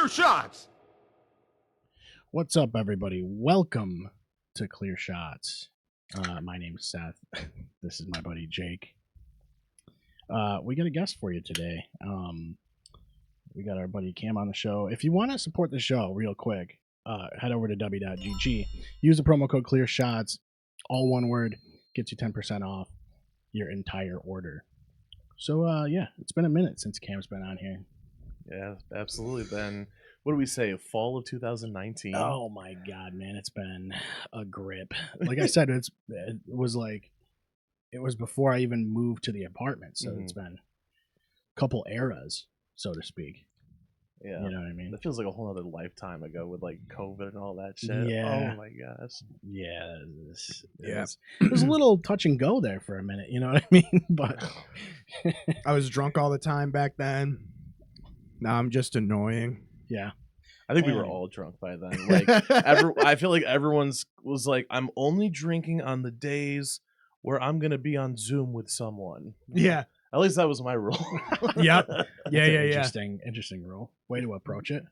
Clear Shots! What's up, everybody? Welcome to Clear Shots. My name's Seth. This is my buddy Jake. We got a guest for you today. We got our buddy Cam on the show. If you want to support the show real quick, head over to w.gg. Use the promo code Clear Shots, all one word, gets you 10% off your entire order. So, yeah, it's been a minute since Cam's been on here. Yeah, absolutely. Then, what do we say? Fall of 2019. Oh my god, man, it's been a grip. Like I said, it was before I even moved to the apartment, so It's been a couple eras, so to speak. Yeah, you know what I mean. That feels like a whole other lifetime ago with like COVID and all that shit. Yeah. Oh my gosh. Yeah, it was a little touch and go there for a minute. You know what I mean? But I was drunk all the time back then. Now I'm just annoying. Yeah. I think we were all drunk by then. Like, I feel like everyone's was like, I'm only drinking on the days where I'm gonna be on Zoom with someone. Yeah. At least that was my rule. Yep. Yeah. Interesting rule. Way to approach it.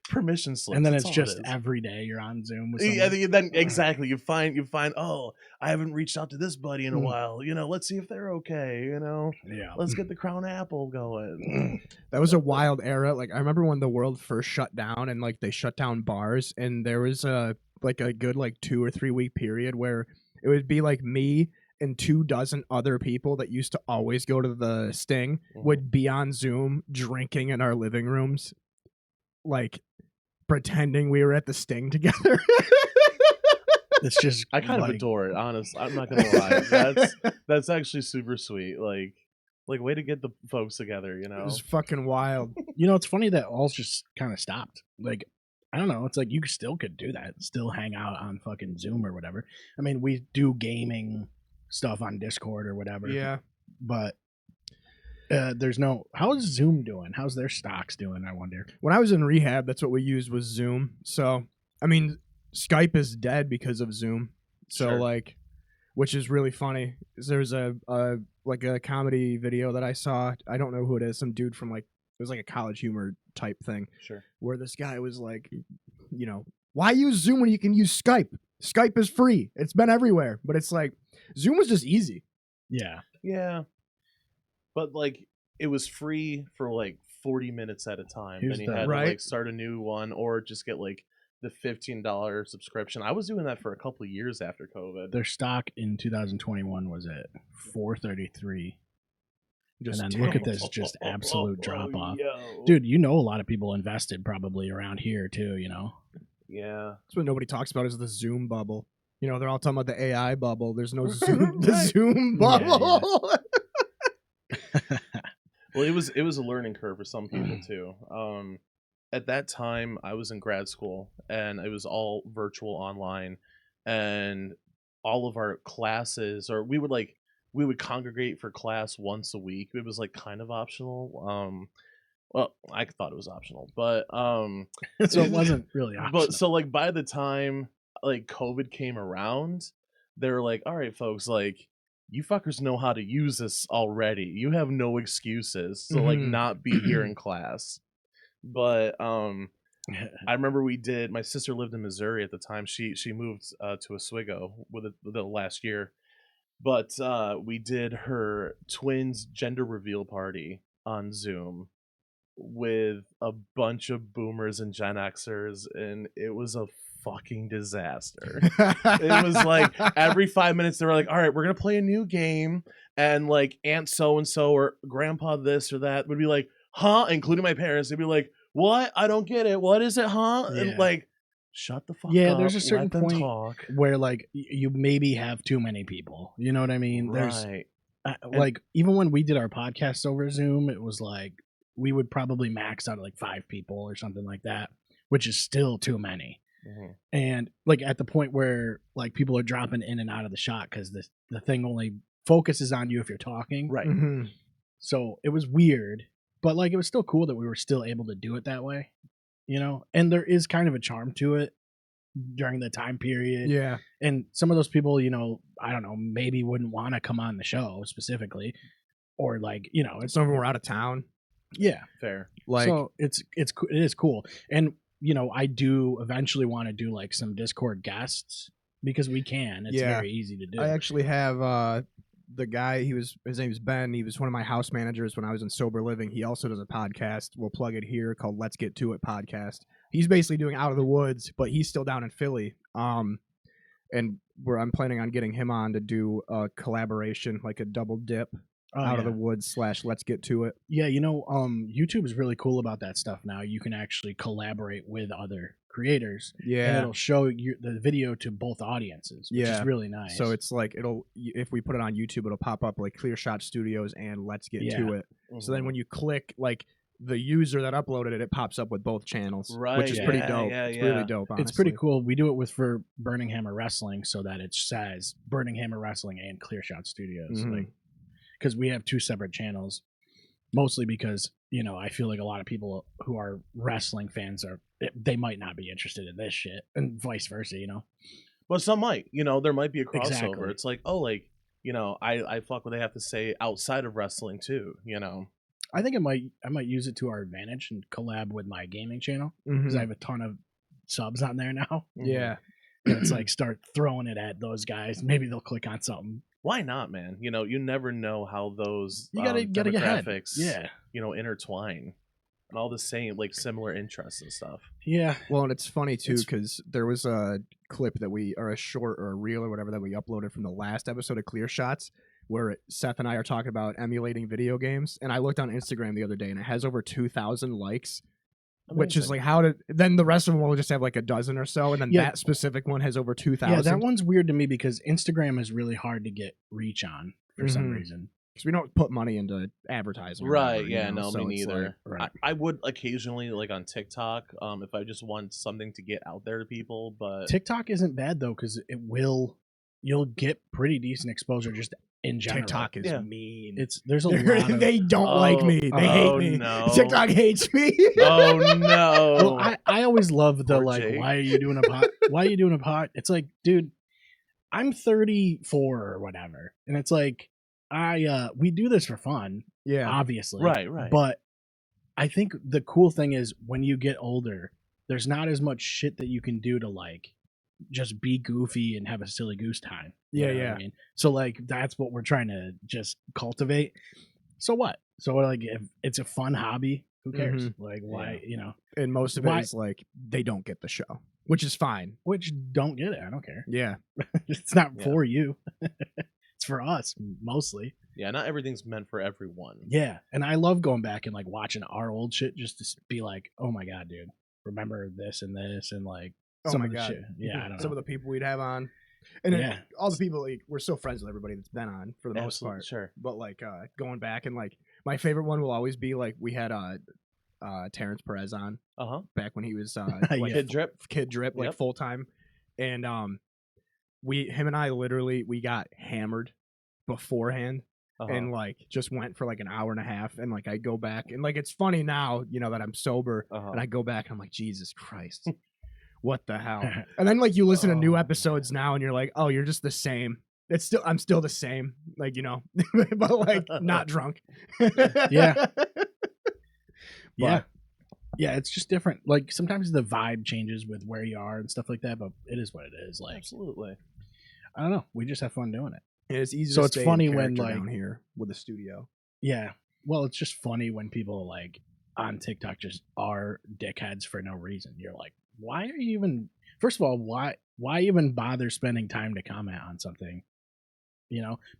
Permission slips. And then it's just every day you're on Zoom with someone. Yeah, then exactly. You find, oh, I haven't reached out to this buddy in a while. You know, let's see if they're okay. You know, yeah. Let's get the Crown Apple going. That was a wild era. Like I remember when the world first shut down and like they shut down bars, and there was a good 2 or 3 week period where it would be like me and 24 other people that used to always go to the Sting would be on Zoom drinking in our living rooms, like pretending we were at the Sting together. It's just I kind of adore it, honestly. I'm not gonna lie. That's actually super sweet. Like way to get the folks together, you know. It was fucking wild. You know, it's funny that all just kind of stopped. Like, I don't know. It's like you still could do that, still hang out on fucking Zoom or whatever. I mean, we do gaming stuff on Discord or whatever. Yeah. But there's no. How's Zoom doing? How's their stocks doing? I wonder. When I was in rehab, that's what we used was Zoom. So, I mean, Skype is dead because of Zoom. So, Sure. Which is really funny. There's a comedy video that I saw. I don't know who it is. Some dude from it was like a College Humor type thing. Sure. Where this guy was like, you know, why use Zoom when you can use Skype? Skype is free. It's been everywhere. But it's like, Zoom was just easy. Yeah. Yeah. But it was free for 40 minutes at a time. Then you had to start a new one or just get the $15 subscription. I was doing that for a couple of years after COVID. Their stock in 2021 was at $433. And then look at this just absolute drop off. Dude, you know a lot of people invested probably around here too, you know? Yeah. That's what nobody talks about is the Zoom bubble. You know, they're all talking about the AI bubble. There's no Zoom, the Zoom bubble. Yeah. Well, it was a learning curve for some people too. At that time, I was in grad school, and it was all virtual online, and all of our classes, or we would congregate for class once a week. It was kind of optional. Well, I thought it was optional, but so it wasn't really optional. But so by the time COVID came around, they were like, all right, folks, you fuckers know how to use this already. You have no excuses to not be here in class. But I remember my sister lived in Missouri at the time. She moved to Oswego with the last year. But we did her twins' gender reveal party on Zoom with a bunch of boomers and Gen Xers, and it was a fucking disaster. It was every 5 minutes they were like, all right, we're gonna play a new game, and Aunt so and so or Grandpa this or that would be like, huh, including my parents. They'd be like, what? I don't get it. What is it, huh? Yeah. And shut the fuck up. Yeah, there's a certain let them point talk. where you maybe have too many people. You know what I mean? Right. There's even when we did our podcast over Zoom, it was we would probably max out at 5 people or something like that, which is still too many. Mm-hmm. And at the point where people are dropping in and out of the shot because the thing only focuses on you if you're talking. Right. Mm-hmm. So it was weird, but it was still cool that we were still able to do it that way, you know? And there is kind of a charm to it during the time period. Yeah. And some of those people, you know, I don't know, maybe wouldn't want to come on the show specifically, or some of them were out of town. Yeah. Fair. Like, so it is cool, and I do eventually want to do like some Discord guests because we can. It's Yeah. very easy to do. I actually have the guy. His name is Ben. He was one of my house managers when I was in sober living. He also does a podcast. We'll plug it here, called Let's Get To It podcast. He's basically doing Out of the Woods, but he's still down in Philly. And where I'm planning on getting him on to do a collaboration, like a double dip. Out of the Woods / Let's Get To It. Yeah, YouTube is really cool about that stuff now. You can actually collaborate with other creators. And Yeah. it'll show you the video to both audiences, which is really nice. So it's like if we put it on YouTube, it'll pop up like Clear Shot Studios and Let's Get To It. So then when you click like the user that uploaded it, it pops up with both channels, Right. which is pretty dope. Yeah, it's really dope. Honestly. It's pretty cool. We do it for Burning Hammer Wrestling so that it says Burning Hammer Wrestling and Clear Shot Studios. Mhm. Like, because we have two separate channels, mostly because I feel like a lot of people who are wrestling fans they might not be interested in this shit, and vice versa. But some might. There might be a crossover. Exactly. It's like, oh, like I fuck what they have to say outside of wrestling too. I think I might use it to our advantage and collab with my gaming channel because I have a ton of subs on there now. Yeah. And it's like start throwing it at those guys. Maybe they'll click on something. Why not, man? You never know how those You gotta get ahead. demographics, Yeah. intertwine, and all the same like similar interests and stuff. Yeah. Well, and it's funny too because there was a clip or a short or a reel or whatever that we uploaded from the last episode of Clear Shots where Seth and I are talking about emulating video games, and I looked on Instagram the other day and it has over 2,000 likes. Which is like then the rest of them will just have like a dozen or so, and then that specific one has over 2,000. Yeah, that one's weird to me because Instagram is really hard to get reach on for some reason. Because we don't put money into advertising. Right, whatever, no, so me neither. Right. I would occasionally, like on TikTok, if I just want something to get out there to people, but TikTok isn't bad though because you'll get pretty decent exposure just in general. TikTok is mean. There's a lot of, they don't like me. They hate me. No. TikTok hates me. Oh no. Well, I always love the Poor like, Jake. why are you doing a pot? Why are you doing a pot? It's like, dude, I'm 34 or whatever, and it's like, we do this for fun, Yeah. obviously, Right. But I think the cool thing is when you get older, there's not as much shit that you can do to like just be goofy and have a silly goose time. You know what I mean? So like that's what we're trying to just cultivate. So what? So like if it's a fun hobby, who cares? Like why, And most of it is like they don't get the show, which is fine. Which don't get it. I don't care. Yeah. It's not for you. It's for us mostly. Yeah, not everything's meant for everyone. Yeah. And I love going back and like watching our old shit just to be like, oh my God, dude, remember this and this and like some of the shit. Yeah, I don't know. Some of the people we'd have on. And then all the people, like, we're still friends with everybody that's been on for the most part. Sure. But like going back and like my favorite one will always be like we had Terrence Perez on back when he was like Kid Drip like full time. And him and I literally we got hammered beforehand. And like just went for like an hour and a half, and like I go back and like it's funny now, that I'm sober, and I go back and I'm like, Jesus Christ, what the hell? And then like you listen to new episodes now, and you're like, oh, you're just the same. I'm still the same, like but like not drunk. Yeah. It's just different. Like sometimes the vibe changes with where you are and stuff like that, but it is what it is. Like absolutely, I don't know. We just have fun doing it. It's easy. So to it's stay funny in when character like down here with the studio. Yeah. Well, it's just funny when people like on TikTok just are dickheads for no reason. You're like, why are you even? First of all, why even bother spending time to comment on something?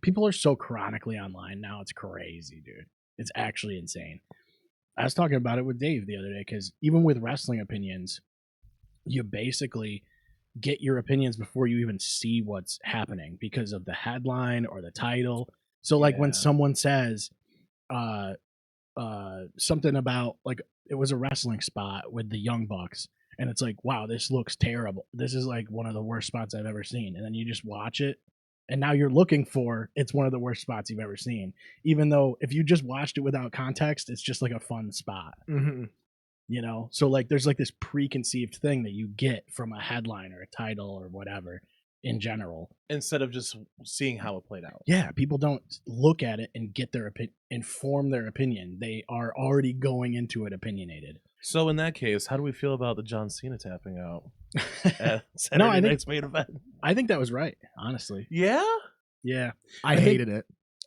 People are so chronically online now. It's crazy, dude. It's actually insane. I was talking about it with Dave the other day because even with wrestling opinions, you basically get your opinions before you even see what's happening because of the headline or the title. So like when someone says something about like it was a wrestling spot with the Young Bucks and it's like, wow, this looks terrible. This is like one of the worst spots I've ever seen. And then you just watch it and now you're looking for it's one of the worst spots you've ever seen. Even though if you just watched it without context, it's just like a fun spot. So like there's like this preconceived thing that you get from a headline or a title or whatever, in general. Instead of just seeing how it played out. Yeah, people don't look at it and get their and form their opinion. They are already going into it opinionated. So in that case, how do we feel about the John Cena tapping out at No, Saturday I think night's main event? I think that was right, honestly. Yeah? Yeah. I think- hated it.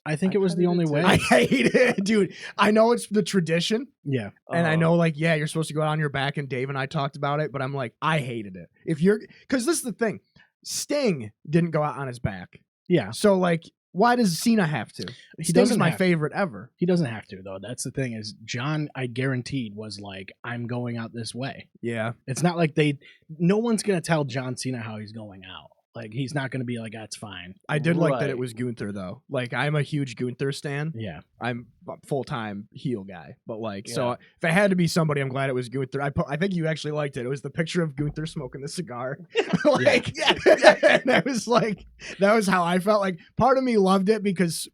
I think I it was kinda the did only too. way. I hate it, dude. I know it's the tradition, Yeah. and I Uh, know, like, yeah, you're supposed to go out on your back, and Dave and I talked about it, but I'm like, I hated it. Because this is the thing, Sting didn't go out on his back, Yeah. so like, why does Cena have to? He Sting's doesn't my have- favorite ever. He doesn't have to, though. That's the thing is John, I guaranteed, was like, I'm going out this way. Yeah, It's not like no one's going to tell John Cena how he's going out. Like, he's not going to be like, that's fine. I did like that it Right. was Gunther though. Like, I'm a huge Gunther stan. Yeah. I'm a full-time heel guy, but like, Yeah. so if it had to be somebody, I'm glad it was Gunther. I think you actually liked it. It was the picture of Gunther smoking the cigar. Like, and I was like, that was how I felt. Like, part of me loved it because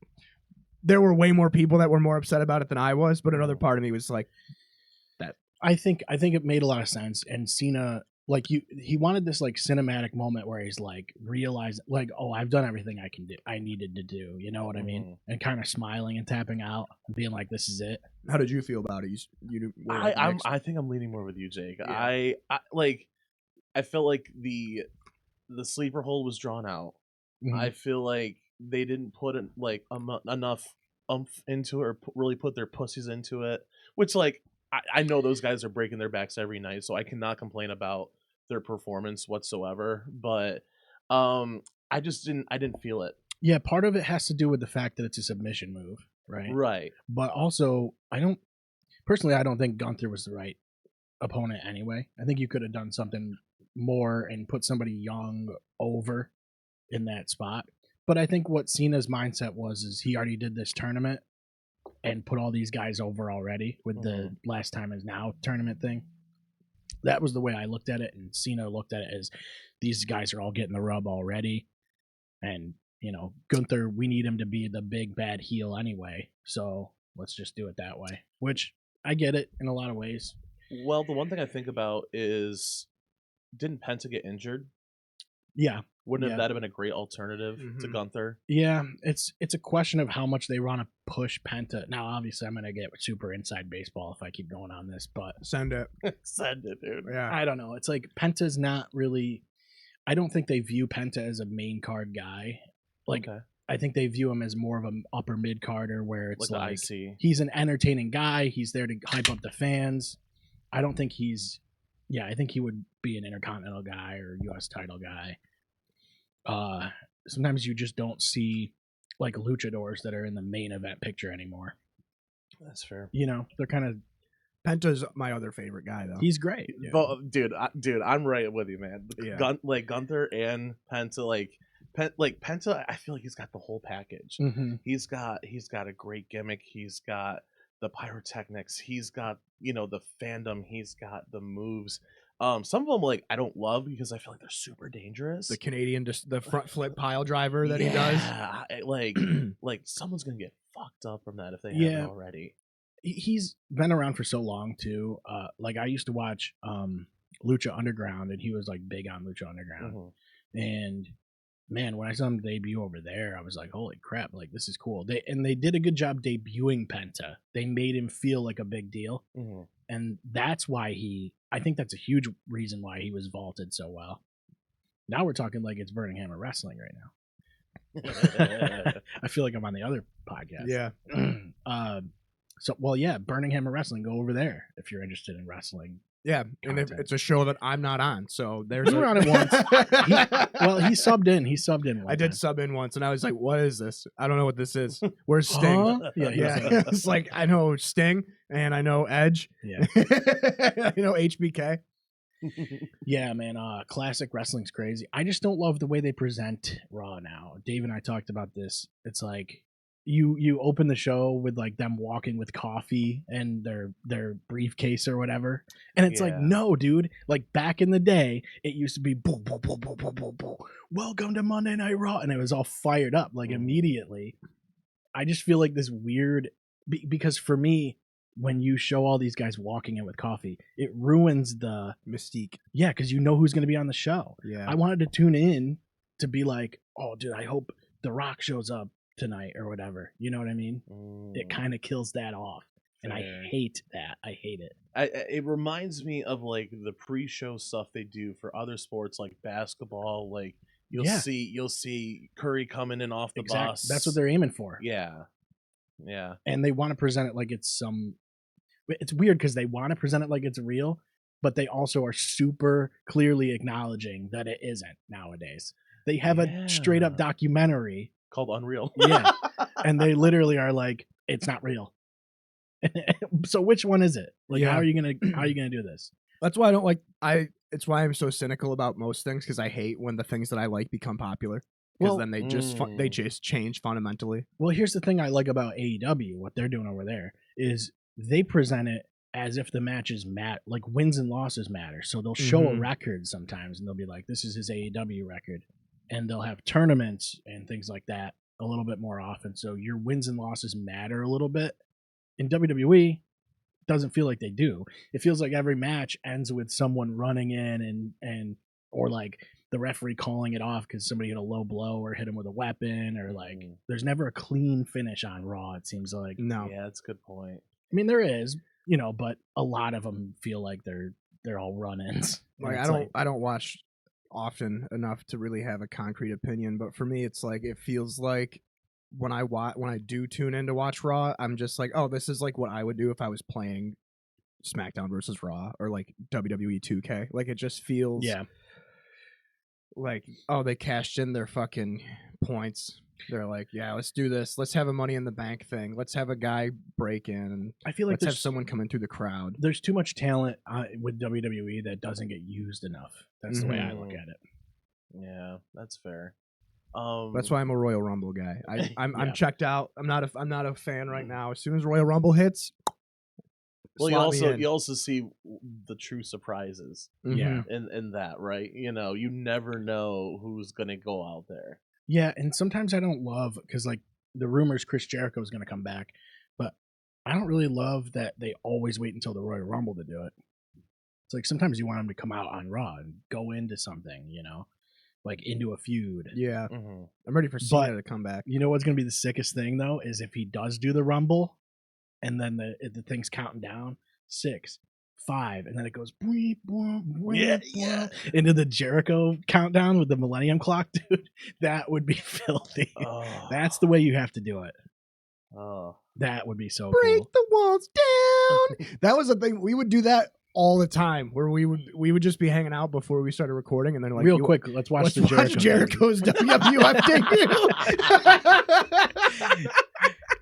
there were way more people that were more upset about it than I was, but another part of me was like, I think it made a lot of sense. And Cena, like, he wanted this like cinematic moment where he's like realizing, like, oh, I've done everything I needed to do. You know what I mean? And kind of smiling and tapping out and being like, this is it. how did you feel about it? You were like mixed? I think I'm leaning more with you, Jake. Yeah. I felt like the sleeper hold was drawn out. Mhm. I feel like they didn't put enough oomph into it or really put their pussies into it. Which, like, I know those guys are breaking their backs every night, so I cannot complain about their performance whatsoever. But I didn't feel it. Yeah, part of it has to do with the fact that it's a submission move, right? Right. But also, I don't think Gunther was the right opponent anyway. I think you could have done something more and put somebody young over in that spot. But I think what Cena's mindset was is he already did this tournament and put all these guys over already with the last time is now tournament thing. That was the way I looked at it, and Cena looked at it as these guys are all getting the rub already. And, you know, Gunther, we need him to be the big bad heel anyway, so let's just do it that way. Which I get it in a lot of ways. Well, the one thing I think about is, didn't Penta get injured? Yeah. Wouldn't Yeah. that have been a great alternative to Mhm. Gunther? Yeah, it's a question of how much they want to push Penta. Now, obviously, I'm going to get super inside baseball if I keep going on this, but Send it. Send it, dude. Yeah. I don't know. It's like Penta's not really. I don't think they view Penta as a main card guy. Like, Okay. I think they view him as more of an upper mid carder where it's Like like the IC. he's an entertaining guy. He's there to hype up the fans. I don't think he's. Yeah, I think he would be an Intercontinental guy or U.S. title guy. Sometimes you just don't see like luchadors that are in the main event picture anymore. That's fair. You know, they're kind of. Penta's my other favorite guy though. He's great. But, dude, I'm right with you, man. Yeah. Gunther and Penta, Penta, I feel like he's got the whole package. Mm-hmm. He's got a great gimmick. He's got the pyrotechnics. He's got, the fandom. He's got the moves. Some of them, like, I don't love because I feel like they're super dangerous. The Canadian, the front flip pile driver that he does. Like someone's gonna get fucked up from that if they Yeah. haven't already. He's been around for so long too. Like I used to watch Lucha Underground, and he was like big on Lucha Underground. Mhm. And man, when I saw him debut over there, I was like, holy crap, like this is cool. They did a good job debuting Penta. They made him feel like a big deal. Mhm. And that's why I think that's a huge reason why he was vaulted so well. Now we're talking like it's Burning Hammer Wrestling right now. I feel like I'm on the other podcast. Yeah. So, well, yeah, Burning Hammer Wrestling, go over there if you're interested in wrestling. Yeah, and Content. it's a show that I'm not on, so there's. You were on it once. He subbed in. He subbed in. One I did time. sub in once, and I was like, "What is this? I don't know what this is. Where's Sting?" Huh? Yeah, he was Yeah, like- it's like I know Sting and I know Edge. Yeah. I know HBK. Yeah, man. Classic wrestling's crazy. I just don't love the way they present Raw now. Dave and I talked about this. It's like you open the show with like them walking with coffee and their briefcase or whatever, and it's like, Yeah. no, dude. Like back in the day, it used to be boom, boom, boom, boom, boom, boom, boom. Welcome to Monday Night Raw, and it was all fired up like immediately. I just feel like this weird because for me, when you show all these guys walking in with coffee, it ruins the Mystique. yeah, because you know who's going to be on the show. Yeah. I wanted to tune in to be like, oh, dude, I hope The Rock shows up tonight or whatever. You know what I mean? It kind of kills that off. And I Fair. hate that. I hate it. It reminds me of like the pre-show stuff they do for other sports like basketball. Like you'll see Curry coming in off the bus. That's what they're aiming for. Yeah. And they want to present it like it's it's weird because they want to present it like it's real, but they also are super clearly acknowledging that it isn't nowadays. They have a straight up documentary called Unreal. Yeah. And they literally are like, it's not real. So which one is it? Like, how are you gonna do this? That's why I don't like it's why I'm so cynical about most things, because I hate when the things that I like become popular. Because then they just change fundamentally. Well, here's the thing I like about AEW, what they're doing over there, is they present it as if the matches matter, like wins and losses matter. So they'll show a record sometimes, and they'll be like, this is his AEW record. And they'll have tournaments and things like that a little bit more often. So your wins and losses matter a little bit. In WWE, it doesn't feel like they do. It feels like every match ends with someone running in and or like the referee calling it off because somebody hit a low blow or hit him with a weapon, or like there's never a clean finish on Raw, it seems like. No. Yeah, that's a good point. I mean, there is, but a lot of them feel like they're all run-ins. Like I don't watch often enough to really have a concrete opinion, but for me it's like it feels like when I do tune in to watch Raw, I'm just like, oh, this is like what I would do if I was playing SmackDown versus Raw or like WWE 2K. Like it just feels like, oh, they cashed in their fucking points. They're like, yeah, let's do this. Let's have a Money in the Bank thing. Let's have a guy break in, and I feel like let's have someone come in through the crowd. There's too much talent with WWE that doesn't get used enough. That's the way I look at it. Yeah, that's fair. That's why I'm a Royal Rumble guy. I'm checked out. I'm not a fan right now. As soon as Royal Rumble hits, well, you also see the true surprises. Yeah, in that, right? You never know who's gonna go out there. Yeah, and sometimes I don't love, because like the rumors Chris Jericho is going to come back, but I don't really love that they always wait until the Royal Rumble to do it. It's like sometimes you want him to come out on Raw and go into something, like into a feud. Yeah, I'm ready for Cena to come back. You know what's going to be the sickest thing though is if he does do the Rumble, and then the thing's counting down 6, 5, and then it goes into the Jericho countdown with the Millennium Clock, dude. That would be filthy. Oh. That's the way you have to do it. Oh, that would be so Break cool. the walls down. That was the thing. We would do that all the time, where we would just be hanging out before we started recording, and then like, real quick, let's watch Jericho's WWF debut.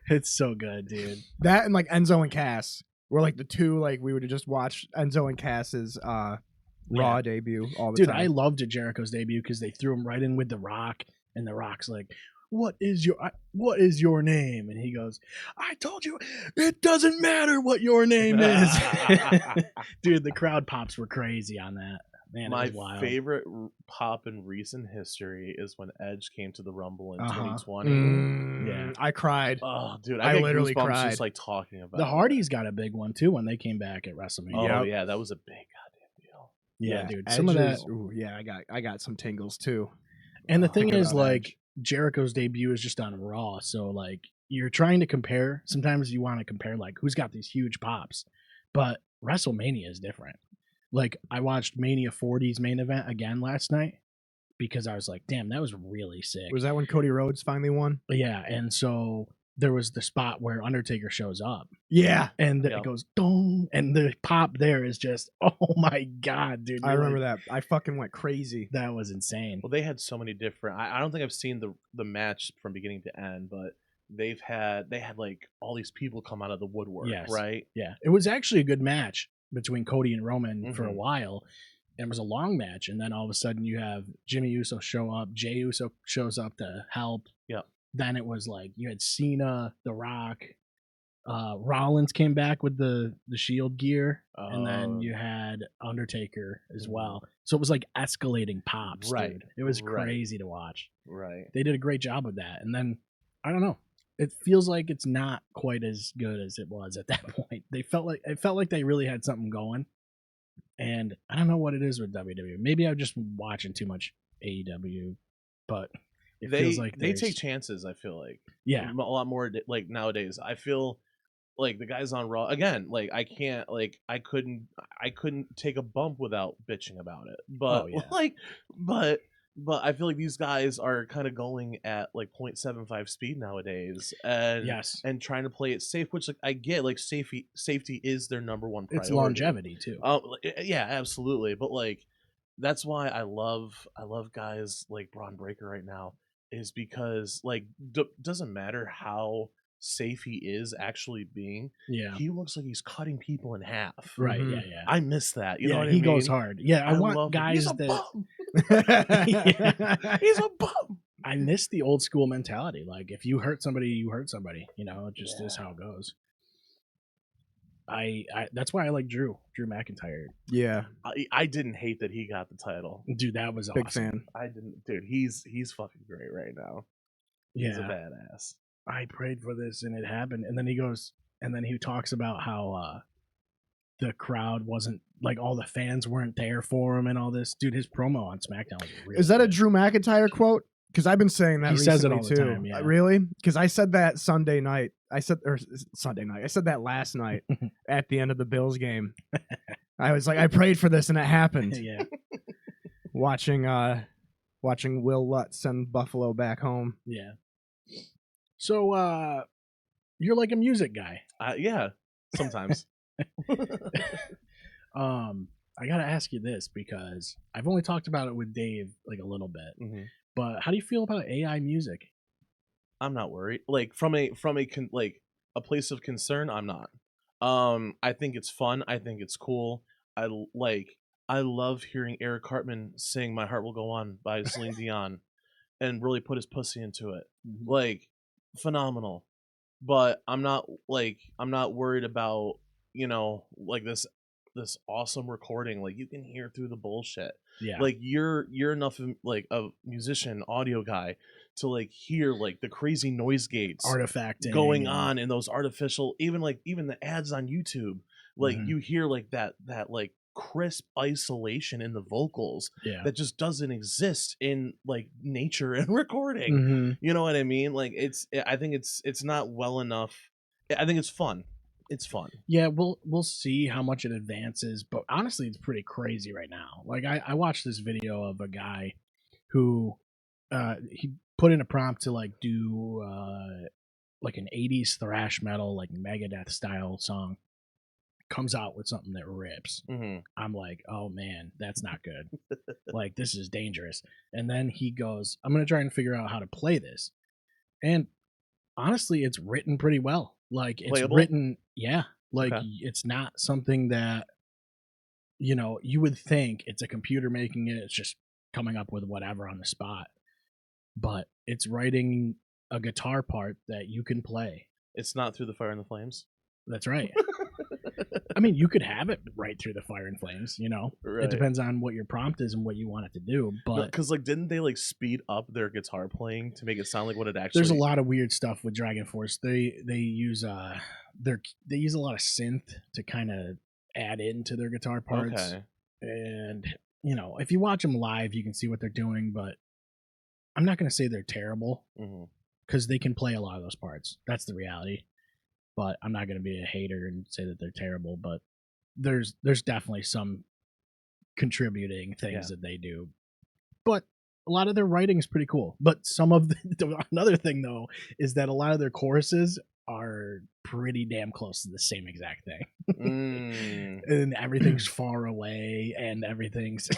It's so good, dude. That and like Enzo and Cass. We're like the two, like we would just watch Enzo and Cass's Raw debut all the time. Dude, I loved Jericho's debut because they threw him right in with The Rock, and The Rock's like, what is your name? And he goes, I told you, it doesn't matter what your name is. Dude, the crowd pops were crazy on that. Man, my favorite pop in recent history is when Edge came to the Rumble in 2020. Yeah, I cried. Oh, dude, I literally cried just like talking about the Hardys got a big one too when they came back at WrestleMania. Oh yeah, that was a big goddamn deal. Yeah, dude. Edge some of that. Ooh, yeah, I got some tingles too. And the thing is, like, Jericho's debut is just on Raw, so like you're trying to compare. Sometimes you want to compare like who's got these huge pops, but WrestleMania is different. Like, I watched Mania 40's main event again last night because I was like, damn, that was really sick. Was that when Cody Rhodes finally won? Yeah, and so there was the spot where Undertaker shows up. Yeah. And it goes, dong, and the pop there is just, oh my God, dude. I remember that. I fucking went crazy. That was insane. Well, they had so many different... I don't think I've seen the match from beginning to end, but they had like all these people come out of the woodwork, right? Yeah. It was actually a good match between Cody and Roman for a while. And it was a long match, and then all of a sudden you have Jimmy Uso show up, Jey Uso shows up to help. Yeah. Then it was like you had Cena, The Rock, Rollins came back with the Shield gear, and then you had Undertaker as well. So it was like escalating pops, right? Dude. It was crazy to watch. Right. They did a great job with that, and then I don't know. It feels like it's not quite as good as it was at that point. It felt like they really had something going, and I don't know what it is with WWE. Maybe I'm just watching too much AEW but it they feels like they take there's- chances. I feel like Yeah, a lot more like nowadays. I feel like the guys on Raw again. Like I can't like I couldn't take a bump without bitching about it. But Oh, yeah. like but I feel like these guys are kind of going at like 0.75 speed nowadays, and yes, trying to play it safe, which like I get, like safety is their number one priority. it's longevity too. Yeah, absolutely. But like that's why I love guys like Braun Breaker right now, is because like doesn't matter how safe he is actually being, Yeah, he looks like he's cutting people in half. right. Mhm. Yeah. I miss that. You know Yeah, what I he mean? goes hard. Yeah, I want love him. guys He's a that bum. Yeah. He's a bum. I miss the old school mentality. Like if you hurt somebody, you hurt somebody. You know, it just is Yeah. how it goes. I that's why I like Drew McIntyre. Yeah, I didn't hate that he got the title. Dude, that was big awesome. fan. I didn't, dude. He's fucking great right now. He's a Yeah, badass. I prayed for this and it happened. And then he goes, and then he talks about how the crowd wasn't like all the fans weren't there for him and all this. Dude, his promo on SmackDown was really Is that a good. Drew McIntyre quote? Because I've been saying that He says it recently all the too. time, yeah. Really? Because I said that Sunday night. I said that last night at the end of the Bills game. I was like, I prayed for this and it happened. Yeah. Watching Will Lutz send Buffalo back home. Yeah. So you're like a music guy. Yeah, sometimes. I gotta ask you this because I've only talked about it with Dave like a little bit. Mhm. But how do you feel about AI music? I'm not worried. Like from a a place of concern, I'm not. I think it's fun. I think it's cool. I love hearing Eric Cartman sing "My Heart Will Go On" by Celine Dion, and really put his pussy into it. Like phenomenal. But I'm not worried about, like this awesome recording. Like you can hear through the bullshit. Yeah. Like you're enough of like a musician, audio guy to like hear like the crazy noise gates Artifacting going and- on in those artificial, even the ads on YouTube. Like Mhm. you hear like that like crisp isolation in the vocals Yeah. that just doesn't exist in like nature and recording. Mhm. You know what I mean? Like I think it's not well enough. I think it's fun. It's fun. Yeah, we'll see how much it advances, but honestly, it's pretty crazy right now. Like I watched this video of a guy who he put in a prompt to like do like an 80s thrash metal like Megadeth style song, comes out with something that rips. Mm-hmm. I'm like, oh man, that's not good. Like this is dangerous. And then he goes, I'm gonna try and figure out how to play this. And honestly, it's written pretty well. Like it's Playable? written, yeah. Like Okay. it's not something that you would think it's a computer making it. It's just coming up with whatever on the spot. But it's writing a guitar part that you can play. It's not Through the Fire and the Flames. That's right. I mean, you could have it right through the fire and flames. Right. It depends on what your prompt is and what you want it to do. But Because like, didn't they like speed up their guitar playing to make it sound like what it actually? there's a lot of weird stuff with Dragon Force. They use they use a lot of synth to kind of add into their guitar parts. Okay. And if you watch them live, you can see what they're doing. But I'm not going to say they're terrible Mm-hmm. because they can play a lot of those parts. That's the reality. But I'm not going to be a hater and say that they're terrible. But there's definitely some contributing things that they do. But a lot of their writing is pretty cool. But some of another thing though is that a lot of their choruses are pretty damn close to the same exact thing. And everything's far away and everything's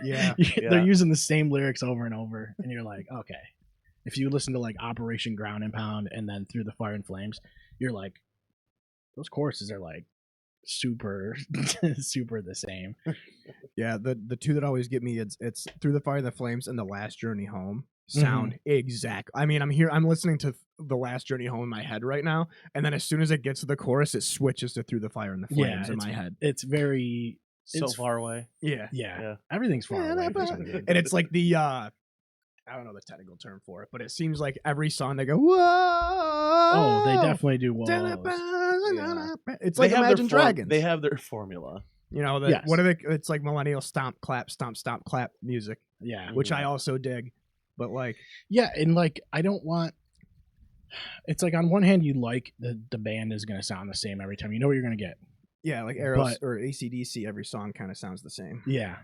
Yeah. they're using the same lyrics over and over, and you're like, okay. If you listen to like Operation Ground and Pound and then Through the Fire and Flames, you're like, those choruses are like super super the same. Yeah, the two that always get me, it's Through the Fire and the Flames and The Last Journey Home sound exact. I mean, I'm listening to The Last Journey Home in my head right now, and then as soon as it gets to the chorus, it switches to Through the Fire and the Flames in my head. It's very So far away. Yeah. yeah. Everything's far away. for some reason. And it's like the I don't know the technical term for it, but it seems like every song they go, whoa. Oh, they definitely do well. It's They like have their Imagine Dragons. They have their formula. Yes. What are they? It's like millennial stomp, clap, clap music, Yeah. which I also dig. But like, Yeah, and like I don't want. It's like on one hand you like the band is going to sound the same every time. You know what you're going to get. yeah, like But or AC/DC, every song kind of sounds the same. yeah,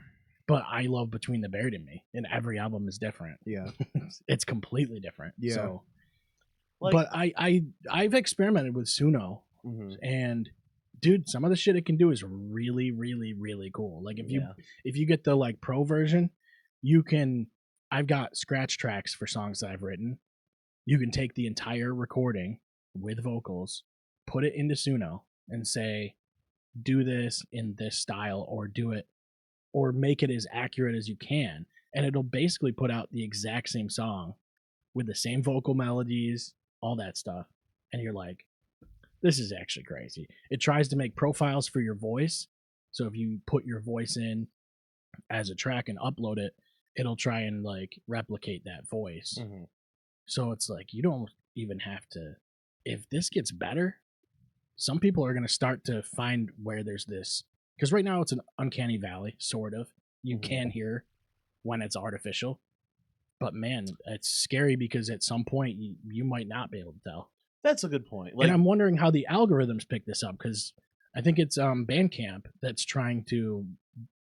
but I love Between the Buried and Me, and every album is different. Yeah, It's completely different. Yeah. So, Like, but I've experimented with Suno, mhm, and dude, some of the shit it can do is really, really, really cool. Like yeah. if you get the like pro version, you can. I've got scratch tracks for songs that I've written. You can take the entire recording with vocals, put it into Suno, and say, do this in this style, or do it, or make it as accurate as you can. And it'll basically put out the exact same song with the same vocal melodies, all that stuff. And you're like, this is actually crazy. It tries to make profiles for your voice. So if you put your voice in as a track and upload it, it'll try and like replicate that voice. Mhm. So it's like you don't even have to. If this gets better, some people are going to start to find where there's this. Because right now it's an uncanny valley, sort of. You Mhm. can hear when it's artificial. But man, it's scary because at some point you might not be able to tell. That's a good point. And Like, I'm wondering how the algorithms pick this up because I think it's Bandcamp that's trying to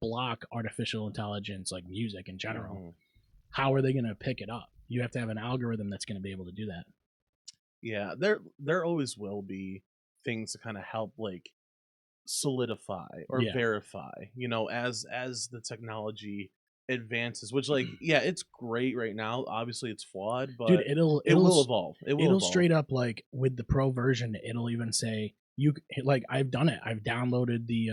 block artificial intelligence, like music in general. mhm. How are they going to pick it up? You have to have an algorithm that's going to be able to do that. Yeah, there always will be things to kind of help like solidify or Yeah. verify, as the technology advances, which like yeah, it's great right now. Obviously it's flawed, but Dude, it will evolve. It will it'll evolve. straight up like with the pro version, it'll even say you like I've done it. I've downloaded the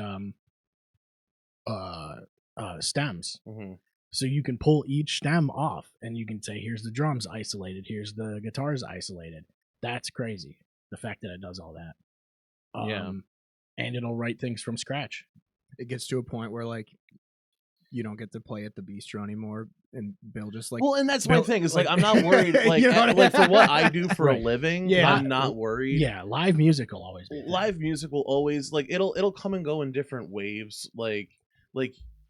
stems. Mhm. So you can pull each stem off and you can say, here's the drums isolated, here's the guitars isolated. That's crazy. The fact that it does all that. Yeah. And it'll write things from scratch. it gets to a point where like you don't get to play at the bistro anymore, and Bill just like Well, and that's my Bill- thing. Is like like- I'm not worried. Like You know what I- like for what I do for Right. a living, Yeah. I'm not worried. Yeah, live music will always be. Live music will always like it'll come and go in different waves. Like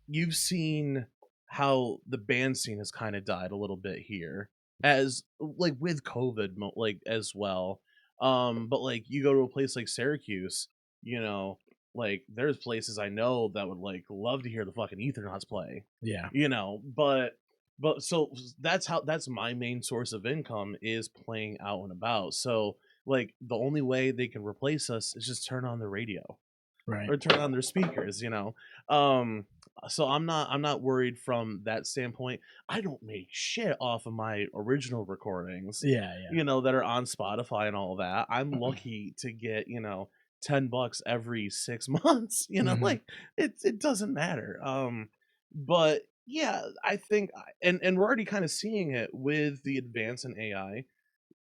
you've seen how the band scene has kind of died a little bit here, as like with COVID, like as well. But like you go to a place like Syracuse, like there's places I know that would like love to hear the fucking Ethernauts play. Yeah. But so that's my main source of income is playing out and about. So like the only way they can replace us is just turn on the radio Right. or turn on their speakers. So I'm not worried from that standpoint. I don't make shit off of my original recordings, Yeah. that are on Spotify and all that. I'm lucky to get, $10 every 6 months, Mhm. like it doesn't matter. But yeah, I think and we're already kind of seeing it with the advance in AI,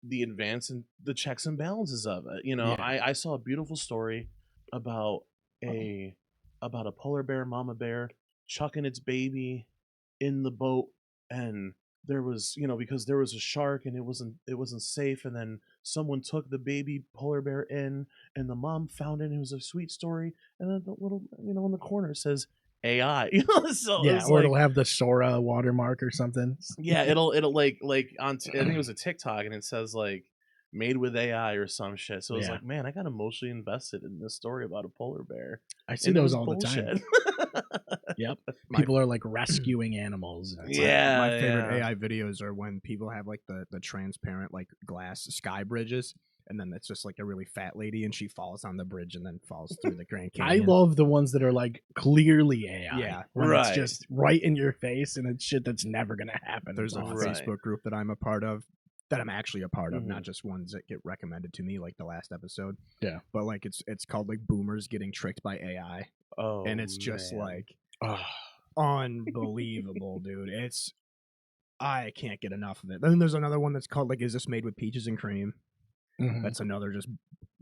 the advance in the checks and balances of it. Yeah. I saw a beautiful story about a polar bear mama bear chucking its baby in the boat, and there was because there was a shark and it wasn't safe, and then someone took the baby polar bear in and the mom found it. It was a sweet story, and then the little in the corner says AI. So Yeah, it's or like, it'll have the Sora watermark or something. yeah, it'll like on I think it was a TikTok, and it says like made with AI or some shit. So it's Yeah. like, man, I got emotionally invested in this story about a polar bear. I see And it those was all the time. bullshit. Yep. My- People are like rescuing animals. And it's like, Yeah, my favorite yeah. AI videos are when people have like the transparent like glass sky bridges, and then it's just like a really fat lady and she falls on the bridge and then falls through the Grand I Canyon. love the ones that are like clearly AI. Yeah. When it's Right. just right in your face and it's shit that's never gonna happen. There's a It's awesome. Right. Facebook group that I'm a part of, that I'm actually a part of, Mhm. not just ones that get recommended to me like the last episode. Yeah. But like it's called like boomers getting tricked by AI, Oh, and it's just man. like Oh, unbelievable, dude. I can't get enough of it. Then there's another one that's called like Is This Made with Peaches and Cream? mhm. That's another just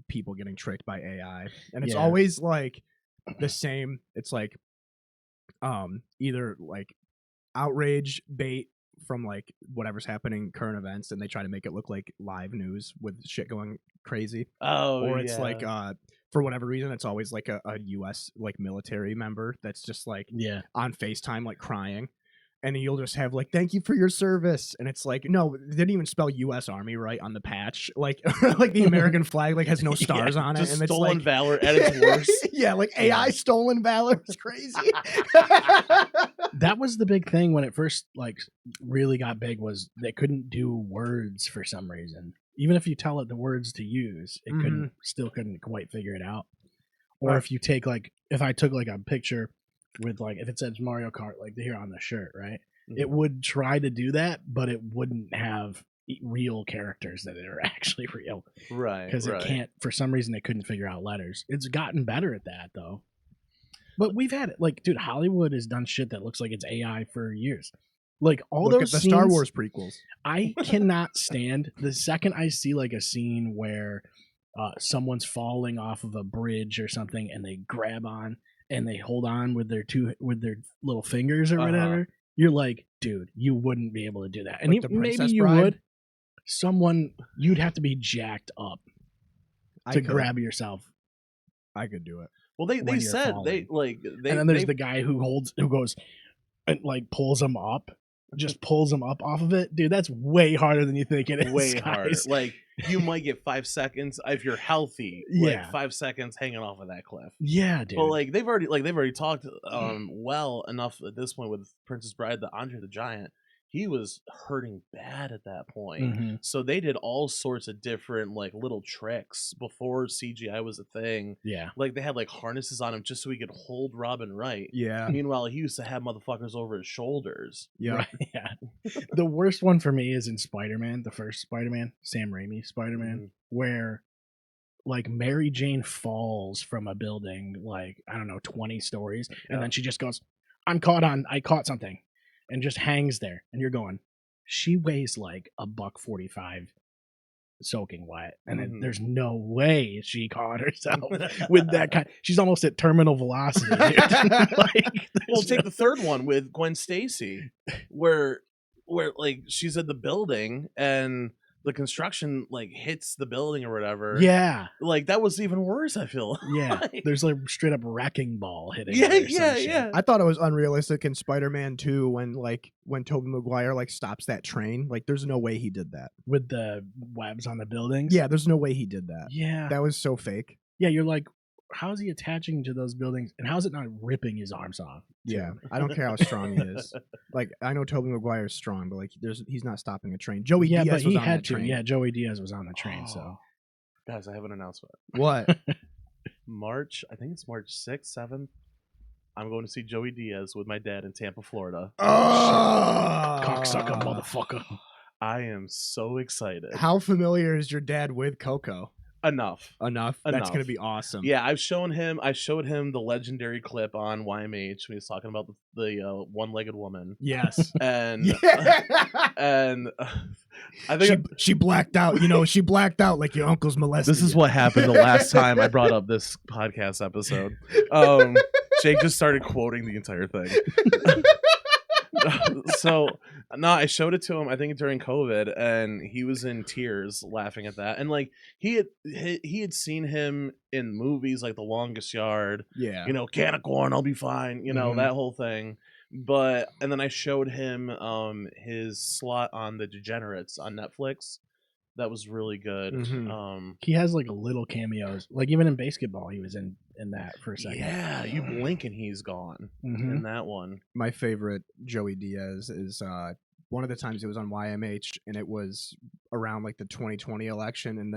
people getting tricked by AI. And it's Yeah. always like the same. It's like either like outrage bait from like whatever's happening current events, and they try to make it look like live news with shit going crazy. Oh, Or it's yeah. like for whatever reason it's always like a US like military member that's just like Yeah. on FaceTime like crying, and you'll just have like, "Thank you for your service," and it's like, no, they didn't even spell U.S. Army right on the patch. Like, like the American flag like has no stars on it, Just and it's stolen like valor at its worst. yeah, like AI stolen valor is crazy. That was the big thing when it first like really got big, was they couldn't do words for some reason. Even if you tell it the words to use, it couldn't quite figure it out. Or Right. if you take like, if I took like a picture with like, if it says Mario Kart like here on the shirt, right? It would try to do that, but it wouldn't have real characters that are actually real, Right. because it can't, for some reason it couldn't figure out letters. It's gotten better at that though. But we've had it, like, dude, Hollywood has done shit that looks like it's AI for years. Like all Look those at the scenes, Star Wars prequels. I cannot stand the second I see like a scene where someone's falling off of a bridge or something, and they grab on and they hold on with their little fingers or whatever. You're like, dude, you wouldn't be able to do that. And Like the maybe Princess you Bride? would. You'd have to be jacked up to grab yourself. I could do it. Well, they when you're said falling. and then there's the guy who goes and like pulls him up, just pulls him up off of it. Dude, that's way harder than you think it is. way harder. guys. Like you might get 5 seconds if you're healthy. Yeah. Like 5 seconds hanging off of that cliff. Yeah, dude. But like they've already talked well enough at this point with Princess Bride, the Andre the Giant. He was hurting bad at that point. Mhm. So they did all sorts of different like little tricks before CGI was a thing. Yeah. Like they had like harnesses on him just so he could hold Robin right. Yeah. Meanwhile, he used to have motherfuckers over his shoulders. Yeah. Right, yeah. The worst one for me is in Spider-Man, the first Spider-Man, Sam Raimi Spider-Man, where like Mary Jane falls from a building like, I don't know, 20 stories, and then she just goes, I caught something, and just hangs there. And you're going, she weighs like $145 soaking wet, and there's no way she caught herself with that kind. She's almost at terminal velocity, dude. Like, Well, take the third one with Gwen Stacy, where like she's in the building and the construction like hits the building or whatever. yeah, Like that was even worse, I feel. yeah. There's like straight up wrecking ball hitting. Yeah, her or some shit. yeah. I thought it was unrealistic in Spider-Man 2 when Tobey Maguire like stops that train. Like there's no way he did that. With the webs on the buildings. Yeah, there's no way he did that. Yeah. That was so fake. Yeah, you're like, how's he attaching to those buildings, and how's it not ripping his arms off? Yeah, I don't care how strong he is. Like I know Tobey Maguire is strong, but like he's not stopping a train. Joey Yeah, Diaz but he was on had that to. train. Yeah, Joey Diaz was on the train. So Guys, I have an announcement. What? I think it's March 6th, 7th. I'm going to see Joey Diaz with my dad in Tampa, Florida. cocksucker, motherfucker. I am so excited. How familiar is your dad with Coco? Enough. Enough. That's Enough. gonna be awesome. Yeah, I showed him the legendary clip on YMH when he was talking about the one-legged woman. Yes. And Yeah. and I think she blacked out. You know, she blacked out like your uncle's molested. this is you. what happened the last time I brought up this podcast episode. Jake just started quoting the entire thing. So no, I showed it to him, I think during COVID, and he was in tears laughing at that. And like he had seen him in movies like The Longest Yard, Yeah. you know, can of corn, I'll be fine, you know, that whole thing. But and then I showed him his slot on The Degenerates on Netflix. That was really good. He has like little cameos, like even in basketball, he was in that for a second. Yeah, you blink and he's gone in that one. My favorite Joey Diaz is one of the times it was on YMH, and it was around like the 2020 election, and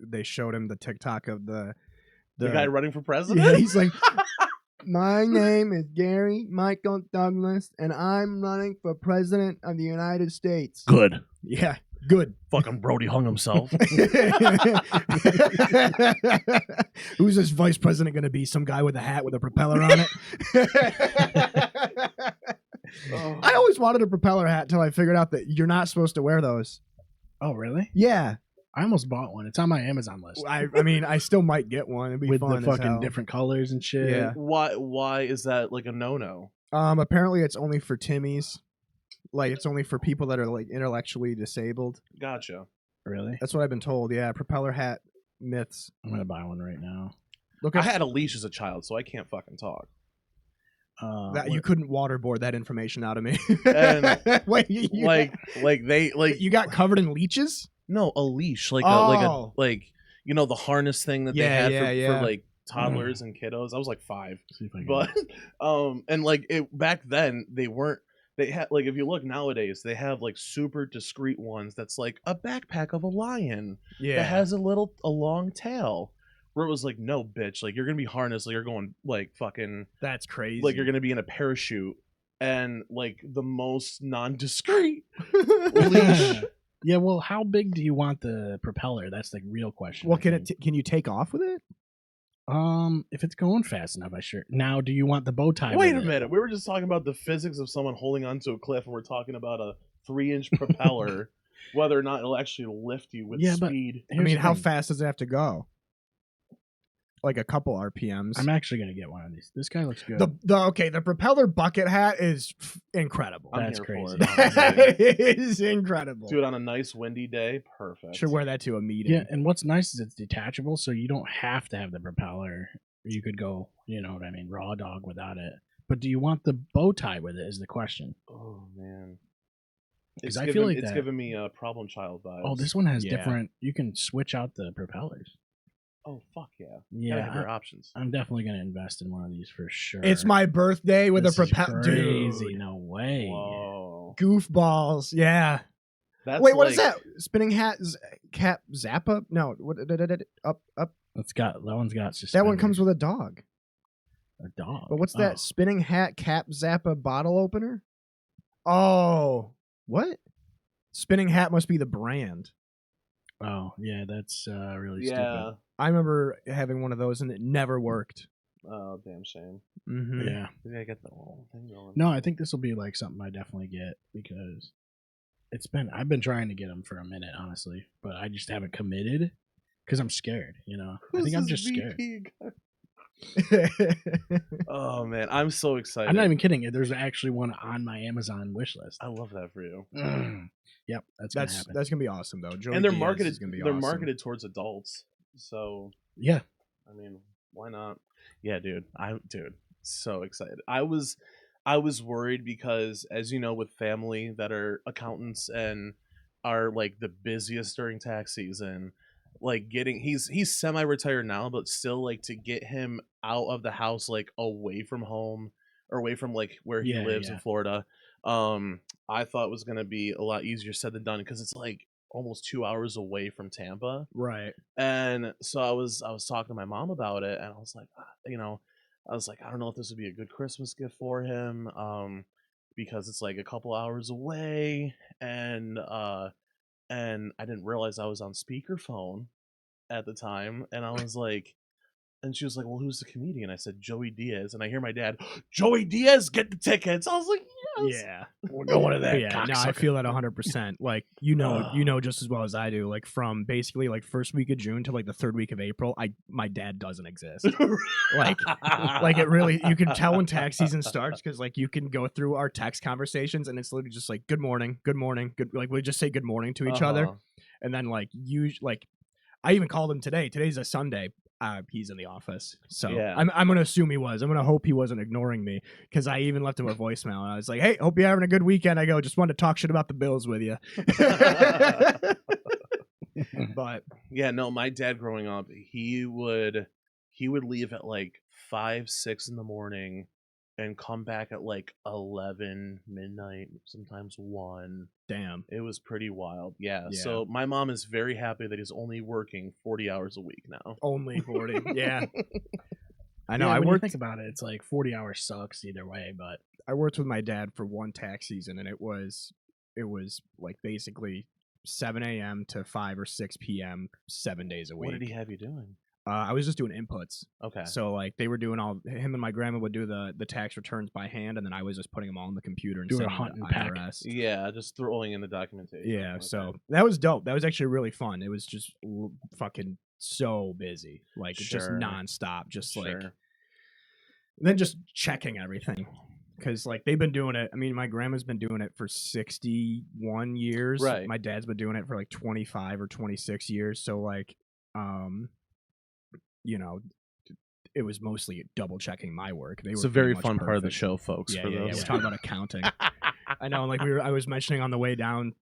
they showed him the TikTok of the guy running for president. Yeah, he's like, my name is Gary Michael Douglas, and I'm running for president of the United States. Good. Yeah, good. Fucking Brody hung himself. Who's this vice president going to be? Some guy with a hat with a propeller on it? I always wanted a propeller hat until I figured out that you're not supposed to wear those. Oh, really? Yeah. I almost bought one. It's on my Amazon list. I mean, I still might get one. It'd be with fun the as fucking hell. different colors and shit. Yeah. Why is that like a no-no? Apparently it's only for Timmies. Like, it's only for people that are like intellectually disabled. Gotcha. Really? That's what I've been told. Yeah, propeller hat myths. I'm gonna buy one right now. Look I up. had a leash as a child, so I can't fucking talk. That you couldn't waterboard that information out of me. And, Wait, you got covered in leeches? No, a leash, Oh. the harness thing that they Yeah, had yeah, for yeah. like toddlers and kiddos. I was like 5, See if I can- but and like back then they weren't. They had like if you look nowadays, they have like super discreet ones that's like a backpack of a lion Yeah. that has a long tail. Where it was like, no, bitch, like you're gonna be harnessed, like you're going like fucking, That's crazy. like you're gonna be in a parachute, and like the most non-discreet leash. Yeah, well, how big do you want the propeller? That's the real question. Well, can you take off with it? If it's going fast enough, I sure. Now, do you want the bow tie? Wait a with it? minute. We were just talking about the physics of someone holding onto a cliff, and we're talking about a 3-inch propeller, whether or not it'll actually lift you with speed. I mean, how fast does it have to go? Like a couple RPMs. I'm actually gonna get one of these. This guy looks good. The propeller bucket hat is incredible. That's crazy. It is incredible. Do it on a nice windy day. Perfect. Should wear that to a meeting. Yeah, and what's nice is it's detachable, so you don't have to have the propeller. You could go, you know what I mean, raw dog without it. But do you want the bow tie with it? Is the question. Oh man, Because I feel like it's giving me problem child vibes. Oh, this one has different. You can switch out the propellers. Oh fuck yeah! Yeah, gotta have your options. I'm definitely gonna invest in one of these for sure. It's my birthday with a propeller. Crazy, no way. Whoa. Goofballs, yeah. That's Wait, what is that? Spinning hat, cap, Zappa? No, what? Up. That one's got suspenders. That one comes with a dog. A dog. But what's that? Spinning hat, cap, Zappa bottle opener? Oh, what? Spinning hat must be the brand. Oh yeah, that's really Yeah. stupid. I remember having one of those and it never worked. Oh, damn shame. Mm-hmm. Yeah. We gotta get the whole thing going. No, I think this will be like something I definitely get because I've been trying to get them for a minute, honestly, but I just haven't committed because I'm scared. You know, I think I'm just scared. Oh man, I'm so excited. I'm not even kidding. There's actually one on my Amazon wish list. I love that for you. Yep, that's gonna happen. That's gonna be awesome though. Joey And they're Diaz marketed. is gonna be They're awesome. marketed towards adults, so Yeah. I mean, why not? Yeah, dude. So excited. I was worried because, as you know, with family that are accountants and are like the busiest during tax season, like he's semi-retired now, but still like to get him out of the house, like away from home or away from like where he lives in Florida. I thought it was gonna be a lot easier said than done because it's like almost 2 hours away from Tampa. Right. And so I was talking to my mom about it, and I was like, I don't know if this would be a good Christmas gift for him, because it's like a couple hours away, and I didn't realize I was on speakerphone at the time, and I was like, and she was like, well, who's the comedian? I said, Joey Diaz, and I hear my dad, Joey Diaz, get the tickets. I was like, yes. Yeah, we're going to that. Yeah, no, I feel that 100%. Like you know just as well as I do. Like from basically like first week of June to like the third week of April, my dad doesn't exist. like it really, you can tell when tax season starts because like you can go through our text conversations and it's literally just like good morning, good. Like we just say good morning to each other, and then like I even called him today. Today's a Sunday. He's in the office, so Yeah. I'm gonna assume he was. I'm gonna hope he wasn't ignoring me because I even left him a voicemail. And I was like, "Hey, hope you're having a good weekend." I go, just wanted to talk shit about the Bills with you. But yeah, no, my dad growing up, he would leave at like 5-6 in the morning and come back at like 11 midnight, sometimes 1. damn, It was pretty wild. Yeah. Yeah. So my mom is very happy that he's only working 40 hours a week now. only 40. Yeah, I know. Yeah, I when you worked. think about it, it's like 40 hours sucks either way, but I worked with my dad for one tax season, and it was like basically 7 a.m. to 5 or 6 p.m. 7 days a week. What did he have you doing? I was just doing inputs. Okay. So like they were doing him and my grandma would do the tax returns by hand, and then I was just putting them all on the computer and Do a sending hunt them and to pack. IRS. Yeah, just throwing in the documentation. Yeah, Okay. so that was dope. That was actually really fun. It was just fucking so busy, like just Sure. nonstop, just like Sure. then just checking everything. Because like they've been doing it. I mean, my grandma's been doing it for 61 years. Right. My dad's been doing it for like 25 or 26 years. So like, you know, it was mostly double checking my work. They It's were a very pretty much fun part of the perfect. show, folks. Yeah, for yeah, those. yeah. We're talking about accounting. I know, like I was mentioning on the way down,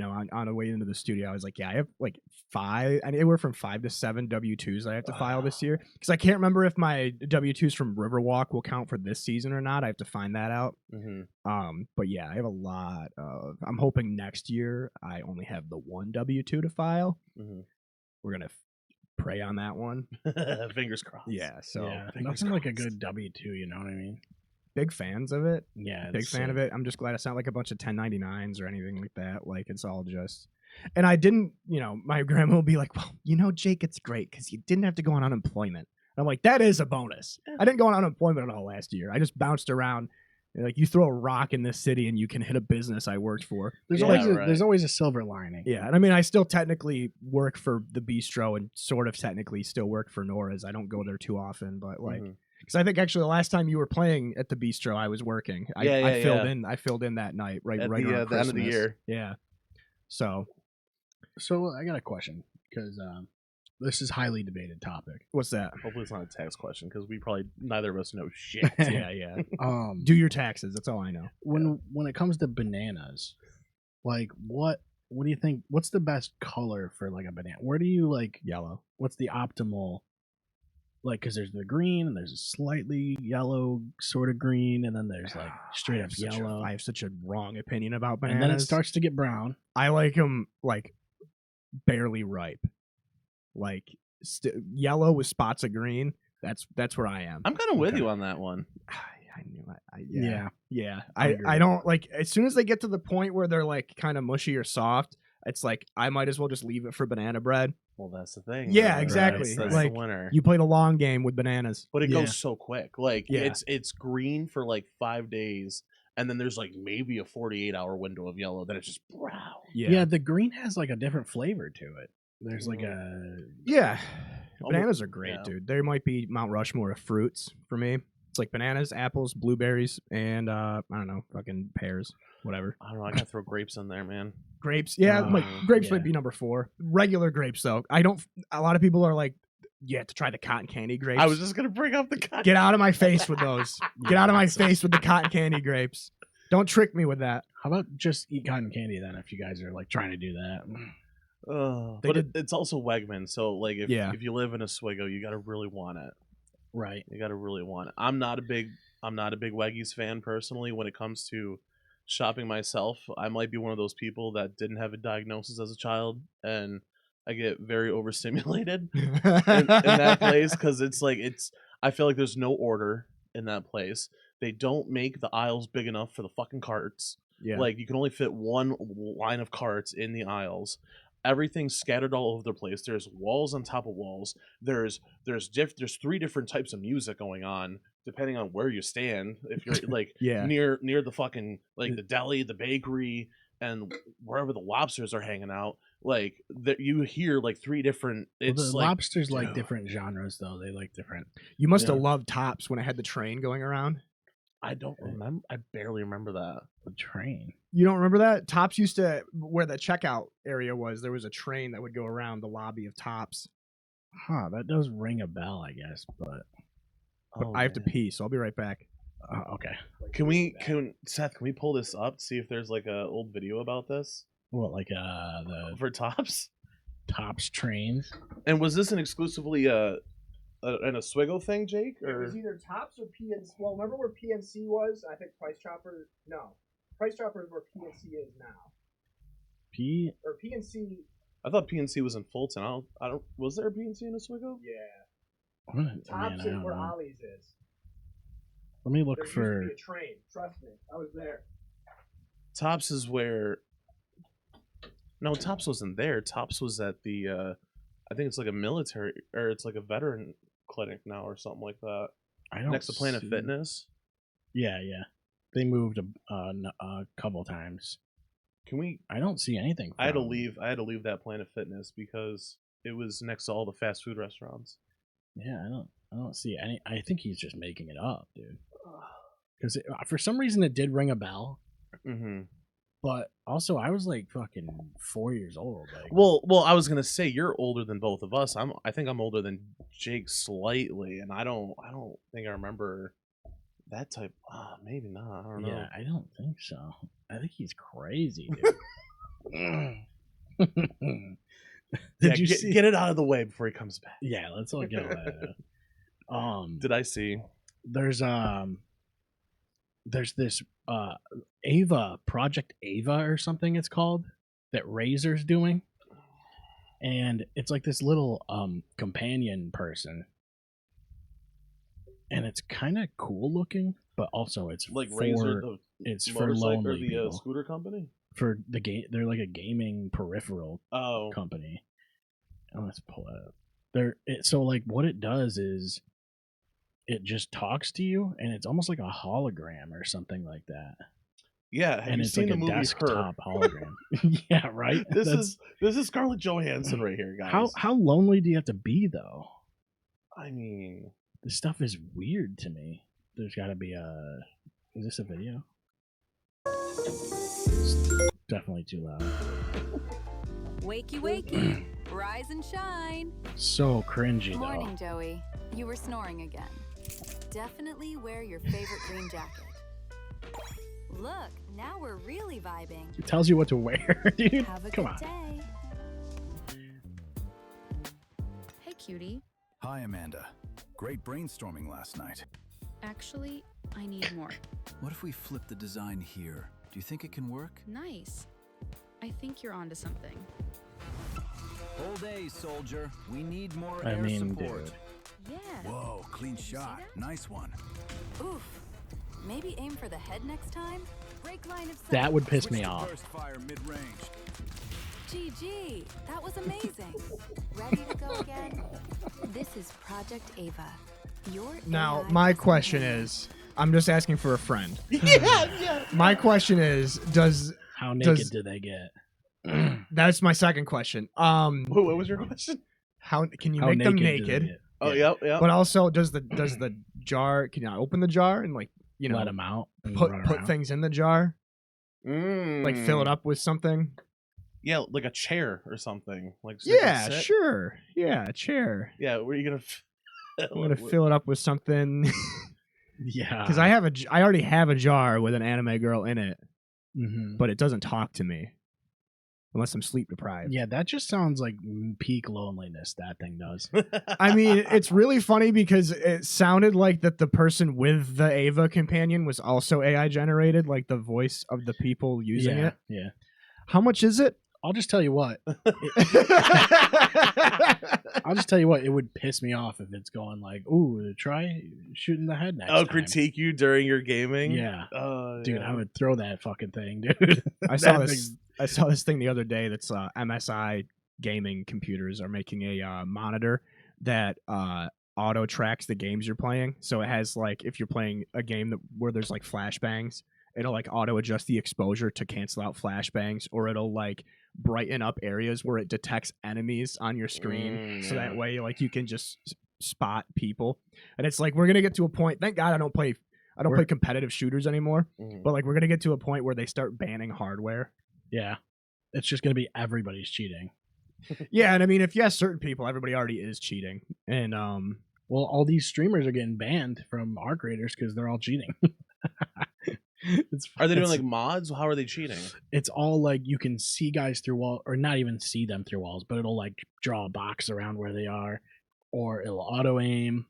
on the way into the studio, I was like, yeah, I have like anywhere from 5 to 7 W-2s I have to file this year, because I can't remember if my W-2s from Riverwalk will count for this season or not. I have to find that out. But yeah, I have a lot of. I'm hoping next year I only have the one W-2 to file. We're gonna pray on that one. Fingers crossed. Yeah, nothing like a good W-2. You know what I mean? Big fans of it. Yeah, Big fan of it. I'm just glad it's not like a bunch of 1099s or anything like that. Like, it's all just. And I didn't, my grandma will be like, well, Jake, it's great because you didn't have to go on unemployment. And I'm like, that is a bonus. I didn't go on unemployment at all last year. I just bounced around. Like, you throw a rock in this city and you can hit a business I worked for. There's always a silver lining. Yeah, and I mean, I still technically work for the bistro and sort of technically still work for Nora's. I don't go there too often, but like. Because I think actually the last time you were playing at the bistro, I was working. I filled in that night, right at around the Christmas. end of the year. Yeah. So I got a question, because this is highly debated topic. What's that? Hopefully it's not a tax question, because we probably neither of us know shit. Yeah. Do your taxes. That's all I know. When it comes to bananas, like what do you think? What's the best color for like a banana? Where do you like yellow? What's the optimal? Like, because there's the green and there's a slightly yellow sort of green, and then there's like straight up yellow. I have such a wrong opinion about bananas. And then it starts to get brown. I like them like barely ripe, like yellow with spots of green. That's where I am. I'm kind of with you on that one. I knew Yeah. I don't like, as soon as they get to the point where they're like kind of mushy or soft, it's like I might as well just leave it for banana bread. Well, that's the thing. Yeah, exactly. That's like the winner. you play the long game with bananas, but it goes so quick. Like Yeah. it's green for like 5 days, and then there's like maybe a 48-hour window of yellow. Then it's just brown. Yeah, the green has like a different flavor to it. There's like bananas are great, dude. They might be Mount Rushmore of fruits for me. It's like bananas, apples, blueberries, and I don't know, fucking pears, whatever. I don't know. I gotta throw grapes in there, man. Grapes, grapes might be number 4. Regular grapes, though. A lot of people are like, you have to try the cotton candy grapes. I was just gonna bring up the cotton. Get out of my face with those. Get out of my face with the cotton candy grapes. Don't trick me with that. How about just eat cotton candy then, if you guys are like trying to do that? But it's also Wegman, so like if you live in Oswego, you gotta really want it. Right. You gotta really want it. I'm not a big Weggies fan personally. When it comes to shopping myself, I might be one of those people that didn't have a diagnosis as a child, and I get very overstimulated in that place, because I feel like there's no order in that place. They don't make the aisles big enough for the fucking carts. Yeah. Like, you can only fit one line of carts in the aisles. Everything's scattered all over the place. There's walls on top of walls. There's 3 different types of music going on depending on where you stand. If you're like near the fucking like the deli, the bakery, and wherever the lobsters are hanging out, like you hear like 3 different. It's the like, lobsters like different genres though. They like different. You must have loved Tops when it had the train going around. I don't remember. I barely remember that. The train. You don't remember that? Tops used to, where the checkout area was, there was a train that would go around the lobby of Tops. Huh, that does ring a bell, I guess, but I have to pee, so I'll be right back. Okay. Seth, can we pull this up, see if there's like a old video about this? What, like the for Tops trains? And was this an exclusively an Oswego thing, Jake? Or? It was either Tops or PNC. Well, remember where PNC was? I think Price Chopper. No, Price Chopper is where PNC is now. PNC. I thought PNC was in Fulton. I don't. Was there a PNC in Oswego? Yeah. Tops is where Ollie's is. Let me look there for. Used to be a train. Trust me, I was there. Tops is where. No, Tops wasn't there. Tops was at the. I think it's like a military, or it's like a veteran clinic now, or something like that. Next to Planet Fitness. Yeah. They moved a couple times. Can we? I don't see anything. I had to leave that Planet Fitness because it was next to all the fast food restaurants. Yeah, I don't see any. I think he's just making it up, dude. Because for some reason it did ring a bell. Mm-hmm. But also, I was like fucking 4 years old. Like, Well, I was gonna say you're older than both of us. I think I'm older than Jake slightly, and I don't think I remember that type. Maybe not. I don't know. yeah, I don't think so. I think he's crazy, dude. Did you see? Get it out of the way before he comes back? Yeah, let's all get all that out. Did I see? There's this Ava Project Ava or something it's called that Razor's doing, and it's like this little companion person, and it's kind of cool looking, but also it's Like for Razor, it's the for motorcycle or lonely the people. scooter company. For the game, they're like a gaming peripheral Oh, company. And let's pull it up. So like what it does is it just talks to you, and it's almost like a hologram or something like that. yeah. Have And you it's seen like the a movie Her? desktop hologram. Yeah, right. This is Scarlett Johansson right here, guys. How lonely do you have to be though? I mean, This stuff is weird to me. There's got to be Is this a video? It's definitely too loud. Wakey, wakey. Rise and shine. So cringy Morning, Joey. You were snoring again. Definitely wear your favorite green jacket. Look, now we're really vibing. It tells you what to wear, dude. Have a Come good on. day. Hey, cutie. Hi, Amanda. Great brainstorming last night. Actually, I need more. What if we flip the design here? Do you think it can work? Nice. I think you're onto something. Whole day, soldier. We need more I air mean, support. dude. Yeah. Whoa, clean Did you see shot. that? Nice one. Oof. Maybe aim for the head next time? Break line of sight. That would piss Switch me to off. burst fire mid-range. GG. That was amazing. Ready to go again? This is Project Ava. Your Now, AI my just question companion. is, I'm just asking for a friend. yeah. My question is, How naked Does- do they get? that's my second question. What was your question? How can you How make them do they naked? get? Oh, Yeah. yeah. But also, does the jar? Can I open the jar and like Let them out. And put run put around. things in the jar, like fill it up with something? Yeah, like a chair or something. Like so Yeah, they can sit. sure. Yeah, a chair. Yeah, where are you gonna? I'm gonna fill it up with something Yeah. because I already have a jar with an anime girl in it, Mhm. but it doesn't talk to me unless I'm sleep deprived. Yeah, that just sounds like peak loneliness. That thing does. I mean, it's really funny because it sounded like that the person with the Ava companion was also AI generated, like the voice of the people using yeah, it. yeah. How much is it? I'll just tell you what. I'll just tell you what. It would piss me off if it's going like, "Ooh, try shooting the head next I'll time." critique you during your gaming. Yeah, dude, yeah. I would throw that fucking thing, dude. I saw That this. thing- I saw this thing the other day. That's MSI gaming computers are making a monitor that auto tracks the games you're playing. So it has like if you're playing a game where there's like flashbangs, it'll like auto adjust the exposure to cancel out flashbangs, or it'll like brighten up areas where it detects enemies on your screen, so that Yeah. way like you can just spot people. And it's like we're gonna get to a point. Thank God I don't play competitive shooters anymore. Mhm. But like we're gonna get to a point where they start banning hardware. Yeah, it's just gonna be everybody's cheating. Yeah, and I mean if you ask certain people, everybody already is cheating. And Well, all these streamers are getting banned from our creators because they're all cheating. Are they doing it's- like mods? How are they cheating? It's all like you can see guys through wall, or not even see them through walls, but it'll like draw a box around where they are, or it'll auto aim.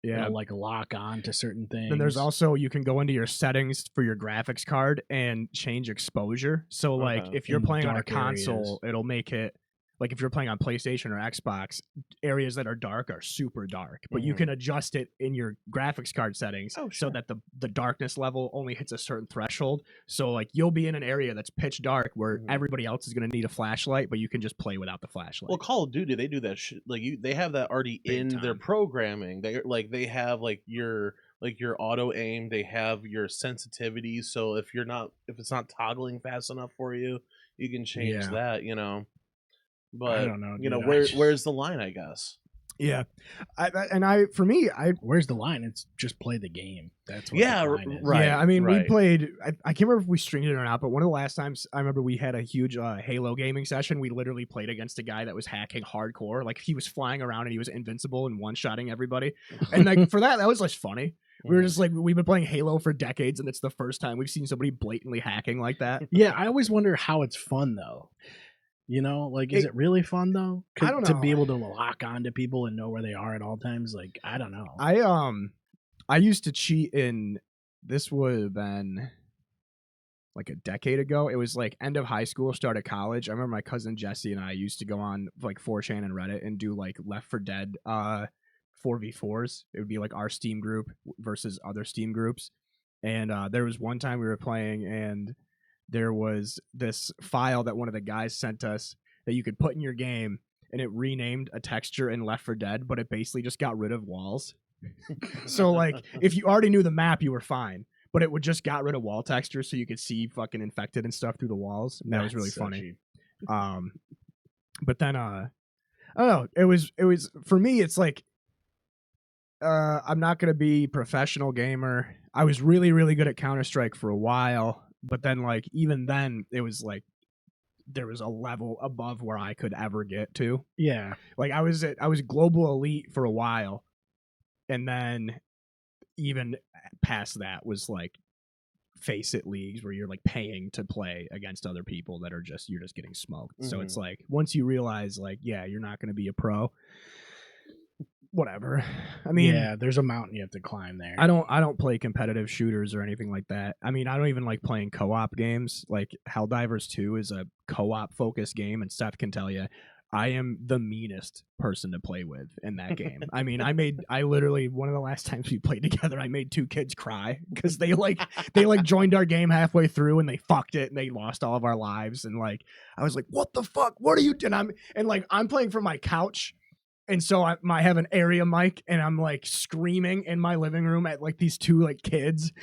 yeah. It'll like lock on to certain things. Then there's also you can go into your settings for your graphics card and change exposure. So like Okay. if you're In playing on a dark areas. console, it'll make it like if you're playing on PlayStation or Xbox, areas that are dark are super dark. But you Mhm. can adjust it in your graphics card settings Oh, so sure. that the darkness level only hits a certain threshold. So like you'll be in an area that's pitch dark where Mhm. everybody else is gonna need a flashlight, but you can just play without the flashlight. Well, Call of Duty, they do that shit. Like they have that already Big in their time. programming. They have like your auto aim. They have your sensitivity. So if it's not toggling fast enough for you, you can change Yeah. that. But don't know, you know dude. where's the line? I guess. Yeah, for me, Where's the line? It's just play the game. That's what Yeah, the line is. right. yeah, I mean, we right. played. I can't remember if we streamed it or not, but one of the last times I remember we had a huge Halo gaming session. We literally played against a guy that was hacking hardcore. Like he was flying around and he was invincible and one-shotting everybody. And like for that was just funny. We were just like, we've been playing Halo for decades, and it's the first time we've seen somebody blatantly hacking like that. Yeah, I always wonder how it's fun though. You know, like, is it really fun though? I don't To know. be able to lock onto people and know where they are at all times. Like, I don't know. I used to cheat in. This would have been like a decade ago. It was like end of high school, start of college. I remember my cousin Jesse and I used to go on like 4chan and Reddit and do like Left 4 Dead 4v4s. It would be like our Steam group versus other Steam groups. And there was one time we were playing and there was this file that one of the guys sent us that you could put in your game, and it renamed a texture in Left 4 Dead, but it basically just got rid of walls. So like if you already knew the map, you were fine. But it would just got rid of wall textures so you could see fucking infected and stuff through the walls. And that was really so funny. cheap. But then I don't know. It was for me, it's like I'm not gonna be professional gamer. I was really, really good at Counter-Strike for a while, but then like even then it was like there was a level above where I could ever get to. Yeah. Like I was global elite for a while, and then even past that was like face it leagues where you're like paying to play against other people that are just you're just getting smoked. So it's like once you realize like yeah, you're not going to be a pro, whatever. I mean, yeah, there's a mountain you have to climb there. I don't play competitive shooters or anything like that. I mean, I don't even like playing co-op games. Like Helldivers 2 is a co-op focused game, and Seth can tell you I am the meanest person to play with in that game. I mean, I literally one of the last times we played together, I made 2 kids cry because they joined our game halfway through and they fucked it and they lost all of our lives, and like I was like, what the fuck? What are you doing? I'm playing from my couch. And so I have an area mic, and I'm like screaming in my living room at like these 2 like kids.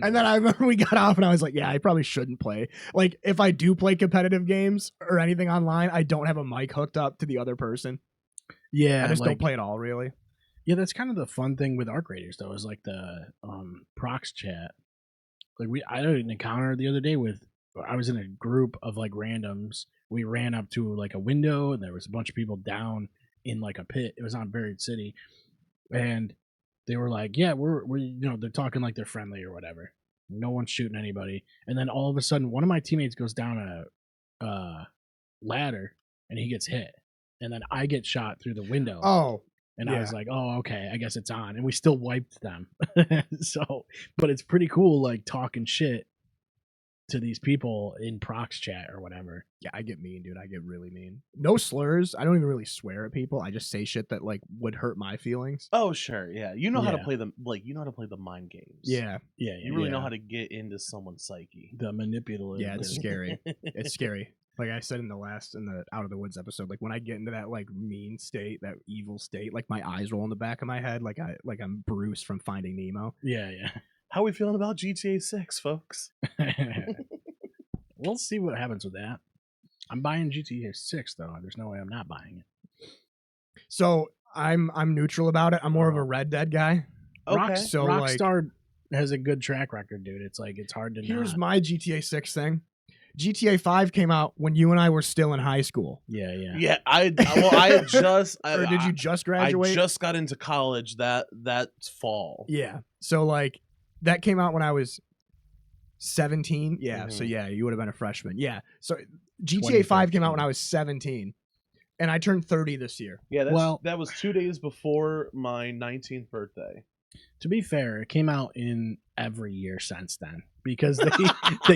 And then I remember we got off, and I was like, "Yeah, I probably shouldn't play. Like, if I do play competitive games or anything online, I don't have a mic hooked up to the other person. Yeah, I just don't play at all, really. Yeah, that's kind of the fun thing with Arc Raiders, though, is like the prox chat. Like I had an encounter the other day I was in a group of like randoms. We ran up to like a window, and there was a bunch of people down in like a pit. It was on Buried City, and they were like, "Yeah, we're they're talking like they're friendly or whatever. No one's shooting anybody." And then all of a sudden, one of my teammates goes down a ladder, and he gets hit, and then I get shot through the window. Oh, and yeah. I was like, "Oh, okay, I guess it's on." And we still wiped them. So, but it's pretty cool, like talking shit to these people in prox chat or whatever. Yeah, I get mean, dude. I get really mean. No slurs. I don't even really swear at people. I just say shit that like would hurt my feelings. Oh sure, yeah. You know how to Yeah. play them, like you know how to play the mind games. Yeah, Yeah, You really know how to get into someone's psyche. the manipulative. yeah, it's scary. It's scary. Like I said in the Out of the Woods episode, like when I get into that like mean state, that evil state, like my eyes roll in the back of my head, like I'm Bruce from Finding Nemo. Yeah. How are we feeling about GTA 6, folks? We'll see what happens with that. I'm buying GTA 6 though. There's no way I'm not buying it. So I'm neutral about it. I'm more of a Red Dead guy. Okay. So like, Rockstar has a good track record, dude. It's like it's hard to. here's not. my GTA 6 thing. GTA 5 came out when you and I were still in high school. Yeah. Yeah, I had just Or did you just graduate? I just got into college that fall. Yeah. So like that came out when I was 17. Yeah. So Mhm. yeah, you would have been a freshman. Yeah. So GTA 5 came out when 2013. I was 17, and I turned 30 this year. Yeah, that was 2 days before my 19th birthday. To be fair, it came out in every year since then because they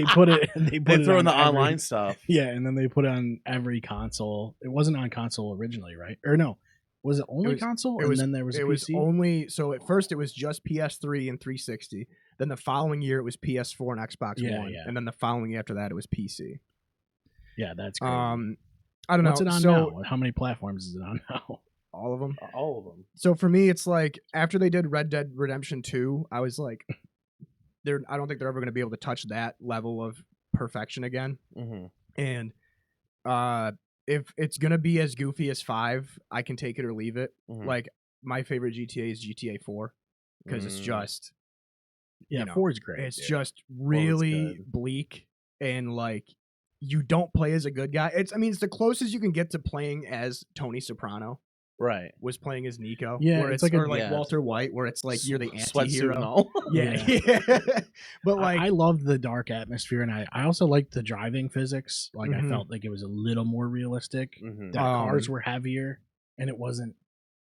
put it. They put They it throw in on the every- online stuff. Yeah, and then they put it on every console. It wasn't on console originally, right? Or no, was it only console? It was, and then there was a it was PC? only so at first it was just PS3 and 360. Then the following year it was PS4 and Xbox Yeah, One, yeah. and then the following year after that it was PC. Yeah, that's great. I don't know. What's it on so now? How many platforms is it on now? all of them. All of them. So for me, it's like after they did Red Dead Redemption 2, I was like, I don't think they're ever going to be able to touch that level of perfection again. Mm-hmm. And if it's gonna be as goofy as 5, I can take it or leave it. Mhm. Like my favorite GTA is GTA 4 because it's Mm. just Yeah, you know, 4 is great. it's dude. just really good. bleak and like you don't play as a good guy. It's the closest you can get to playing as Tony Soprano Right. was playing as Nico. Yeah, where it's like a- or like yeah, Walter White, where it's like you're the Sweatsuit anti-hero. and all. Yeah, Yeah. yeah. But like, I loved the dark atmosphere, and I also liked the driving physics. Like I Mhm. felt like it was a little more realistic. Mhm. That cars Um, were heavier, and it wasn't.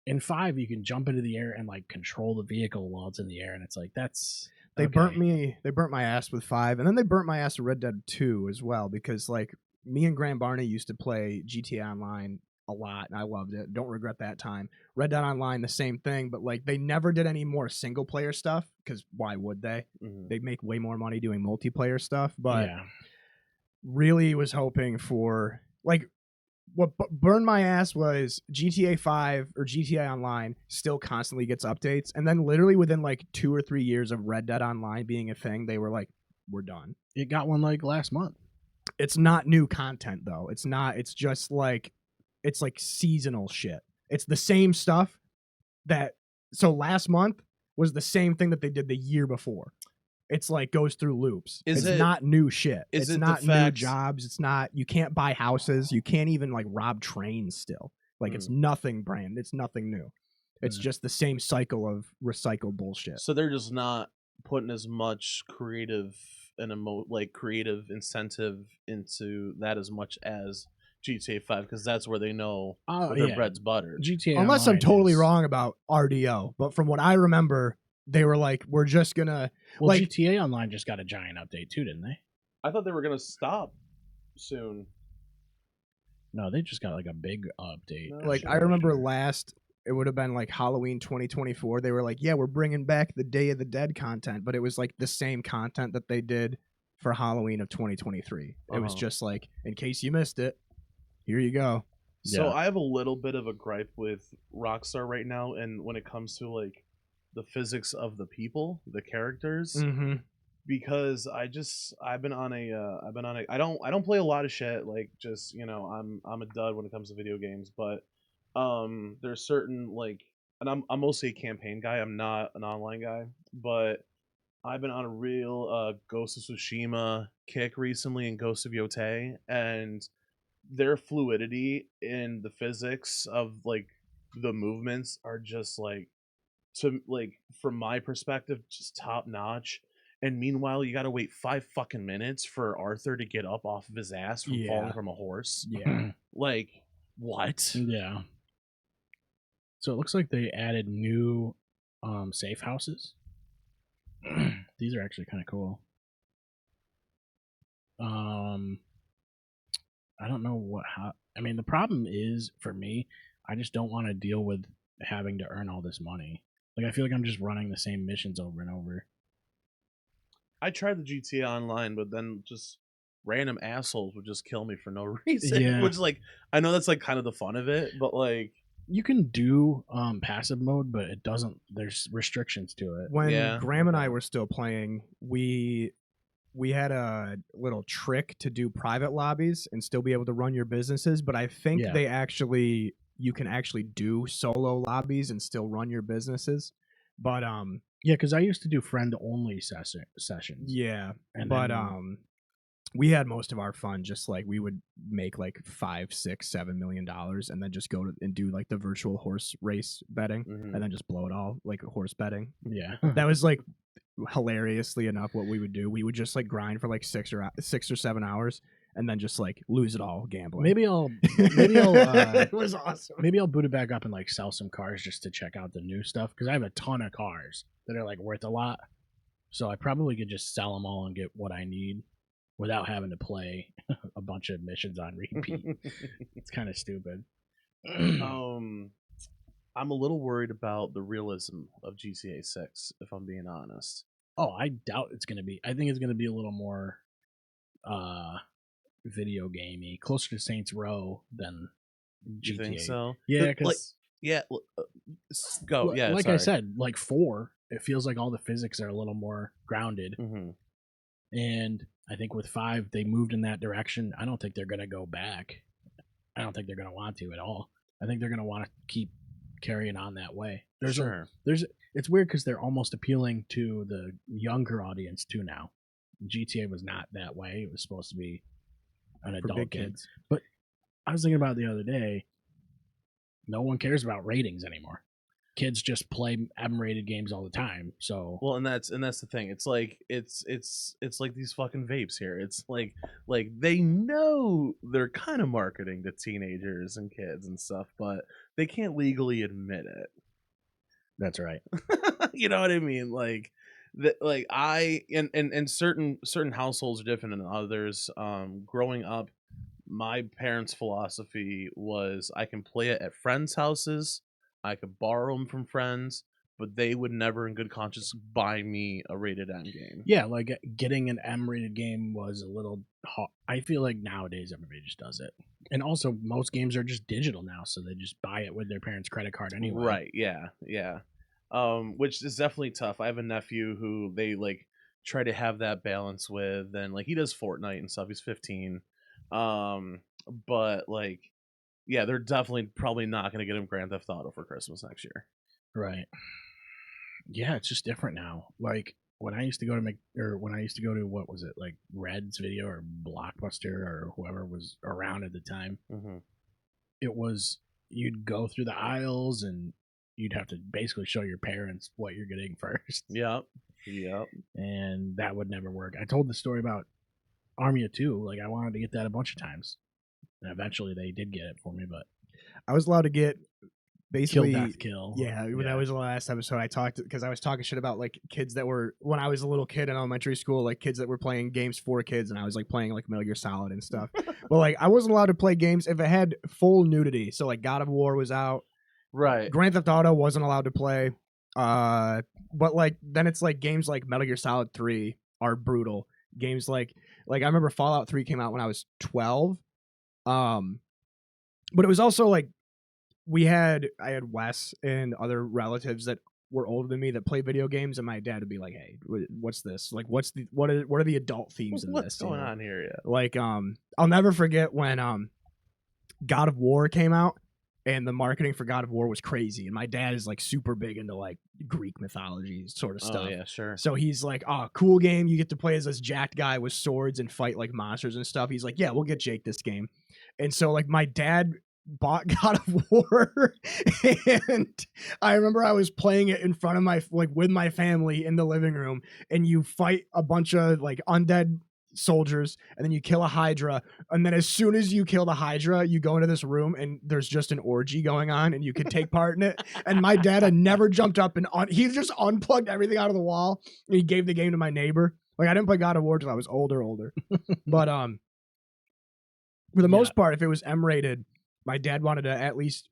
In 5, you can jump into the air and like control the vehicle while it's in the air, and it's like that's they okay. burnt my ass with 5, and then they burnt my ass with Red Dead 2 as well, because like me and Graham Barney used to play GTA Online a lot, and I loved it. Don't regret that time. Red Dead Online, the same thing, but like they never did any more single player stuff, because why would they? Mhm. They make way more money doing multiplayer stuff, but Yeah, really was hoping for like what burned my ass was GTA 5 or GTA Online still constantly gets updates, and then literally within like 2 or 3 years of Red Dead Online being a thing, they were like, we're done. it got one like last month. It's not new content though. It's not. It's just like it's like seasonal shit. It's the same stuff that so last month was the same thing that they did the year before. It's like goes through loops. Is It's it- not new shit. is It's it the not new fact- jobs. It's not you can't buy houses. You can't even like rob trains still. Like it's nothing brand. It's nothing new. It's Mm. just the same cycle of recycled bullshit. So they're just not putting as much creative and creative incentive into that as much as GTA 5, because that's where they know Oh, their yeah. bread's buttered. GTA Unless I'm Online totally is- wrong about RDO, but from what I remember, they were like, we're just gonna Well, like GTA Online just got a giant update too, didn't they? I thought they were gonna stop soon. No, they just got like a big update. No, like sure, I remember sure. last it would have been like Halloween 2024. They were like, yeah, we're bringing back the Day of the Dead content, but it was like the same content that they did for Halloween of 2023. It was Uh-huh. just like, in case you missed it, here you go. So Yeah. I have a little bit of a gripe with Rockstar right now, and when it comes to like the physics of the people, the characters, Mm-hmm. because I've been on a I don't play a lot of shit, like just I'm a dud when it comes to video games, but there's certain like, and I'm mostly a campaign guy, I'm not an online guy, but I've been on a real Ghost of Tsushima kick recently, and Ghost of Yotei, and their fluidity in the physics of like the movements are just like, to like, from my perspective, just top notch. And meanwhile, you gotta wait 5 fucking minutes for Arthur to get up off of his ass from falling Yeah. from a horse. Yeah. Like, what? Yeah. So it looks like they added new safe houses. These are actually kind of cool. I don't know I mean, the problem is for me, I just don't want to deal with having to earn all this money. Like I feel like I'm just running the same missions over and over. I tried the GTA Online, but then just random assholes would just kill me for no reason. Yeah. Which, like, I know that's like kind of the fun of it, but like, You can do passive mode, but it doesn't. There's restrictions to it. When Yeah, Graham and I okay. were still playing, we had a little trick to do private lobbies and still be able to run your businesses, but I think Yeah. you can actually do solo lobbies and still run your businesses. But Yeah, because I used to do friend only sessions. yeah, And but then- we had most of our fun just like we would make like $5, $6, $7 million and then just go and do like the virtual horse race betting Mhm. and then just blow it all like horse betting. Yeah. That was like hilariously enough what we would do. We would just like grind for like 6 or 7 hours and then just like lose it all gambling. maybe I'll It was awesome. maybe I'll boot it back up and like sell some cars just to check out the new stuff because I have a ton of cars that are like worth a lot. So I probably could just sell them all and get what I need without having to play a bunch of missions on repeat. It's kind of stupid. I'm a little worried about the realism of GTA 6, if I'm being honest. Oh, I doubt it's gonna be. I think it's gonna be a little more video gamey, closer to Saints Row than GTA. Do you think so? Yeah, Like, because yeah, go. Yeah, like sorry. I said, like 4, it feels like all the physics are a little more grounded. Mhm. And I think with 5, they moved in that direction. I don't think they're gonna go back. I don't think they're going to want to at all. I think they're going to want to keep carrying on that way. Sure. It's weird because they're almost appealing to the younger audience too now. GTA was not that way. It was supposed to be an For adult big game. kids. But I was thinking about it the other day. No one cares about ratings anymore. Kids just play M-rated games all the time. So Well, and that's the thing. It's like it's like these fucking vapes here. It's like they know they're kind of marketing to teenagers and kids and stuff, but they can't legally admit it. that's right. You know what I mean? Like that. Like I and certain households are different than others. Growing up, my parents' philosophy was I can play it at friends' houses. I could borrow them from friends, but they would never, in good conscience, buy me a rated M game. Yeah, like getting an M-rated game was a little hard. I feel like nowadays everybody just does it. And also, most games are just digital now, so they just buy it with their parents' credit card anyway. Right? Yeah, yeah. Which is definitely tough. I have a nephew who they like try to have that balance with, and like he does Fortnite and stuff. He's 15, but like, yeah, they're definitely probably not going to get him Grand Theft Auto for Christmas next year. Right. Yeah, it's just different now. Like when I used to go to what was it, like Red's Video or Blockbuster or whoever was around at the time, Mm-hmm. it was you'd go through the aisles and you'd have to basically show your parents what you're getting first. Yep. And that would never work. I told the story about Army of Two. Like I wanted to get that a bunch of times. And eventually they did get it for me, but I was allowed to get basically Kill Death Kill. Yeah, when that was the last episode I talked because I was talking shit about like kids that were when I was a little kid in elementary school, like kids that were playing games for kids, and I was like playing like Metal Gear Solid and stuff. But like I wasn't allowed to play games if it had full nudity. So like God of War was out, Right. Grand Theft Auto wasn't allowed to play. But like then it's like games like Metal Gear Solid 3 are brutal. Games like I remember Fallout 3 came out when I was 12. But it was also like I had Wes and other relatives that were older than me that played video games, and my dad would be like, "Hey, what's this? Like, what are the adult themes in What's this? going on here? Yeah. Like, I'll never forget when God of War came out, and the marketing for God of War was crazy, and my dad is like super big into like Greek mythology sort of stuff. Oh yeah, sure. So he's like, "Oh, cool game! You get to play as this jacked guy with swords and fight like monsters and stuff." He's like, "Yeah, we'll get Jake this game." And so like my dad bought God of War, and I remember I was playing it in front of with my family in the living room, and you fight a bunch of like undead soldiers, and then you kill a Hydra, and then as soon as you kill the Hydra, you go into this room and there's just an orgy going on, and you can take part in it. And my dad had never jumped up and he just unplugged everything out of the wall, and he gave the game to my neighbor. Like I didn't play God of War till I was older, but for the most part, if it was M-rated, my dad wanted to at least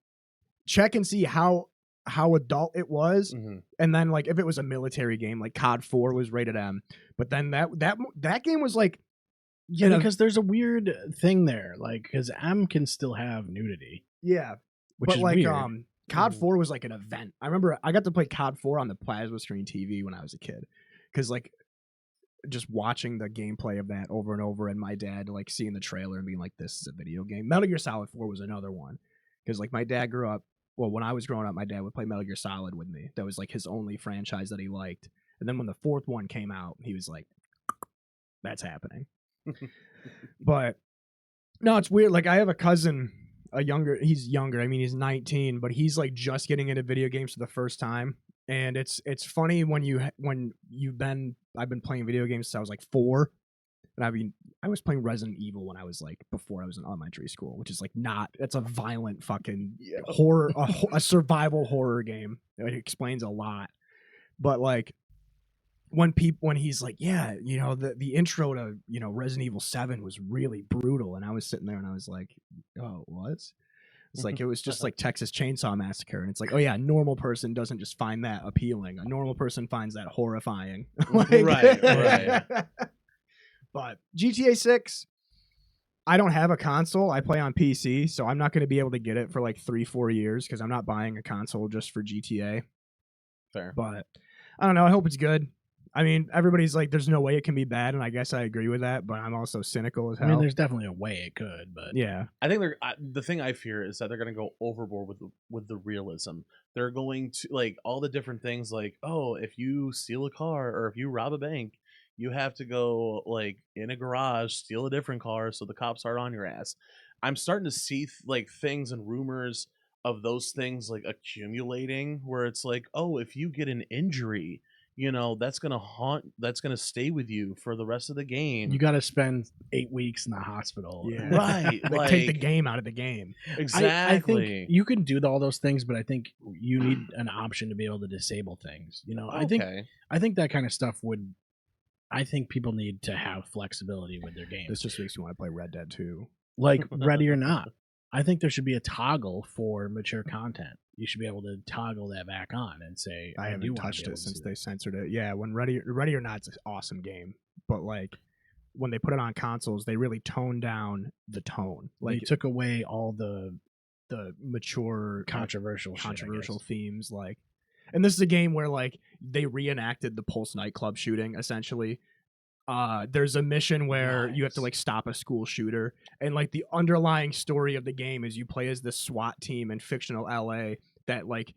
check and see how adult it was, and then like if it was a military game, like COD 4 was rated M, but then that game was like, because there's a weird thing there, like because M can still have nudity, which is like weird. COD 4 was like an event. I remember I got to play COD 4 on the plasma screen TV when I was a kid, because like just watching the gameplay of that over and over, and my dad like seeing the trailer and being like, this is a video game. Metal Gear Solid 4 was another one, because like my dad grew up, well, when I was growing up, my dad would play Metal Gear Solid with me. That was like his only franchise that he liked. And then when the fourth one came out, he was like, that's happening. But no, it's weird. Like I have a cousin, he's younger. I mean, he's 19, but he's like just getting into video games for the first time. And it's funny I've been playing video games since I was like 4. And I mean, I was playing Resident Evil when I was like, before I was in elementary school, which is like it's a violent fucking horror, a survival horror game. It explains a lot. But like when he's like, yeah, the intro to, Resident Evil 7 was really brutal. And I was sitting there and I was like, oh, what? It's like, it was just like Texas Chainsaw Massacre. And it's like, oh yeah, a normal person doesn't just find that appealing. A normal person finds that horrifying. Right. But GTA 6, I don't have a console. I play on PC, so I'm not going to be able to get it for like 3-4 years because I'm not buying a console just for GTA. Fair. But I don't know. I hope it's good. I mean, everybody's like, there's no way it can be bad, and I guess I agree with that, but I'm also cynical as I hell. mean, there's definitely a way it could, but yeah. I think the thing I fear is that they're going to go overboard with the realism. They're going to like all the different things like, oh, if you steal a car or if you rob a bank, you have to go like in a garage, steal a different car so the cops aren't on your ass. I'm starting to see like things and rumors of those things like accumulating where it's like, oh, if you get an injury, that's gonna stay with you for the rest of the game. you got to spend 8 weeks in the hospital. Yeah. Right, Like, take the game out of the game. Exactly. I think you can do all those things, but I think you need an option to be able to disable things. Okay. I think that kind of stuff would. I think people need to have flexibility with their games. This just makes me want to play Red Dead 2. Like Ready or Not. I think there should be a toggle for mature content. You should be able to toggle that back on and say, I do haven't wanna touched be able it to since see they that. censored it. Yeah, when Ready or Not's an awesome game, but like when they put it on consoles, they really toned down the tone. Like Like took away all the mature, controversial shit, I controversial guess. themes. Like, and this is a game where like they reenacted the Pulse nightclub shooting essentially. There's a mission where you have to Nice. like stop a school shooter, and like the underlying story of the game is you play as this SWAT team in fictional LA that like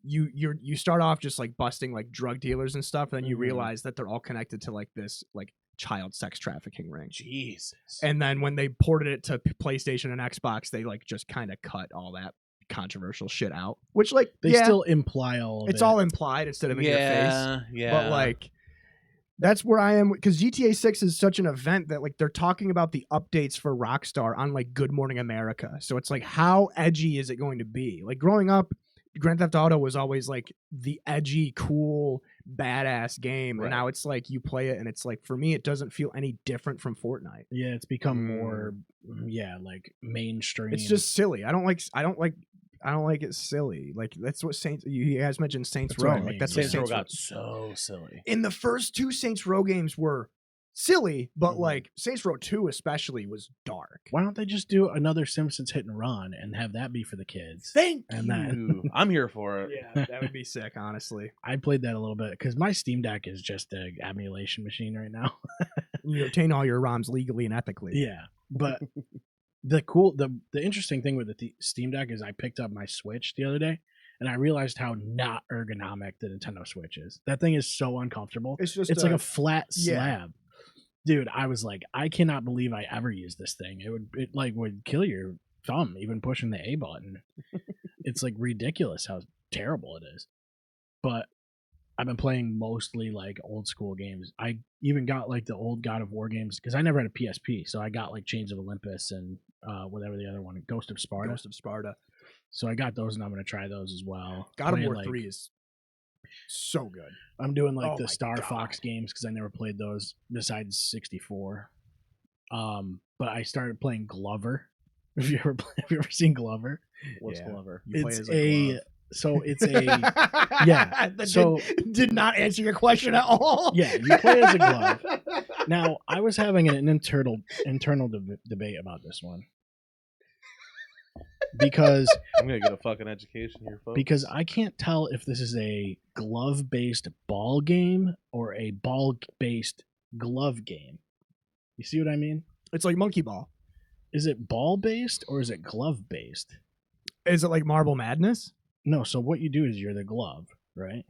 you start off just like busting like drug dealers and stuff, and then you Mhm. realize that they're all connected to like this like child sex trafficking ring. Jesus. And then when they ported it to PlayStation and Xbox, they like just kind of cut all that controversial shit out, which like They yeah, still imply all of it's it. all implied instead of in your face. Yeah. But like that's where I am, because GTA 6 is such an event that like they're talking about the updates for Rockstar on like Good Morning America. So it's like, how edgy is it going to be? Like growing up, Grand Theft Auto was always like the edgy, cool, badass game, Right. and now it's like you play it and it's like, for me, it doesn't feel any different from Fortnite. Yeah, it's become more like mainstream. It's just silly. I don't like it silly. Like that's what Saints. You guys mentioned Saints That's what Row. I Like mean, that's yeah. what Saints Row Saints Row. got so silly. In the first two Saints Row games were silly, but Mhm. like Saints Row 2 especially was dark. Why don't they just do another Simpsons hit and run and have that be for the kids? Thank And you. I'm here for it. Yeah, that would be sick, honestly. I played that a little bit because my Steam Deck is just an emulation machine right now. You obtain all your ROMs legally and ethically. Yeah, but the interesting thing with the Steam Deck is I picked up my Switch the other day and I realized how not ergonomic the Nintendo Switch is. That thing is so uncomfortable. It's just It's like a flat yeah. slab. Dude, I was like, I cannot believe I ever used this thing. It would kill your thumb even pushing the A button. It's like ridiculous how terrible it is. But I've been playing mostly like old school games. I even got like the old God of War games because I never had a PSP, so I got like Chains of Olympus and whatever the other one, Ghost of Sparta. Ghost of Sparta. So I got those and I'm gonna try those as well. God of Playing, War like, 3 is so good. I'm doing like Oh the my Star God. Fox games because I never played those besides 64. But I started playing Glover. Have you ever seen Glover? What's Yeah. Glover? You play It's as a glove. so it's a yeah. That So did not answer your question at all. yeah, you play as a glove. Now I was having an internal debate about this one because I'm gonna get a fucking education here, folks. I can't tell if this is a glove based ball game or a ball based glove game. You see what I mean? It's like Monkey Ball. Is it ball based or is it glove based? Is it like Marble Madness? No. So what you do is you're the glove, right?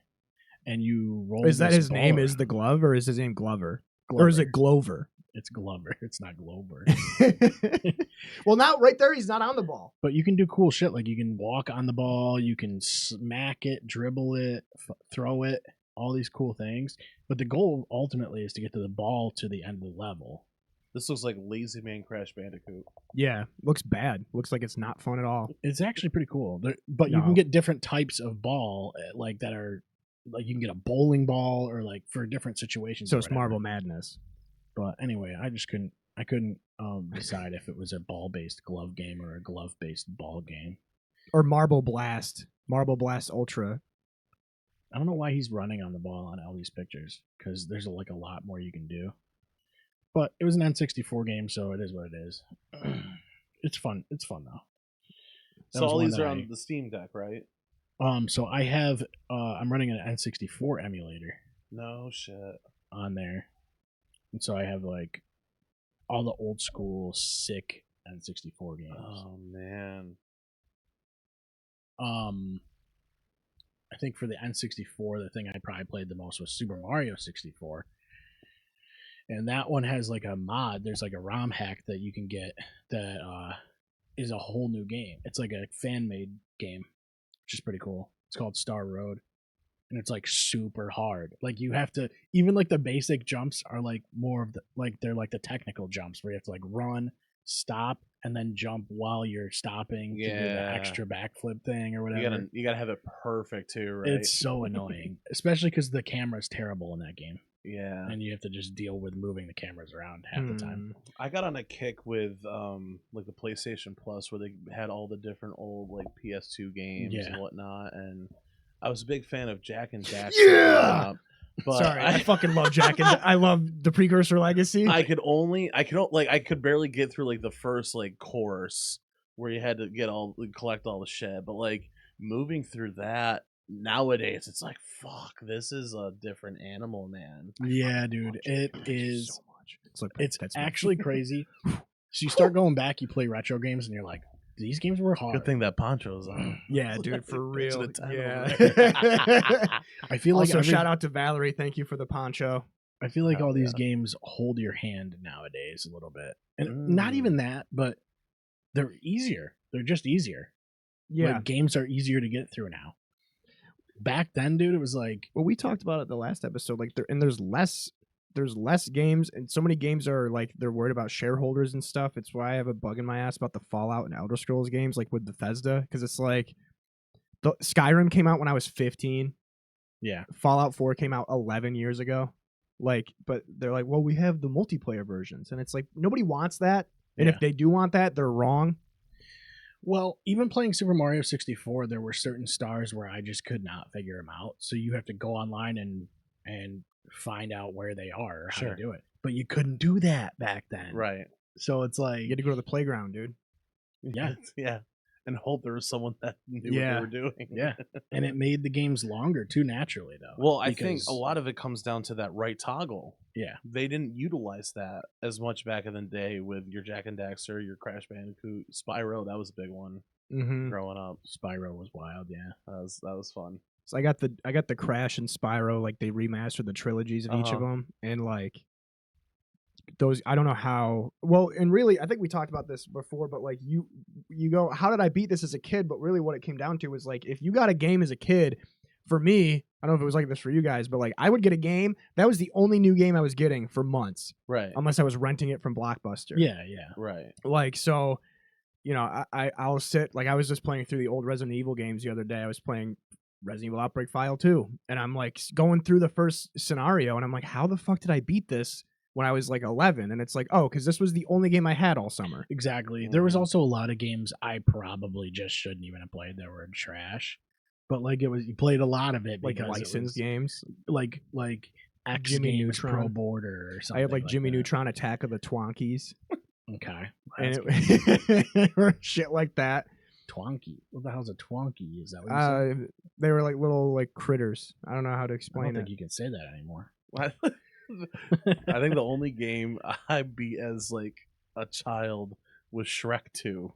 And you roll. Is that this his name ball is the around. glove, or is his name Glover? Glover. Or is it Glover? It's Glover. It's not Glover. Well, now right there, he's not on the ball. But you can do cool shit. Like you can walk on the ball, you can smack it, dribble it, throw it, all these cool things. But the goal ultimately is to get to the ball to the end of the level. This looks like Lazy Man Crash Bandicoot. Yeah, looks bad. Looks like it's not fun at all. It's actually pretty cool. But you No. can get different types of ball, like that are like you can get a bowling ball or like for different situations. So or it's whatever. Marble Madness. But anyway, I couldn't decide if it was a ball based glove game or a glove based ball game. Or Marble Blast. Marble Blast Ultra. I don't know why he's running on the ball on all these pictures because there's like a lot more you can do. But it was an N64 game, so it is what it is. It's fun. It's fun though. That So was all one these that are on the Steam Deck, right? So I have I'm running an N64 emulator. No shit. on there, and so I have like all the old school sick N64 games. Oh man. I think for the N64, the thing I probably played the most was Super Mario 64. And that one has like a mod. There's like a ROM hack that you can get that is a whole new game. It's like a fan made game, which is pretty cool. It's called Star Road. And it's like super hard. Like you have to, even like the basic jumps are like more of the, like they're like the technical jumps where you have to like run, stop, and then jump while you're stopping to do the Yeah. extra backflip thing or whatever. You gotta have it perfect too, right? It's so annoying, especially because the camera's terrible in that game, yeah. and you have to just deal with moving the cameras around half the time. I got on a kick with like the PlayStation Plus where they had all the different old like PS2 games Yeah. and whatnot, and I was a big fan of Jack and Daxter. Yeah! But Sorry, I fucking love Jack and I love the Precursor Legacy. I could barely get through like the first like course where you had to collect all the shit, but like moving through that nowadays it's like fuck, this is a different animal, man. Yeah, dude, it is. so much. It's like It's that's actually crazy. So you start going back, you play retro games, and you're like, these games were hard. Good thing that poncho's on. yeah, dude, for It's real. the time Yeah. I feel like Also, shout out to Valerie. Thank you for the poncho. I feel like Hell all these yeah. games hold your hand nowadays a little bit, and not Mm. even that, but they're easier. They're just easier. Yeah. Like, games are easier to get through now. Back then, dude, it was like, Well, we talked about it the last episode. Like, there's less games, and so many games are like they're worried about shareholders and stuff. It's why I have a bug in my ass about the Fallout and Elder Scrolls games, like with Bethesda, because it's like the Skyrim came out when I was 15. yeah, Fallout 4 came out 11 years ago. Like, but they're like, well, we have the multiplayer versions, and it's like nobody wants that. And Yeah. if they do want that, they're wrong. Well, even playing Super Mario 64, there were certain stars where I just could not figure them out. So you have to go online and find out where they are or how Sure. to do it. But you couldn't do that back then. Right. So it's like, You had to go to the playground, dude. Yeah. Yeah. And hope there was someone that knew Yeah. what they were doing. yeah. And it made the games longer too, naturally, though. Well, I think because- a lot of it comes down to that right toggle. Yeah. They didn't utilize that as much back in the day with your Jack and Daxter, your Crash Bandicoot, Spyro. That was a big one Mm-hmm. growing up. Spyro was wild, yeah. That was fun. So I got the Crash and Spyro, like they remastered the trilogies of each of Uh-huh. them, and like those, I don't know how well, and really I think we talked about this before, but like you go, how did I beat this as a kid? But really what it came down to was like, if you got a game as a kid, for me, I don't know if it was like this for you guys, but like I would get a game, that was the only new game I was getting for months, Right. unless I was renting it from Blockbuster. Yeah, yeah. Right. Like, so, you know, I'll sit, like I was just playing through the old Resident Evil games the other day. I was playing Resident Evil Outbreak File 2, and I'm like going through the first scenario, and I'm like, how the fuck did I beat this when I was like 11? And it's like, oh, because this was the only game I had all summer. Exactly. There was Mhm. also a lot of games I probably just shouldn't even have played that were trash. But like you played a lot of it Like because it licensed was games. like X Jimmy Games Neutron. Pro Border or something. I had like Jimmy that. Neutron Attack of the Twonkies. Okay. And That's good. or shit like that. Twonky. What the hell's a Twonky? Is that what you said? They were like little like critters. I don't know how to I explain don't it. think you can say that anymore. I think the only game I beat as like a child was Shrek 2.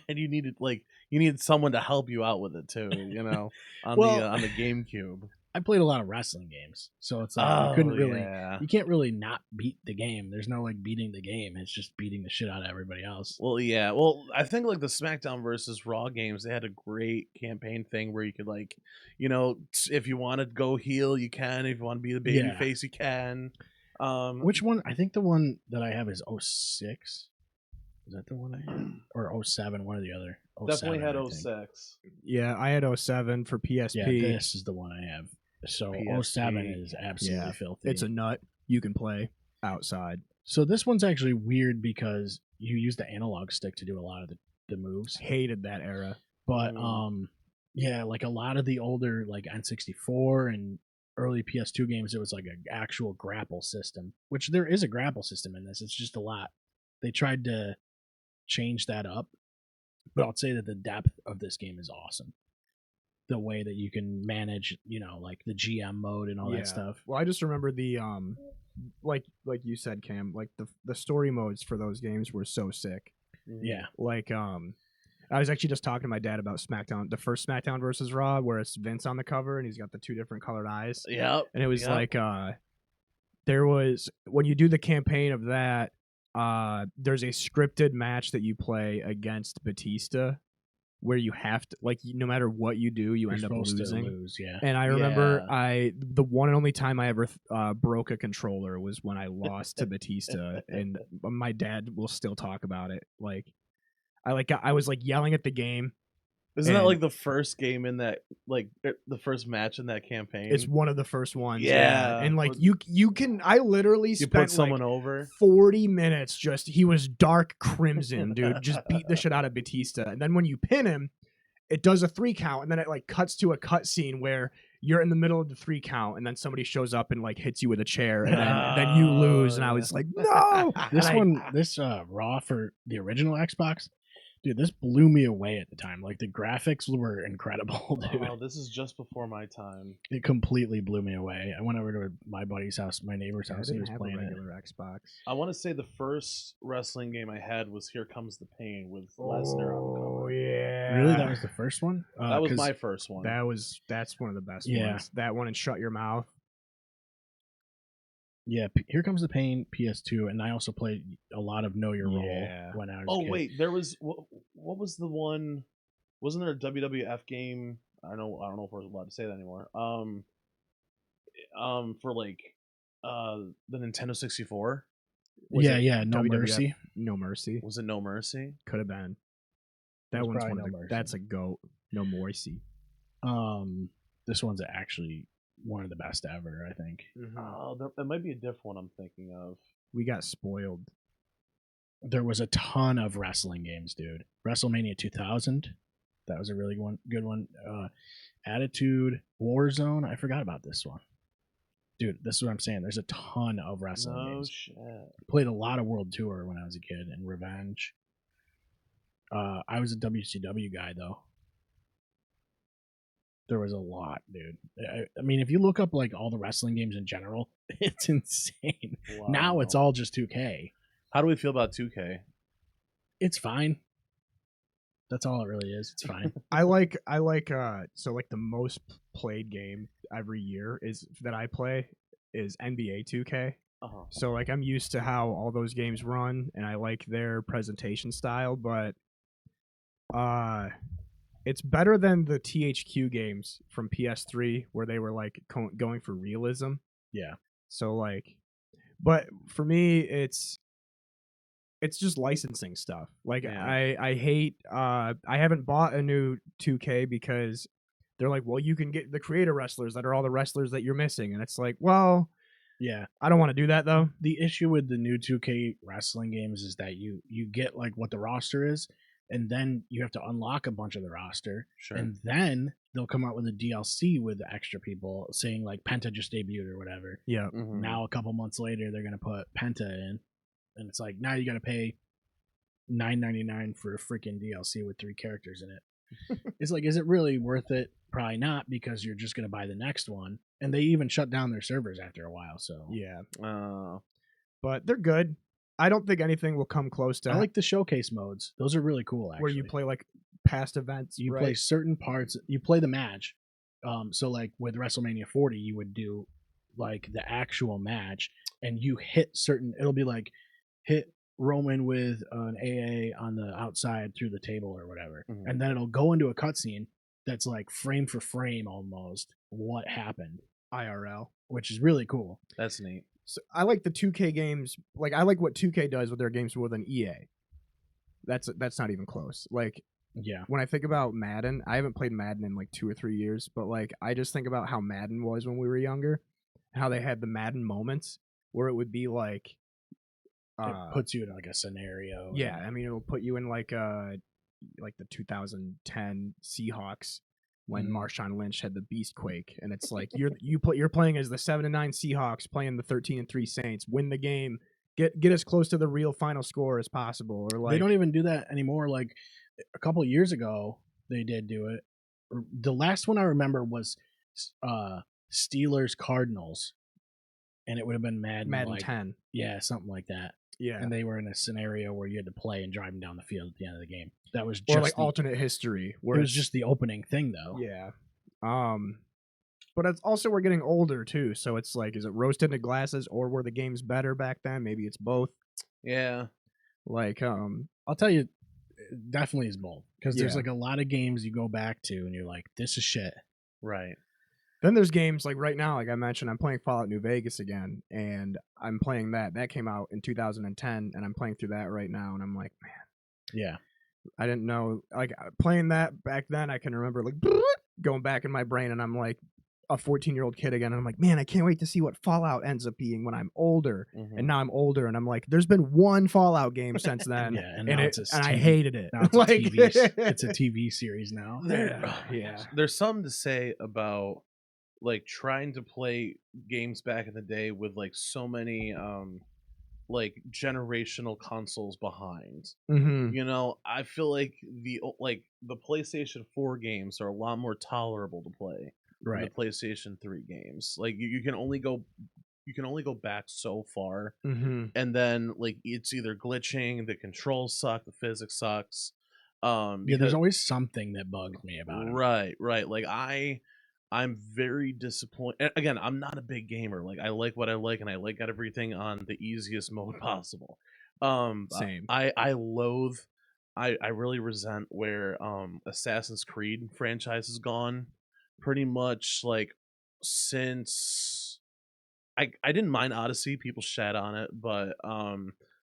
And you needed someone to help you out with it too, you know, on the GameCube. I played a lot of wrestling games, so it's like you couldn't really, yeah. you can't really not beat the game. There's no like beating the game. It's just beating the shit out of everybody else. Well, yeah. Well, I think like the SmackDown versus Raw games, they had a great campaign thing where you could like, you know, if you want to go heel, you can. If you want to be the baby Yeah. face, you can. Which one? I think the one that I have is 06. Is that the one I have? Or 07, one or the other. definitely 07, had I think. 06. Yeah, I had 07 for PSP. Yeah, this is the one I have. So PSP. 07 is absolutely Yeah, filthy. It's a nut. You can play outside. So this one's actually weird because you use the analog stick to do a lot of the moves. Hated that era. But Mm. yeah, like a lot of the older like N64 and early PS2 games, it was like an actual grapple system, which there is a grapple system in this. It's just a lot. They tried to change that up, but I'll say that the depth of this game is awesome. the way that you can manage, like the GM mode and all that stuff. Well, I just remember the like you said, Cam, like the story modes for those games were so sick. Yeah. Like I was actually just talking to my dad about SmackDown, the first SmackDown versus Raw, where it's Vince on the cover and he's got the 2 different colored eyes. Yep. And it was like there was, when you do the campaign of that, there's a scripted match that you play against Batista where you have to, like, no matter what you do, you end up losing. Yeah. And I remember the one and only time I ever broke a controller was when I lost to Batista, and my dad will still talk about it. Like, I was like yelling at the game. Isn't that like the first game in that, like the first match in that campaign? It's one of the first ones. Yeah. And like you can, I literally spent put someone like over 40 minutes he was dark crimson, dude. Just beat the shit out of Batista. And then when you pin him, it does a 3 count, and then it like cuts to a cut scene where you're in the middle of the 3 count, and then somebody shows up and like hits you with a chair, and then you lose. And I was like, no. This Raw for the original Xbox, dude, this blew me away at the time. Like, the graphics were incredible, dude. Oh, this is just before my time. It completely blew me away. I went over to my buddy's house, my neighbor's house, and he was playing a it. regular Xbox. I want to say the first wrestling game I had was Here Comes the Pain with Lesnar on the cover. Oh yeah, Really, that was the first one. That was my first one. That's one of the best Yeah. ones. That one and Shut Your Mouth. Yeah, Here Comes the Pain, PS2, and I also played a lot of Know Your Role Yeah. when I was. Oh a kid. wait, there was what was the one? Wasn't there a WWF game? I don't know if we're allowed to say that anymore. For like, the Nintendo 64. Was it yeah, No WWF? Mercy. No Mercy. Was it No Mercy? Could have been. It That was one's probably one of No the, Mercy. that's a goat. No Mercy. This one's actually one of the best ever, I think. Oh, that might be a different one I'm thinking of. We got spoiled. There was a ton of wrestling games, dude. WrestleMania 2000, that was a really good one. Attitude, Warzone, I forgot about this one. Dude, this is what I'm saying. There's a ton of wrestling No games. shit. Played a lot of World Tour when I was a kid, and Revenge. I was a WCW guy, though. There was a lot, dude. I mean, if you look up like all the wrestling games in general, it's insane. Wow. Now it's all just 2K. How do we feel about 2K? It's fine. That's all it really is. It's fine. I like so like the most played game every year is that I play is NBA 2K. Uh-huh. So like I'm used to how all those games run, and I like their presentation style, but it's better than the THQ games from PS3 where they were like going for realism. Yeah. So like, but for me, it's just licensing stuff. Like Yeah. I hate. I haven't bought a new 2K because they're like, well, you can get the creator wrestlers that are all the wrestlers that you're missing, and it's like, well, Yeah. I don't want to do that though. The issue with the new 2K wrestling games is that you get like what the roster is, and then you have to unlock a bunch of the roster. Sure. And then they'll come out with a DLC with the extra people saying like Penta just debuted or whatever. Yeah. Mhm. Now a couple months later they're gonna put Penta in, and it's like now you gotta pay $9.99 for a freaking DLC with 3 characters in it. It's like, is it really worth it? Probably not, because you're just gonna buy the next one, and they even shut down their servers after a while. So Yeah. but They're good. I don't think anything will come close to I like the showcase modes. Those are really cool. Actually, where you play like past events. you right? play certain parts. You play the match. So like with WrestleMania 40, you would do like the actual match, and you hit certain. It'll be like hit Roman with an AA on the outside through the table or whatever, Mhm. and then it'll go into a cutscene that's like frame for frame almost what happened, IRL. which is really cool. That's neat. So I like the 2K games. Like I like what 2K does with their games more than EA. That's not even close. Like Yeah, when I think about Madden, I haven't played Madden in like 2 or 3 years, but like I just think about how Madden was when we were younger, how they had the Madden moments where it would be like it puts you in like a scenario. yeah, I mean it'll put you in like the 2010 Seahawks when Marshawn Lynch had the beast quake, and it's like you're playing as the 7-9 Seahawks playing the 13-3 Saints, win the game, get as close to the real final score as possible, or like they don't even do that anymore. Like a couple of years ago, they did do it. the last one I remember was Steelers Cardinals, and it would have been Madden like, 10. yeah, something like that. Yeah. And they were in a scenario where you had to play and drive them down the field at the end of the game. That was Or just like alternate history. it was just the opening thing, though. Yeah. But it's also we're getting older too, so it's like, is it rose tinted glasses or were the games better back then? Maybe it's both. Yeah. Like, I'll tell you, it definitely is both, because there's Yeah. like a lot of games you go back to and you're like, this is shit. Right. then there's games like right now, like I mentioned, I'm playing Fallout New Vegas again, and I'm playing that. That came out in 2010, and I'm playing through that right now, and I'm like, man, Yeah. I didn't know. Like playing that back then, I can remember like going back in my brain, and I'm like a 14-year-old kid again, and I'm like, man, I can't wait to see what Fallout ends up being when I'm older. Mhm. And now I'm older, and I'm like, there's been one Fallout game since then, Yeah, and and, now it, it's a and I TV hated it. Now it's Like, a TV. It's a TV series now. Yeah. There's something to say about like trying to play games back in the day with like so many like generational consoles behind. Mm-hmm. You know, I feel like the PlayStation 4 games are a lot more tolerable to play than Right. the PlayStation 3 games. Like you can only go back so far, Mm-hmm. and then like it's either glitching, the controls suck, the physics sucks. Yeah, Because- there's always something that bugs me about it. right. Like I'm very disappointed. Again, I'm not a big gamer. Like I like what I like, and I like everything on the easiest mode possible. Same. I loathe. I really resent where Assassin's Creed franchise has gone. Pretty much like since I didn't mind Odyssey. People shat on it, but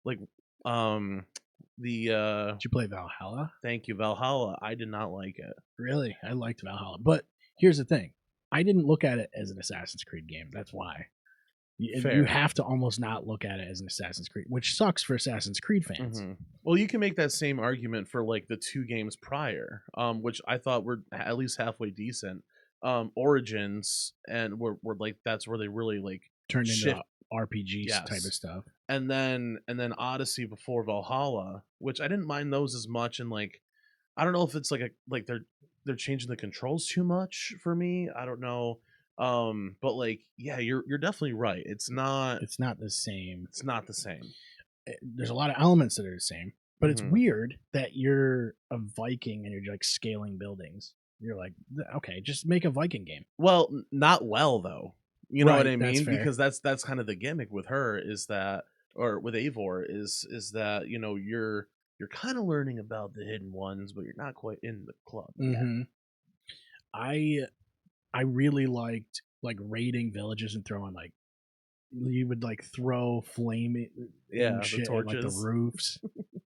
like the Did you play Valhalla? thank you Valhalla. I did not like it. Really? I liked Valhalla. But here's the thing. I didn't look at it as an Assassin's Creed game. That's why. You Fair. have to almost not look at it as an Assassin's Creed, which sucks for Assassin's Creed fans. Mhm. Well, you can make that same argument for like the two games prior, which I thought were at least halfway decent. Origins and were like that's where they really like Turned into shift. RPGs type Yes. of stuff. And then Odyssey before Valhalla, which I didn't mind those as much. And like I don't know if it's like they're changing the controls too much for me. I don't know. But like yeah, you're definitely right. It's not the same. it's not the same. There's a lot of elements that are the same, but it's Mhm. weird that you're a Viking and you're like scaling buildings. You're like, okay, just make a Viking game. Well, not well though. You know what Right, I that's mean? fair. Because that's kind of the gimmick with her is that, or with Eivor is that you know you're kind of learning about the hidden ones, but you're not quite in the club yet. Mm-hmm. I really liked like raiding villages and throwing like you would like throw flame Yeah, the shit at, like the torches. roofs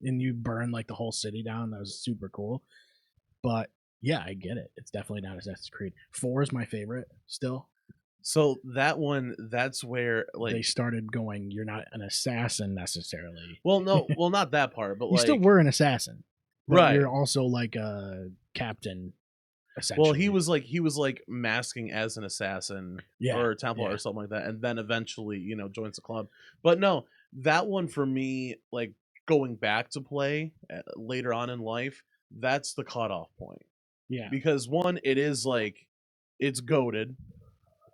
and you burn like the whole city down. That was super cool. But yeah, I get it. It's definitely not Assassin's Creed. 4 is my favorite still. So that one, that's where like They started going, you're not an assassin necessarily. well, no, well not that part, but You like still were an assassin. But Right. You're also like a captain, essentially. well he was like masking as an assassin Yeah, or a Templar yeah. or something like that, and then eventually joins the club. But no, that one for me, like going back to play later on in life, that's the cutoff point. Yeah, Because one, it is like it's goated,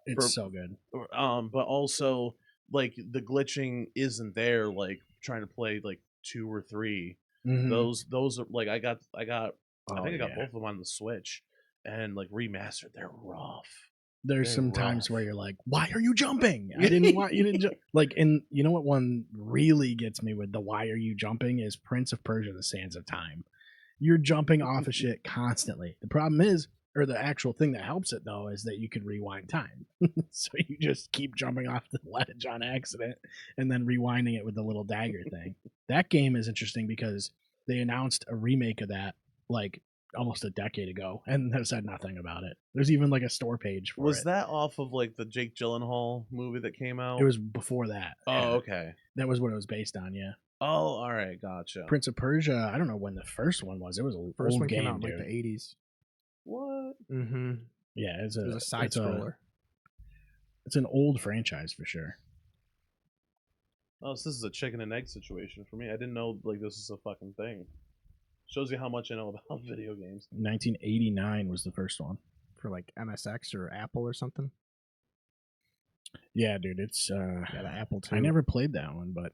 it's for- so good. but also like the glitching isn't there. Like trying to play like 2 or 3, Mhm. those are like I think I got Oh, both yeah. of them on the Switch and like remastered. They're rough. There's They're some times rough. where you're like, "Why are you jumping? I didn't want you to jump." Like, and you know what one really gets me with the "Why are you jumping?" is Prince of Persia: The Sands of Time. You're jumping off of shit constantly. The problem is, or the actual thing that helps it though, is that you can rewind time. So you just keep jumping off the ledge on accident and then rewinding it with the little dagger thing. That game is interesting because they announced a remake of that like almost a decade ago and have said nothing about it. There's even like a store page for Was it. that off of like the Jake Gyllenhaal movie that came out? It was before that. Oh, Yeah. okay. That was what it was based on, yeah. Oh, all right, gotcha. Prince of Persia, I don't know when the first one was. It was a First old one game, came out in dude. like the 80s. What? Mm-hmm. Yeah, It was a side scroller. It's an old franchise for sure. Oh, so this is a chicken and egg situation for me. I didn't know like this is a fucking thing. Shows you how much I know about video games. 1989 was the first one. For like MSX or Apple or something. Yeah, dude, it's Yeah, the Apple II. I never played that one, but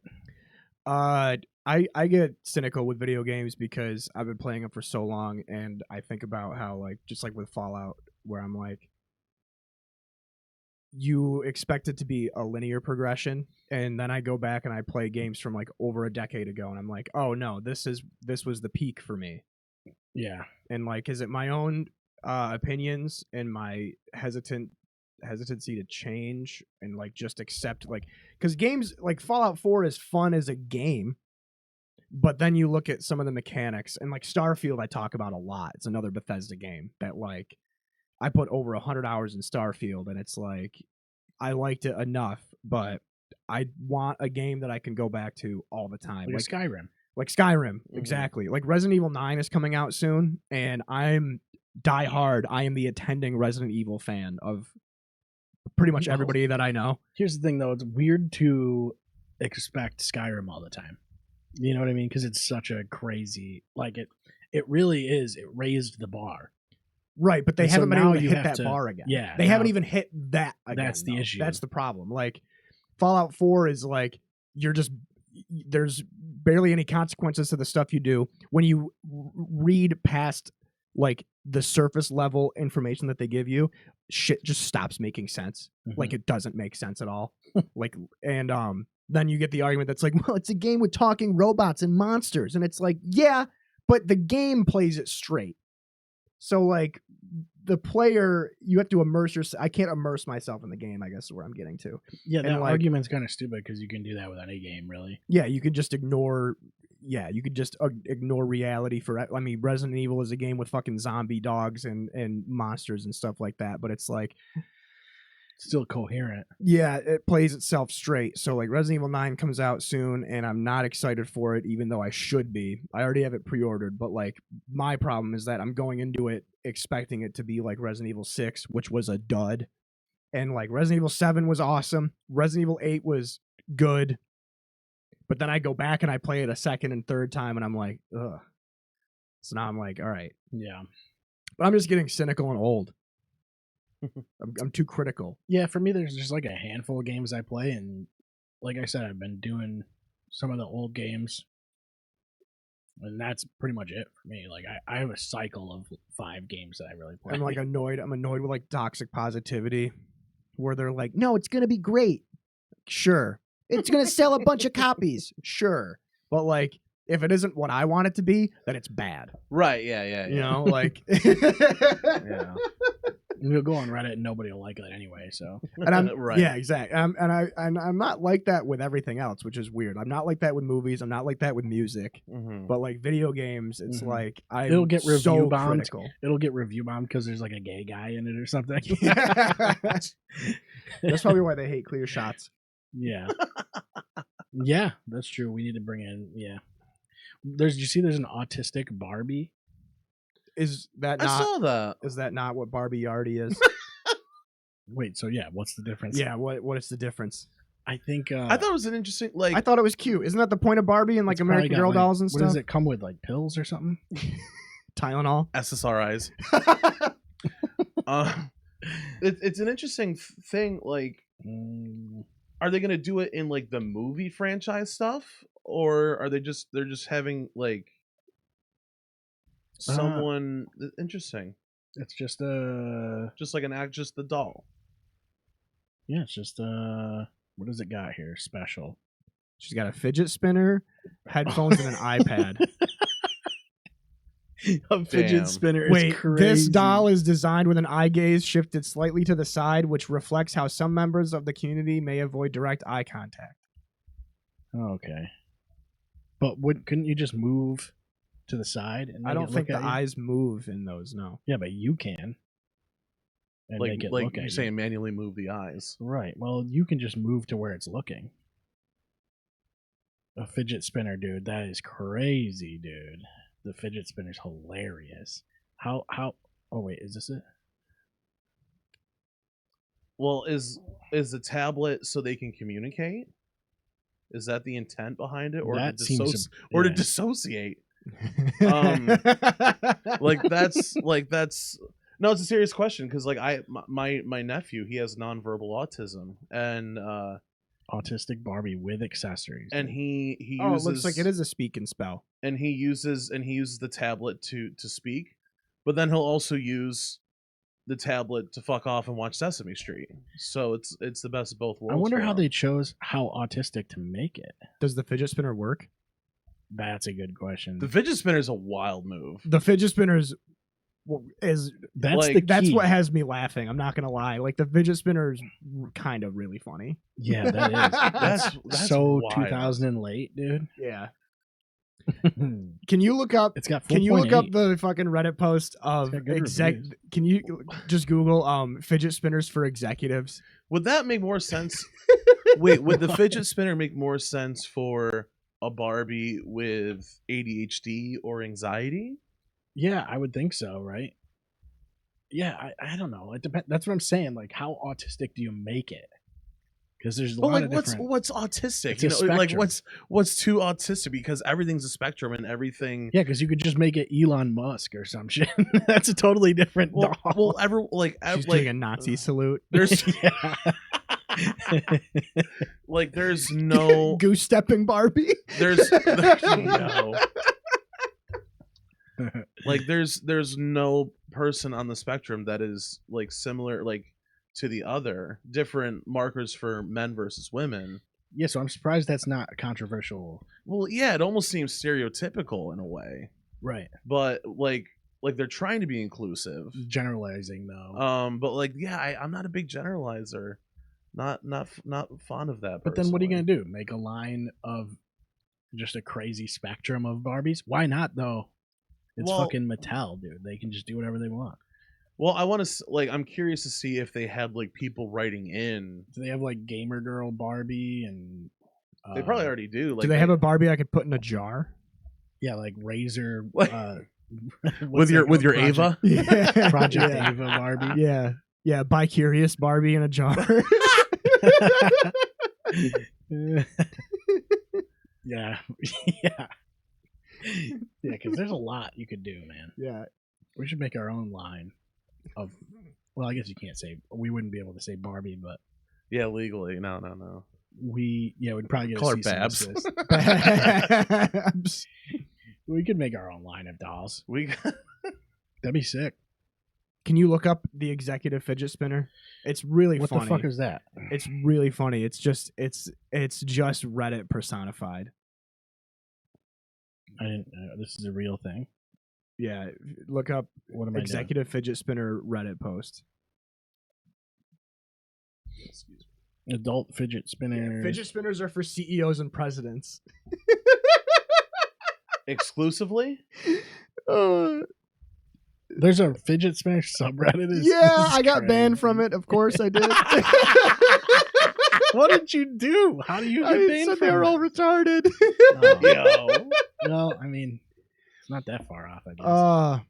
I get cynical with video games because I've been playing them for so long, and I think about how, like, just like with Fallout, where I'm like, you expect it to be a linear progression, and then I go back and I play games from like over a decade ago, and I'm like, oh no, this was the peak for me. yeah. And like, is it my own opinions and my hesitancy to change and like just accept, like, because games like Fallout 4 is fun as a game, but then you look at some of the mechanics, and like Starfield I talk about a lot. It's another Bethesda game that, like, I put over 100 hours in Starfield, and it's like I liked it enough, but I want a game that I can go back to all the time, Like Skyrim. like Skyrim, exactly. Like Resident Evil 9 is coming out soon, and I'm die hard. I am the attending Resident Evil fan of pretty much everybody that I know. Here's the thing, though. It's weird to expect Skyrim all the time. You know what I mean? Because it's such a crazy, like, it really is. It raised the bar. Right, but they And so haven't been now able to you hit have that to- bar again. yeah, They now- haven't even hit that again. That's the though. issue. That's the problem. Like, Fallout 4 is like, there's barely any consequences to the stuff you do. When you read past, like, the surface level information that they give you, shit just stops making sense. Like, it doesn't make sense at all. Like, and then you get the argument that's like, well, it's a game with talking robots and monsters, and it's like, yeah, but the game plays it straight. So, like, the player, you have to immerse yourself. I can't immerse myself in the game, I guess is where I'm getting to. Yeah, And, that like, argument's kind of stupid because you can do that with any game, really. Yeah, you could just ignore. Yeah, you could just ignore reality for. I mean, Resident Evil is a game with fucking zombie dogs and monsters and stuff like that. But it's like, Still coherent. yeah, it plays itself straight. So like, Resident Evil 9 comes out soon, and I'm not excited for it, even though I should be. I already have it pre-ordered, but like, my problem is that I'm going into it expecting it to be like Resident Evil 6, which was a dud, and like Resident Evil 7 was awesome. Resident Evil 8 was good. But then I go back and I play it a second and third time, and I'm like, ugh. So now I'm like, all right. Yeah. But I'm just getting cynical and old. I'm too critical. Yeah, for me, there's just like a handful of games I play, and like I said, I've been doing some of the old games, and that's pretty much it for me. Like, I have a cycle of 5 games that I really play. I'm like annoyed. I'm annoyed with like toxic positivity, where they're like, no, it's gonna be great. Sure. It's gonna sell a bunch of copies. Sure. But like, if it isn't what I want it to be, then it's bad. Right? Yeah. You know, like. yeah. You'll go on Reddit and nobody will like it anyway. So, And I'm Right. Yeah, exactly. And I'm not like that with everything else, which is weird. I'm not like that with movies. I'm not like that with music. Mhm. But like video games, it's Mhm. like It'll get review so bombed. critical. it'll get review bombed because there's like a gay guy in it or something. That's probably why they hate clear shots. Yeah. Yeah, that's true. We need to bring in. Yeah. You see there's an autistic Barbie? Is that I not? saw that. Is that not what Barbie Yardy is? Wait, so yeah, what's the difference? Yeah. What is the difference? I think. I thought it was an interesting, like, I thought it was cute. Isn't that the point of Barbie and like it's probably American got, Girl like, dolls and What stuff? does it come with? Like pills or something? Tylenol. SSRIs. It's an interesting thing. Like, Mm, are they gonna do it in like the movie franchise stuff, or are they're just having like someone interesting, it's just just like just the doll? yeah, it's just what does it got here? Special. She's got a fidget spinner, headphones, and an iPad. A fidget Damn. spinner is Wait, crazy. this doll is designed with an eye gaze shifted slightly to the side, which reflects how some members of the community may avoid direct eye contact. Okay. But couldn't you just move to the side? And I make don't it think look the at you? eyes move in those, no. Yeah, but you can. And Like make it like look you're at saying, manually move the eyes. you. Right. Well, you can just move to where it's looking. A fidget spinner, dude. That is crazy, dude. The fidget spinner's hilarious. How? Oh wait, is this it? Well, is the tablet so they can communicate? Is that the intent behind it, or That to seems to yeah. dissociate? Like that's no, it's a serious question because like my nephew, he has nonverbal autism, and Autistic Barbie with accessories. and he Oh, uses it looks like it is a speak and spell. and he uses the tablet to speak, but then he'll also use the tablet to fuck off and watch Sesame Street. So it's the best of both worlds. I wonder for how him. they chose how autistic to make it. Does the fidget spinner work? That's a good question. The fidget spinner is a wild move. The fidget spinners is That's like, the key. that's what has me laughing. I'm not gonna lie. Like the fidget spinner is kind of really funny. Yeah, that is. That's so wild. 2000 and late, dude. Yeah. Can you look up? It's got 4.8. Can you look up the fucking Reddit post of It's got good exec? reviews. Can you just Google fidget spinners for executives? Would that make more sense? Wait, would the fidget spinner make more sense for a Barbie with ADHD or anxiety? Yeah, I would think so, right? Yeah, I don't know. It depends. That's what I'm saying. Like, how autistic do you make it? Because there's a But lot like, of different. what's autistic? It's You a know, like spectrum. what's too autistic? Because everything's a spectrum and everything. Yeah, because you could just make it Elon Musk or some shit. That's a totally different Well, doll. She's doing a Nazi salute. there's yeah. like there's no Goose stepping Barbie. there's no like there's no person on the spectrum that is like similar like to the other. Different markers for men versus women. Yeah, so I'm surprised that's not controversial. Well, yeah, it almost seems stereotypical in a way, Right. but like they're trying to be inclusive. Generalizing, though. But like, yeah, I'm not a big generalizer. Not fond of that. But then what are you personally. going to do? Make a line of just a crazy spectrum of Barbies? Why not, though? It's Well- fucking Mattel, dude. They can just do whatever they want. Well, I want to like. I'm curious to see if they had like people writing in. Do they have, like, Gamer Girl Barbie and... They probably already do. Like, Do they have a Barbie I could put in a jar? Yeah, like Razor... What? what's with your that called? Ava. Yeah. Project yeah. Ava Barbie. Yeah. Yeah. Bi-curious Barbie in a jar. Yeah. Yeah. Yeah, because there's a lot you could do, man. Yeah. We should make our own line of... Well, I guess you can't say... We wouldn't be able to say Barbie, but Yeah, legally. No. we'd probably get Call a her cease and Babs. desist. Babs. We could make our own line of dolls. We That'd be sick. Can you look up the executive fidget spinner? It's really What funny. the fuck is that? It's really funny. It's just Reddit personified. I didn't. This is a real thing. Yeah, look up What am I doing? executive fidget spinner Reddit post. Adult fidget spinner. Fidget spinners are for CEOs and presidents. exclusively. There's a fidget spinner subreddit. Yeah, I got banned from it. Of course, I did. What did you do? How do you get I banned said from they were it? all retarded. Oh. Well, I mean, it's not that far off, I guess.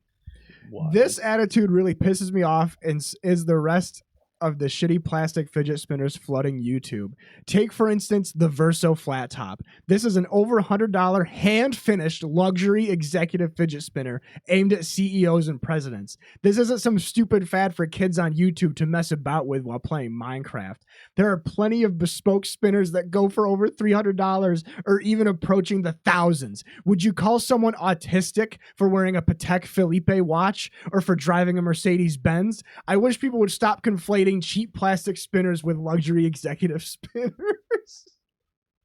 What? This attitude really pisses me off, and is the rest of the shitty plastic fidget spinners flooding YouTube. Take, for instance, the Verso flat top. This is an over $100 hand-finished luxury executive fidget spinner aimed at CEOs and presidents. This isn't some stupid fad for kids on YouTube to mess about with while playing Minecraft. There are plenty of bespoke spinners that go for over $300 or even approaching the thousands. Would you call someone autistic for wearing a Patek Philippe watch or for driving a Mercedes-Benz? I wish people would stop conflating cheap plastic spinners with luxury executive spinners.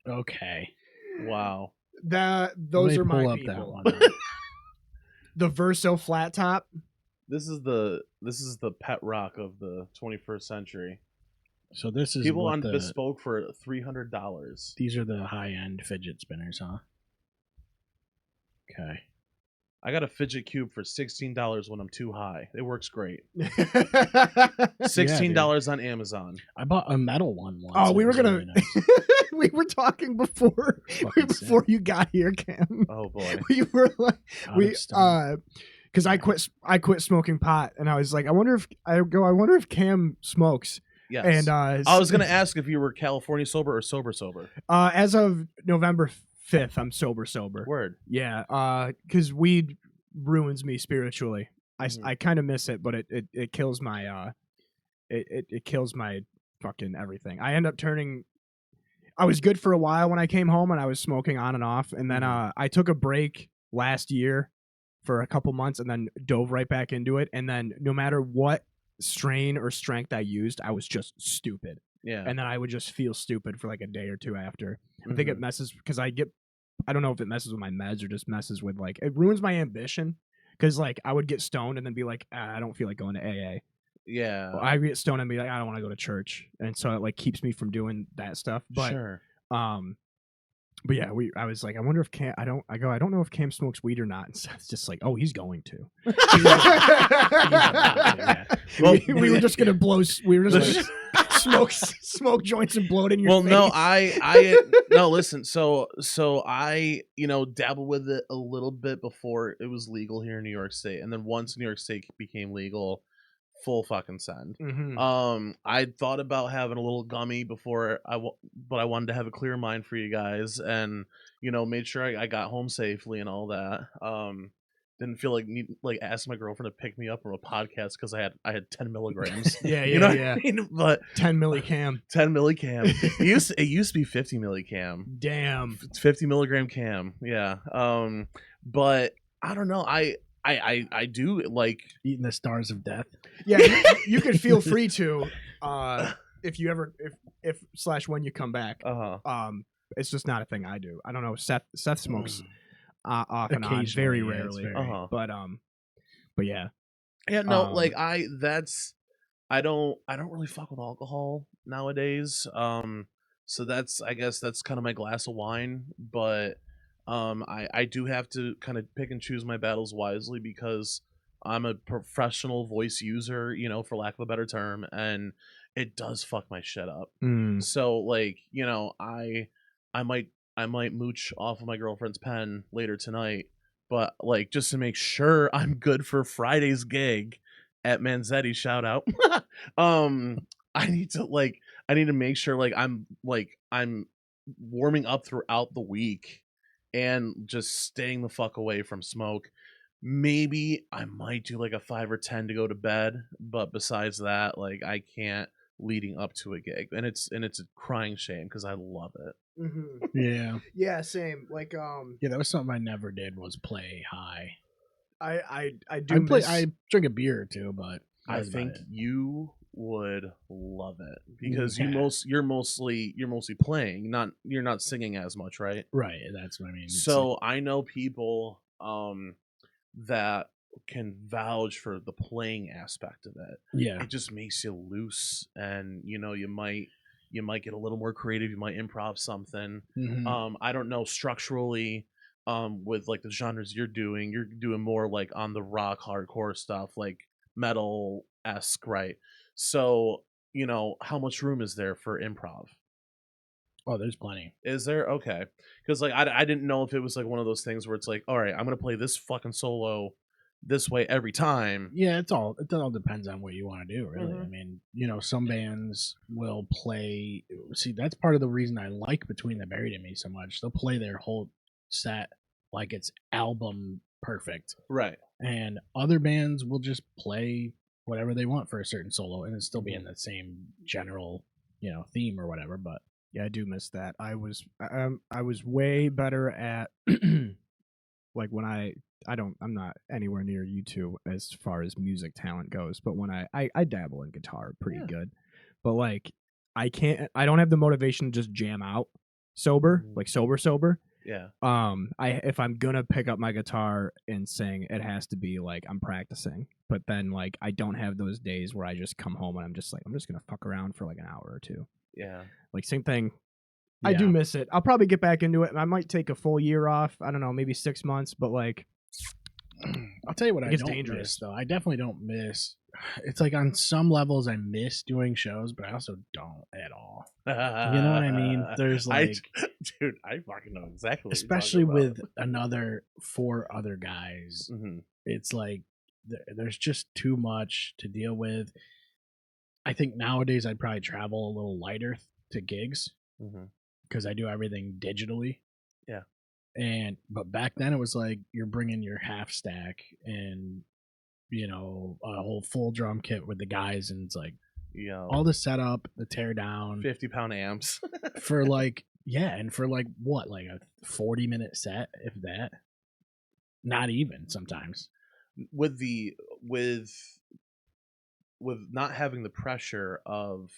Okay. Wow. Those Let me are my pull up people. that one. The Verso flat top. This is the pet rock of the 21st century. So this is People what on the, bespoke for $300. These are the high-end fidget spinners, huh? Okay. I got a fidget cube for $16 when I'm too high. It works great. Yeah, $16 on Amazon. I bought a metal one once. Oh, It we were was gonna. really nice. We were talking before Fucking before you got here, Cam. Oh boy. We were like, Out we of stock. because I quit smoking pot, and I was like, I wonder if Cam smokes. Yes. And I was gonna ask if you were California sober or sober. as of November 5th. I'm sober. Word. Yeah, because weed ruins me spiritually. Mhm. I kind of miss it, but it kills my it kills my fucking everything. I end up turning. I was good for a while when I came home, and I was smoking on and off, and then I took a break last year for a couple months, and then dove right back into it. And then no matter what strain or strength I used, I was just stupid. Yeah. And then I would just feel stupid for like a day or two after. I think it Mhm. messes because I don't know if it messes with my meds or just messes with like it ruins my ambition because like I would get stoned and then be like I don't feel like going to AA. Yeah. Or I get stoned and be like I don't want to go to church, and so it like keeps me from doing that stuff. But Sure. but yeah, I was like I wonder if Cam I don't know if Cam smokes weed or not, and Seth's just like oh he's going to. Well, we were just gonna blow. We were just gonna smoke joints and blow it in your face. no, I no. Listen, so I dabbled with it a little bit before it was legal here in New York State, and then once New York State became legal, full fucking send. I thought about having a little gummy before but I wanted to have a clear mind for you guys, and made sure I got home safely and all that. Didn't feel like asking my girlfriend to pick me up from a podcast because I had 10 milligrams. Yeah, You know what yeah. I mean? But 10 millicam. 10 millicam. It used to be 50 millicam. Damn. It's 50 milligram cam. Yeah. But I don't know. I do like Eating the stars of death. Yeah, you could feel free to if you ever if / when you come back. It's just not a thing I do. I don't know. Seth smokes off and on very rarely. But yeah. Yeah, no, like I don't really fuck with alcohol nowadays. So I guess that's kind of my glass of wine, but I do have to kind of pick and choose my battles wisely because I'm a professional voice user, for lack of a better term, and it does fuck my shit up. So like, I might mooch off of my girlfriend's pen later tonight, but like just to make sure I'm good for Friday's gig at Manzetti, shout out. I need to make sure I'm warming up throughout the week and just staying the fuck away from smoke. Maybe I might do like a 5 or 10 to go to bed, but besides that, like I can't leading up to a gig, and it's a crying shame because I love it. Yeah, same. Like yeah, that was something I never did was play high. I I drink a beer or two, but I think you would love it because you're mostly playing, you're not singing as much, right? Right, that's what I mean. So I know people that can vouch for the playing aspect of it. Yeah, it just makes you loose, and you might get a little more creative. You might improv something. I don't know structurally. With like the genres you're doing more like on the rock hardcore stuff, like metal-esque, right? So how much room is there for improv? Oh, there's plenty. Is there? Okay. Because like I didn't know if it was like one of those things where it's like, all right, I'm gonna play this fucking solo this way every time. Yeah, it all depends on what you want to do, really. I mean, some bands will play. See, that's part of the reason I like Between the Buried and Me so much. They'll play their whole set like it's album perfect, right? And other bands will just play whatever they want for a certain solo, and it'll still be in the same general, theme or whatever. But yeah, I do miss that. I was way better at like when I'm not anywhere near you two as far as music talent goes, but when I dabble in guitar pretty good, but like I don't have the motivation to just jam out sober, like sober. Yeah. If I'm gonna pick up my guitar and sing, it has to be like I'm practicing. But then like I don't have those days where I just come home and I'm just gonna fuck around for like an hour or two. Yeah. Like same thing. I do miss it. I'll probably get back into it. I might take a full year off. I don't know, maybe 6 months, but like I'll tell you what I don't miss though. I definitely don't miss. It's like on some levels I miss doing shows, but I also don't at all. You know what I mean? There's like, dude, I fucking know exactly. Especially with 4 other guys, it's like there's just too much to deal with. I think nowadays I'd probably travel a little lighter to gigs because I do everything digitally. Yeah. But back then it was like you're bringing your half stack and a whole full drum kit with the guys, and it's like all the setup, the tear down, 50-pound amps. for like and for like what, like a 40-minute set, if that. Not even sometimes. with not having the pressure of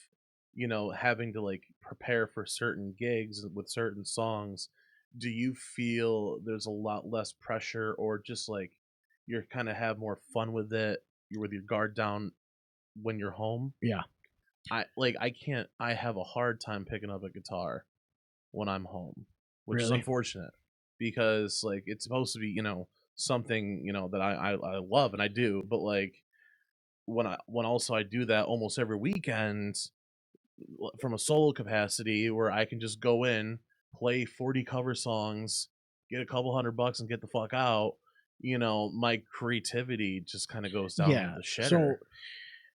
having to like prepare for certain gigs with certain songs, do you feel there's a lot less pressure, or just like you're kind of have more fun with it, you're with your guard down when you're home? Yeah. I have a hard time picking up a guitar when I'm home, which is Really? unfortunate, because like it's supposed to be something that I love and I do, but like when also I do that almost every weekend from a solo capacity, where I can just go in, play 40 cover songs, get a couple $100 and get the fuck out, my creativity just kind of goes down the shitter. So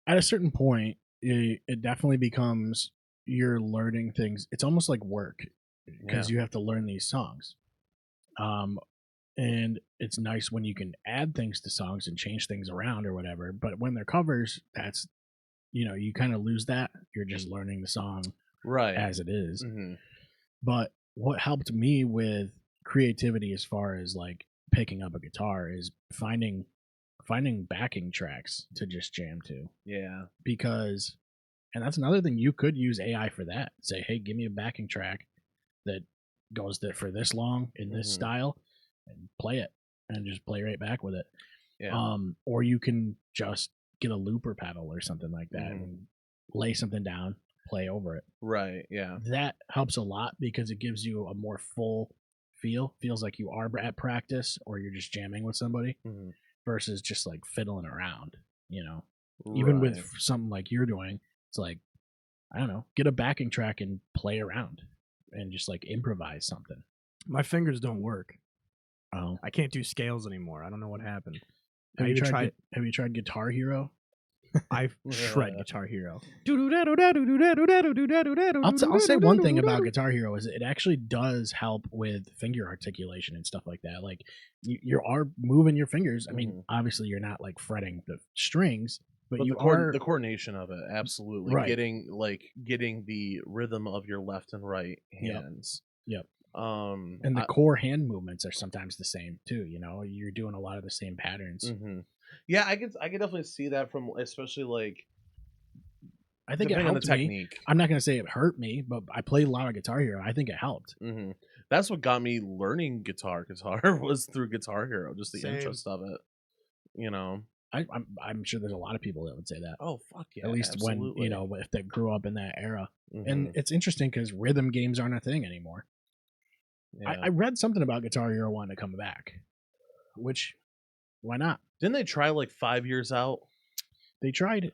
at a certain point, it definitely becomes, you're learning things. It's almost like work, because you have to learn these songs. And it's nice when you can add things to songs and change things around or whatever. But when they're covers, that's, you kind of lose that. You're just learning the song right as it is. Mm-hmm. But what helped me with creativity as far as like picking up a guitar is finding backing tracks to just jam to. Yeah. Because, and that's another thing, you could use AI for that. Say, hey, give me a backing track that goes for this long in this style, and play it, and just play right back with it. Yeah. Or you can just get a looper pedal or something like that and lay something down, play over it. Right. Yeah. That helps a lot, because it gives you a more full feel. Feels like you are at practice, or you're just jamming with somebody, versus just like fiddling around. Even with something like you're doing, it's like, I don't know, get a backing track and play around and just like improvise something. My fingers don't work. Oh, I can't do scales anymore. I don't know what happened. have you tried Guitar Hero? I shred Guitar Hero. I'll say one thing about Guitar Hero is it actually does help with finger articulation and stuff like that. Like you are moving your fingers. I mean, obviously you're not like fretting the strings, but you are the coordination of it. Absolutely. Right. Getting the rhythm of your left and right hands. Yep. And the core hand movements are sometimes the same too. You're doing a lot of the same patterns. Yeah, I could definitely see that, from especially like, I think it helped on the technique. I'm not gonna say it hurt me, but I played a lot of Guitar Hero. I think it helped. That's what got me learning guitar was through Guitar Hero, just the interest of it. I'm sure there's a lot of people that would say that. Oh fuck yeah! At least absolutely. when if they grew up in that era. And it's interesting because rhythm games aren't a thing anymore. Yeah. I read something about Guitar Hero wanting to come back, which, why not? Didn't they try like 5 years out? They tried it.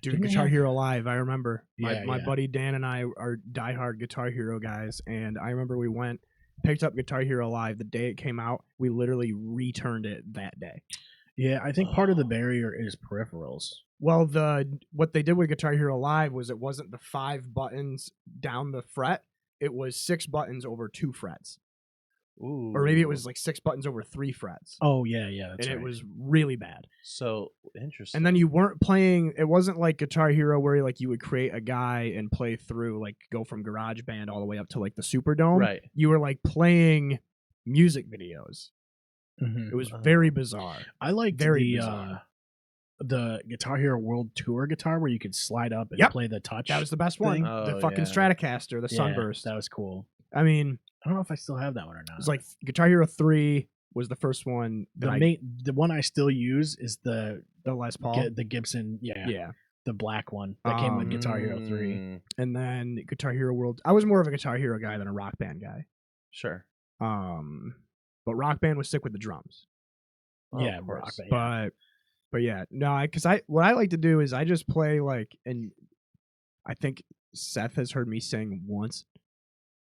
Dude, Guitar Hero Live, I remember. My buddy Dan and I are diehard Guitar Hero guys, and I remember we picked up Guitar Hero Live the day it came out. We literally returned it that day. Yeah, I think part of the barrier is peripherals. Well, what they did with Guitar Hero Live was it wasn't the 5 buttons down the fret. It was 6 buttons over 2 frets. Ooh. Or maybe it was like 6 buttons over 3 frets. Oh, yeah, that's and right. It was really bad. So, interesting. And then you weren't playing, it wasn't like Guitar Hero where like you would create a guy and play through, like go from GarageBand all the way up to like the Superdome. Right. You were like playing music videos. It was very bizarre. I liked bizarre. The Guitar Hero World Tour guitar where you could slide up and play the touch. That was the best one. The fucking Stratocaster, the Sunburst. That was cool. I mean, I don't know if I still have that one or not. It was like Guitar Hero 3 was the first one. The one I still use is the Les Paul, the Gibson. Yeah, the black one that came with Guitar Hero 3. And then Guitar Hero World. I was more of a Guitar Hero guy than a Rock Band guy. Sure. But Rock Band was sick with the drums. Yeah, Rock Band. But yeah, no, because what I like to do is I just play like, and I think Seth has heard me sing once,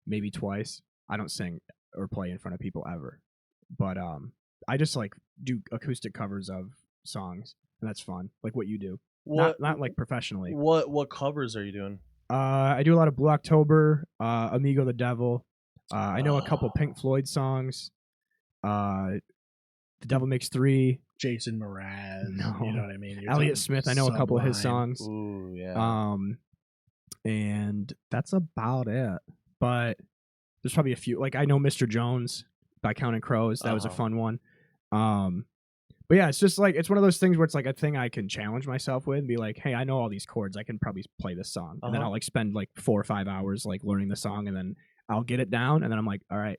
maybe twice. I don't sing or play in front of people ever, but I just like do acoustic covers of songs, and that's fun, like what you do. Not like professionally. What covers are you doing? I do a lot of Blue October, Amigo the Devil. I know a couple Pink Floyd songs. The Devil Makes Three. Jason Mraz. No. You know what I mean? You're Elliott talking Smith. I know a couple of his Sublime. songs. Ooh, yeah. And that's about it. But there's probably a few. Like I know Mr. Jones by Counting Crows. That was a fun one. But yeah, it's just like it's one of those things where it's like a thing I can challenge myself with and be like, hey, I know all these chords. I can probably play this song. And then I'll like spend like 4 or 5 hours like learning the song, and then I'll get it down, and then I'm like, all right,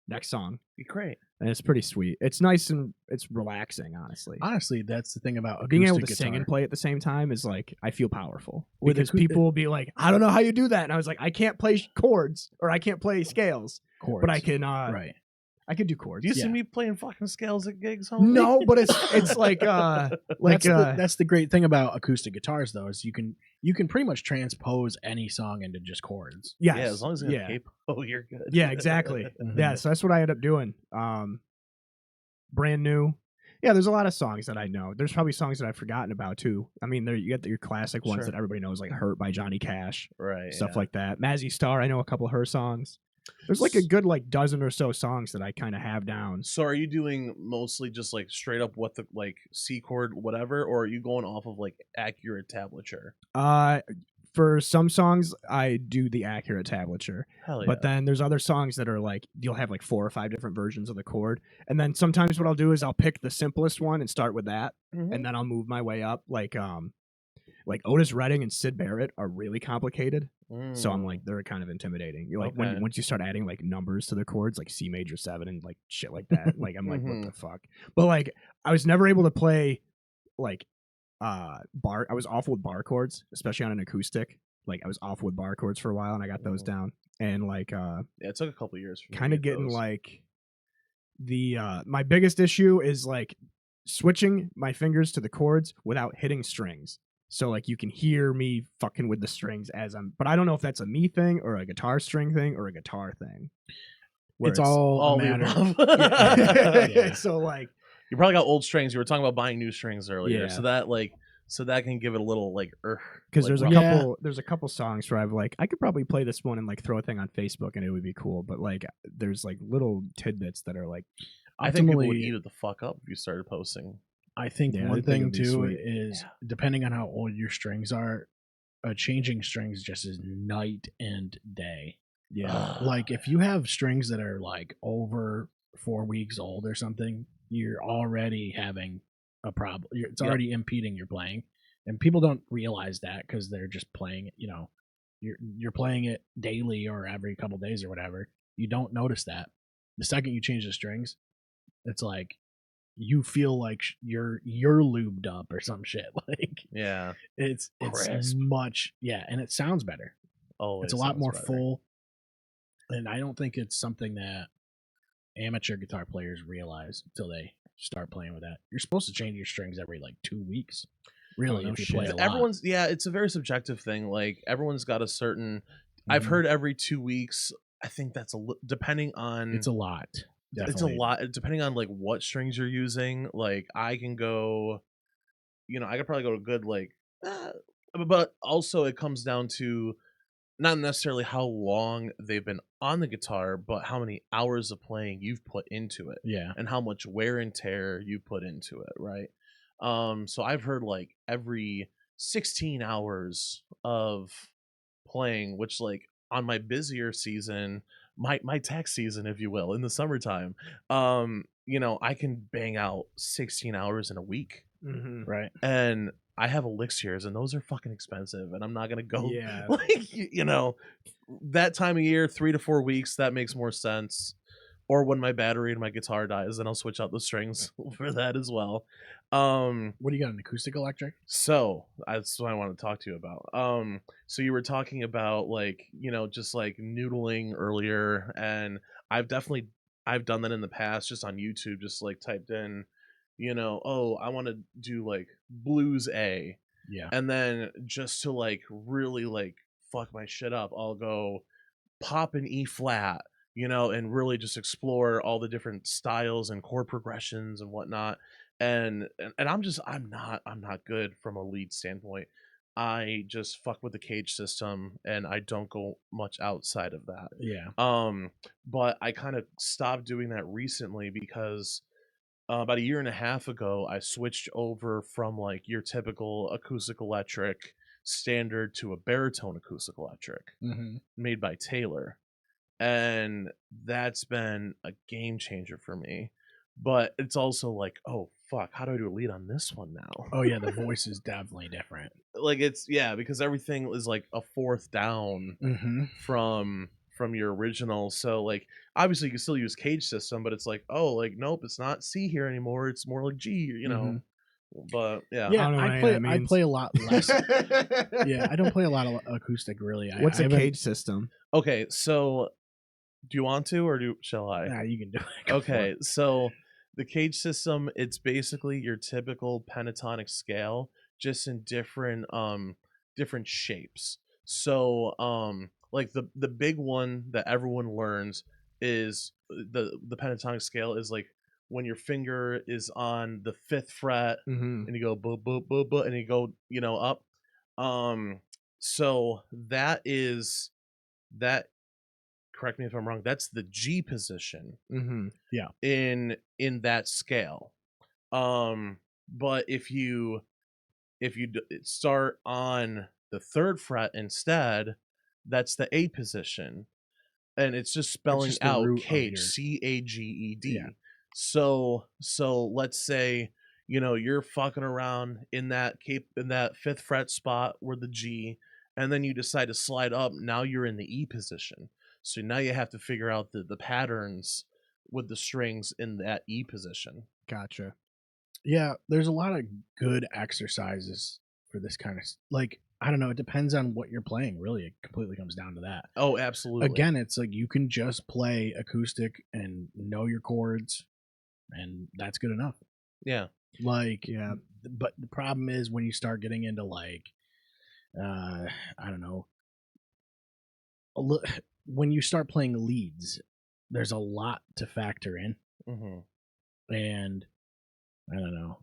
next song. Great. And it's pretty sweet. It's nice and it's relaxing, honestly. Honestly, that's the thing about Being able to acoustic sing and guitar. play at the same time is like I feel powerful. With Because people will be like, I don't know how you do that. And I was like, I can't play chords or I can't play scales. Chords. But I can Right. I can do chords. Do you see Yeah. me playing fucking scales at gigs, homie? No, but it's like That's the great thing about acoustic guitars, though, is you can pretty much transpose any song into just chords. yes, Yeah, as long as you have yeah. capo, you're good. Yeah, exactly. Mhm. Yeah, so that's what I ended up doing. Brand new. Yeah, there's a lot of songs that I know. There's probably songs that I've forgotten about too. I mean, there you get your classic ones Sure. that everybody knows, like "Hurt" by Johnny Cash, Right. stuff like that. Mazzy Star, I know a couple of her songs. There's like a good like dozen or so songs that I kind of have down. So are you doing mostly just like straight up what the like C chord whatever, or are you going off of like accurate tablature? For some songs, I do the accurate tablature. Hell yeah. But then there's other songs that are like you'll have like 4 or 5 different versions of the chord, and then sometimes what I'll do is I'll pick the simplest one and start with that, and then I'll move my way up. Like Otis Redding and Syd Barrett are really complicated, so I'm like they're kind of intimidating. You're like Okay. once you start adding like numbers to the chords, like C major 7 and like shit like that. Like I'm like what the fuck? But like I was never able to play like bar. I was awful with bar chords, especially on an acoustic. Like I was awful with bar chords for a while, and I got those down. And like yeah, it took a couple years for me kind to of get getting those. like the my biggest issue is like switching my fingers to the chords without hitting strings. So like you can hear me fucking with the strings as I'm, but I don't know if that's a me thing or a guitar string thing or a guitar thing. where It's all a the matter. above. Yeah. So like You probably got old strings. You were talking about buying new strings earlier, Yeah. so that can give it a little like because like there's a rough. couple songs where I've like I could probably play this one and like throw a thing on Facebook and it would be cool, but like there's like little tidbits that are like I think people would Ultimately, eat it the fuck up if you started posting. I think Yeah, I one think thing it'd be too sweet. is depending on how old your strings are, changing strings just is night and day. yeah. Like if you have strings that are like over 4 weeks old or something, you're already having a problem. It's Yep. already impeding your playing, and people don't realize that because they're just playing it. You know, you're playing it daily or every couple days or whatever. You don't notice that. The second you change the strings, it's like you feel like you're lubed up or some shit. Like Yeah. it's Crisp. much, yeah, and it sounds better. Oh, It's a lot more full, and I don't think it's something that amateur guitar players realize until they start playing with that. You're supposed to change your strings every like 2 weeks, really, no if you shit. play a lot. Everyone's it's a very subjective thing. Like everyone's got a certain. I've Mhm. heard every 2 weeks. I think that's depending on. It's a lot. It's a Definitely. lot depending on like what strings you're using. Like I can go, I could probably go to good like, but also it comes down to not necessarily how long they've been on the guitar, but how many hours of playing you've put into it Yeah. and how much wear and tear you put into it, right? So I've heard like every 16 hours of playing, which like on my busier season, my tax season, if you will, in the summertime, I can bang out 16 hours in a week, Mm-hmm. Right. and I have elixirs, and those are fucking expensive, and I'm not gonna go Yeah. like that time of year, 3 to 4 weeks, that makes more sense. Or when my battery in my guitar dies, then I'll switch out the strings for that as well. What do you got, an acoustic electric? So that's what I want to talk to you about. So you were talking about like, just like noodling earlier, and I've done that in the past, just on YouTube, just like typed in, oh, I want to do like blues A, Yeah. and then just to like really like fuck my shit up, I'll go pop an E flat, and really just explore all the different styles and chord progressions and whatnot. And I'm not good from a lead standpoint. I just fuck with the cage system and I don't go much outside of that. Yeah. But I kind of stopped doing that recently because about a year and a half ago, I switched over from like your typical acoustic electric standard to a baritone acoustic electric Mm-hmm. made by Taylor. And that's been a game changer for me. But it's also like, oh fuck, how do I do a lead on this one now? Oh yeah, the voice is definitely different. Like it's because everything is like a fourth down Mm-hmm. from your original. So like obviously you can still use cage system, but it's like, oh, like nope, it's not C here anymore. It's more like G, you know. But yeah. Yeah, I don't know what any play. of that I means. play a lot less. Yeah, I don't play a lot of acoustic really. What's I a haven't- cage system? Okay, so do you want to or shall I? Nah, you can do it. Go for Okay, it. so the cage system, it's basically your typical pentatonic scale, just in different shapes. So like the big one that everyone learns is the pentatonic scale is like when your finger is on the 5th fret Mm-hmm. and you go boop boop boop boop and you go, up. So that correct me if I'm wrong, that's the G position Mm-hmm. in that scale. But if you start on the 3rd fret instead, that's the A position, and it's just spelling just the out root of cage, your- CAGED. Yeah. So let's say you're fucking around in that 5th fret spot where the G, and then you decide to slide up. Now you're in the E position. So now you have to figure out the patterns with the strings in that E position. Gotcha. Yeah, there's a lot of good exercises for this kind of like. I don't know. It depends on what you're playing. Really, it completely comes down to that. Oh, absolutely. Again, it's like you can just play acoustic and know your chords, and that's good enough. Yeah. Like, Yeah. But the problem is when you start getting into like, I don't know, when you start playing leads, there's a lot to factor in, and I don't know,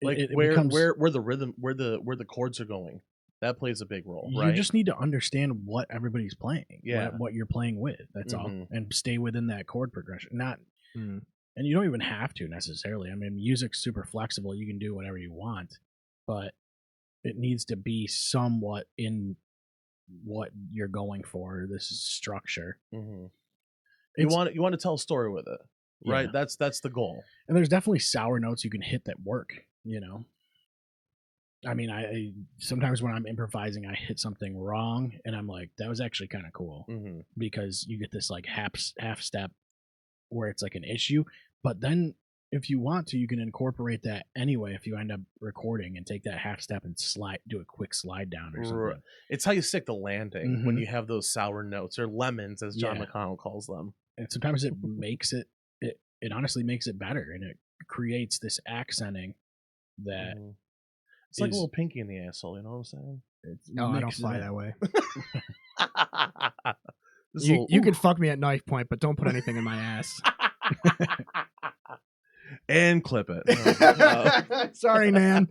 Like it where becomes, where the rhythm, where the chords are going, that plays a big role, right? you just need to understand what everybody's playing, Yeah. what you're playing with. That's all, Mhm. and stay within that chord progression. Not, Mm. and you don't even have to necessarily. I mean, music's super flexible. You can do whatever you want, but it needs to be somewhat in what you're going for. This is structure. You It's- want to tell a story with it, right? Yeah. That's the goal. And there's definitely sour notes you can hit that work, I mean, I sometimes when I'm improvising, I hit something wrong, and I'm like, that was actually kind of cool, because you get this like half step where it's like an issue. But then if you want to, you can incorporate that anyway if you end up recording and take that half step and do a quick slide down or something. Right. It's how you stick the landing when Mhm. you have those sour notes, or lemons, as John Yeah. McConnell calls them. And sometimes it makes it honestly makes it better, and it creates this accenting that It's like a is- little pinky in the asshole, you know what I'm saying? No, I don't mixes it fly up. that way. This You, little- you can fuck me at knife point, but don't put anything in my ass. and clip it. No. Sorry, man.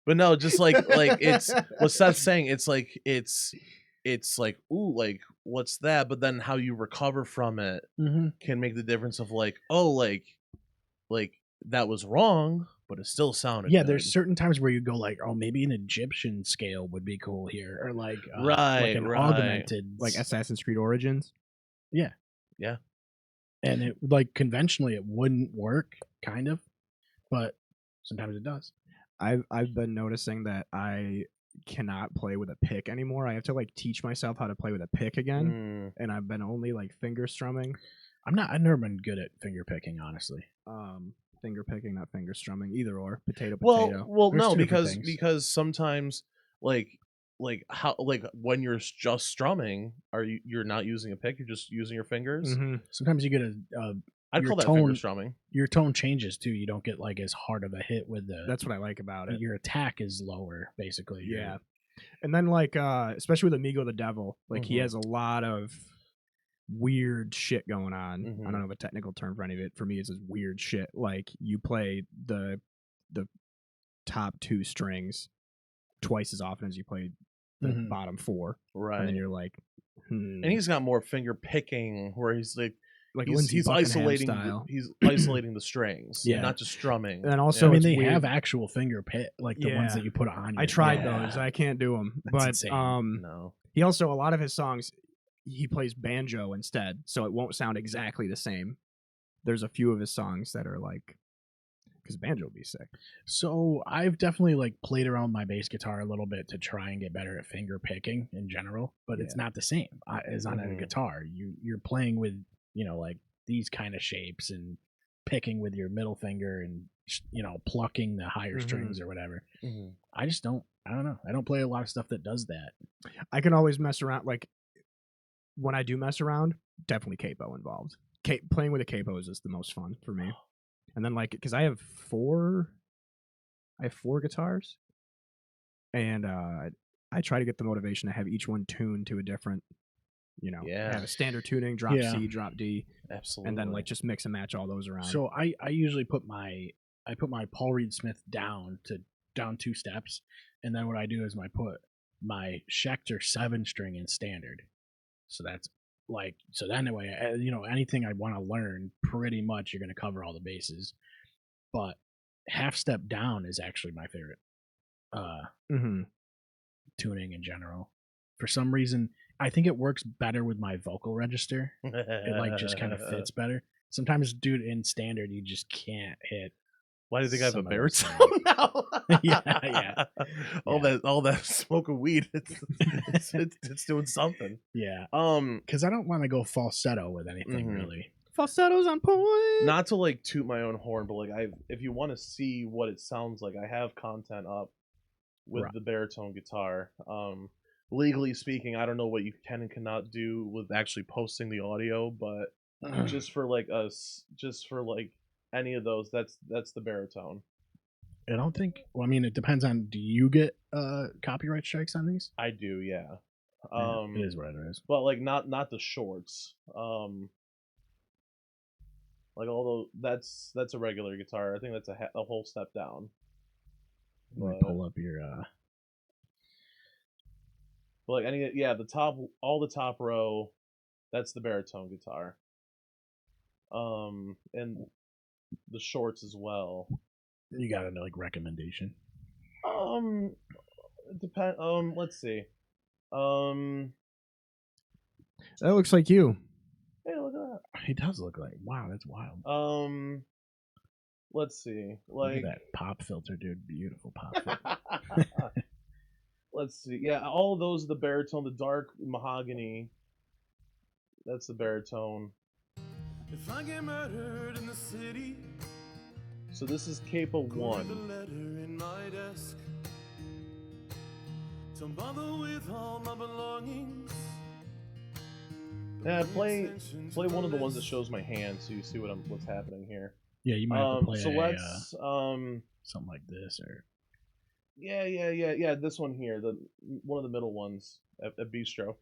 But no, just like it's what Seth's saying. It's like ooh, like what's that? But then how you recover from it can make the difference of like, oh, like that was wrong, but it still sounded Yeah, good. there's certain times where you go like, oh, maybe an Egyptian scale would be cool here, or like Right, an right. augmented Like Assassin's Creed Origins. and it like conventionally it wouldn't work, kind of, but sometimes it does. I've been noticing that I cannot play with a pick anymore. I have to like teach myself how to play with a pick again, and I've been only like finger strumming. I've never been good at finger picking, honestly. Finger picking, not finger strumming, either or. Potato. Well, There's no, two different things. because sometimes like how when you're just strumming, you're not using a pick, you're just using your fingers. Mm-hmm. Sometimes you get I'd your call that finger tone- strumming. your tone changes too. You don't get like as hard of a hit with the. That's what I like about it. Your attack is lower, basically. Yeah. And then like especially with Amigo the Devil, like he has a lot of weird shit going on. I don't know the technical term for any of it. For me, it's just weird shit. Like you play the top 2 strings twice as often as you played the Mhm. bottom 4, Right. and then you're like, and he's got more finger picking where he's like Lindsey he's Buckingham isolating style. he's isolating the strings, Yeah. not just strumming. And also, I mean, it's they weird. have actual finger pit, like the ones Yeah. that you put on. I tried yeah. those. I can't do them. That's But insane. No. he also, a lot of his songs, he plays banjo instead, so it won't sound exactly the same. There's a few of his songs that are like, because banjo would be sick. So I've definitely like played around my bass guitar a little bit to try and get better at finger picking in general, but it's Yeah. not the same as on a Mhm. guitar. You're playing with like these kind of shapes and picking with your middle finger and plucking the higher Mhm. strings or whatever. Mhm. I just don't. I don't know. I don't play a lot of stuff that does that. I can always mess around. Like, when I do mess around, definitely capo involved. Playing with a capo is just the most fun for me. And then, like, because I have 4 guitars, and I try to get the motivation to have each one tuned to a different, Yeah. have a standard tuning, drop Yeah. C, drop D, Absolutely. and then like just mix and match all those around. So I usually put my Paul Reed Smith down 2 steps, and then what I do is I put my Schecter 7-string in standard. So that's so that way, anything I want to learn, pretty much you're going to cover all the bases. But half step down is actually my favorite Mm-hmm. tuning in general. For some reason, I think it works better with my vocal register. It just kind of fits better. Sometimes, dude, in standard, you just can't hit. Why do you think I have a some of those baritone now? Yeah. All that smoke of weed, it's doing something. Yeah, Um, because I don't want to go falsetto with anything Mhm. really. Falsettos on point. not to like toot my own horn, but like if you want to see what it sounds like, I have content up with Right. the baritone guitar. Legally speaking, I don't know what you can and cannot do with actually posting the audio, but just for like any of those, that's the baritone. I don't think. Well, I mean, it depends on. Do you get copyright strikes on these? I do, yeah. Yeah, it is what it is. But like not the shorts. Like although that's a regular guitar. I think that's a whole step down. Let me But- pull up your. But like all the top row, that's the baritone guitar. And the shorts as well. You got a recommendation? Depend. Let's see. That looks like you. Hey, look at He does look like. Wow, that's wild. that. Let's see. Look Like at that pop filter, dude. Beautiful pop filter. Let's see. Yeah, all of those are the baritone. The dark mahogany. That's the baritone. If I get murdered in the city, So this is Capo leave a 1. letter in my desk. Don't bother with all my belongings. Yeah, play one of the ones that shows my hand, so you see what's happening here. Yeah, you might have to play So let's something like this or. yeah. This one here, one of the middle ones at Bistro.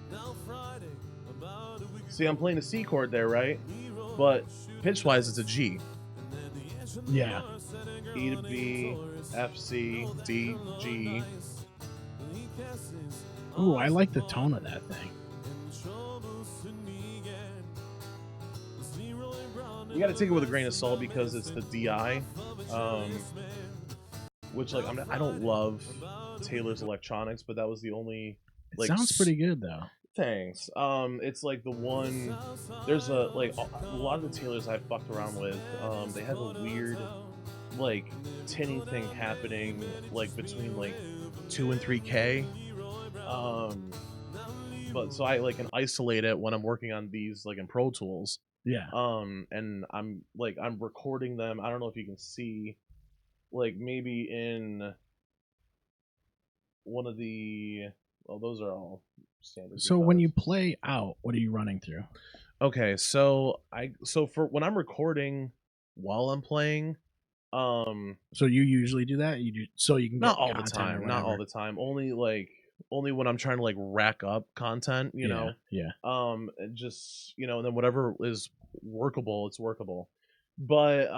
Now Friday, about a week See, I'm playing a C chord there, right? But pitch-wise, it's a G. Yeah. E to B, F, C, D, G. Ooh, I like the tone of that thing. You got to take it with a grain of salt because it's the DI, which like I don't love Taylor's electronics, but that was the only. It Like, sounds pretty good though. Thanks. It's like the one. There's a lot of the Taylors I fucked around with. They have a weird like tinny thing happening like between like 2 and 3K. But so I can isolate it when I'm working on these like in Pro Tools. Yeah. And I'm recording them. I don't know if you can see, like maybe in one of the. Well, those are all standard. So when guitars. you play out, what are you running through? Okay, so for when I'm recording while I'm playing, So you usually do that? You do so you can not get all the content or time, not all whatever? the time. Only when I'm trying to like rack up content, you know. Yeah. And just and then whatever is workable, it's workable. But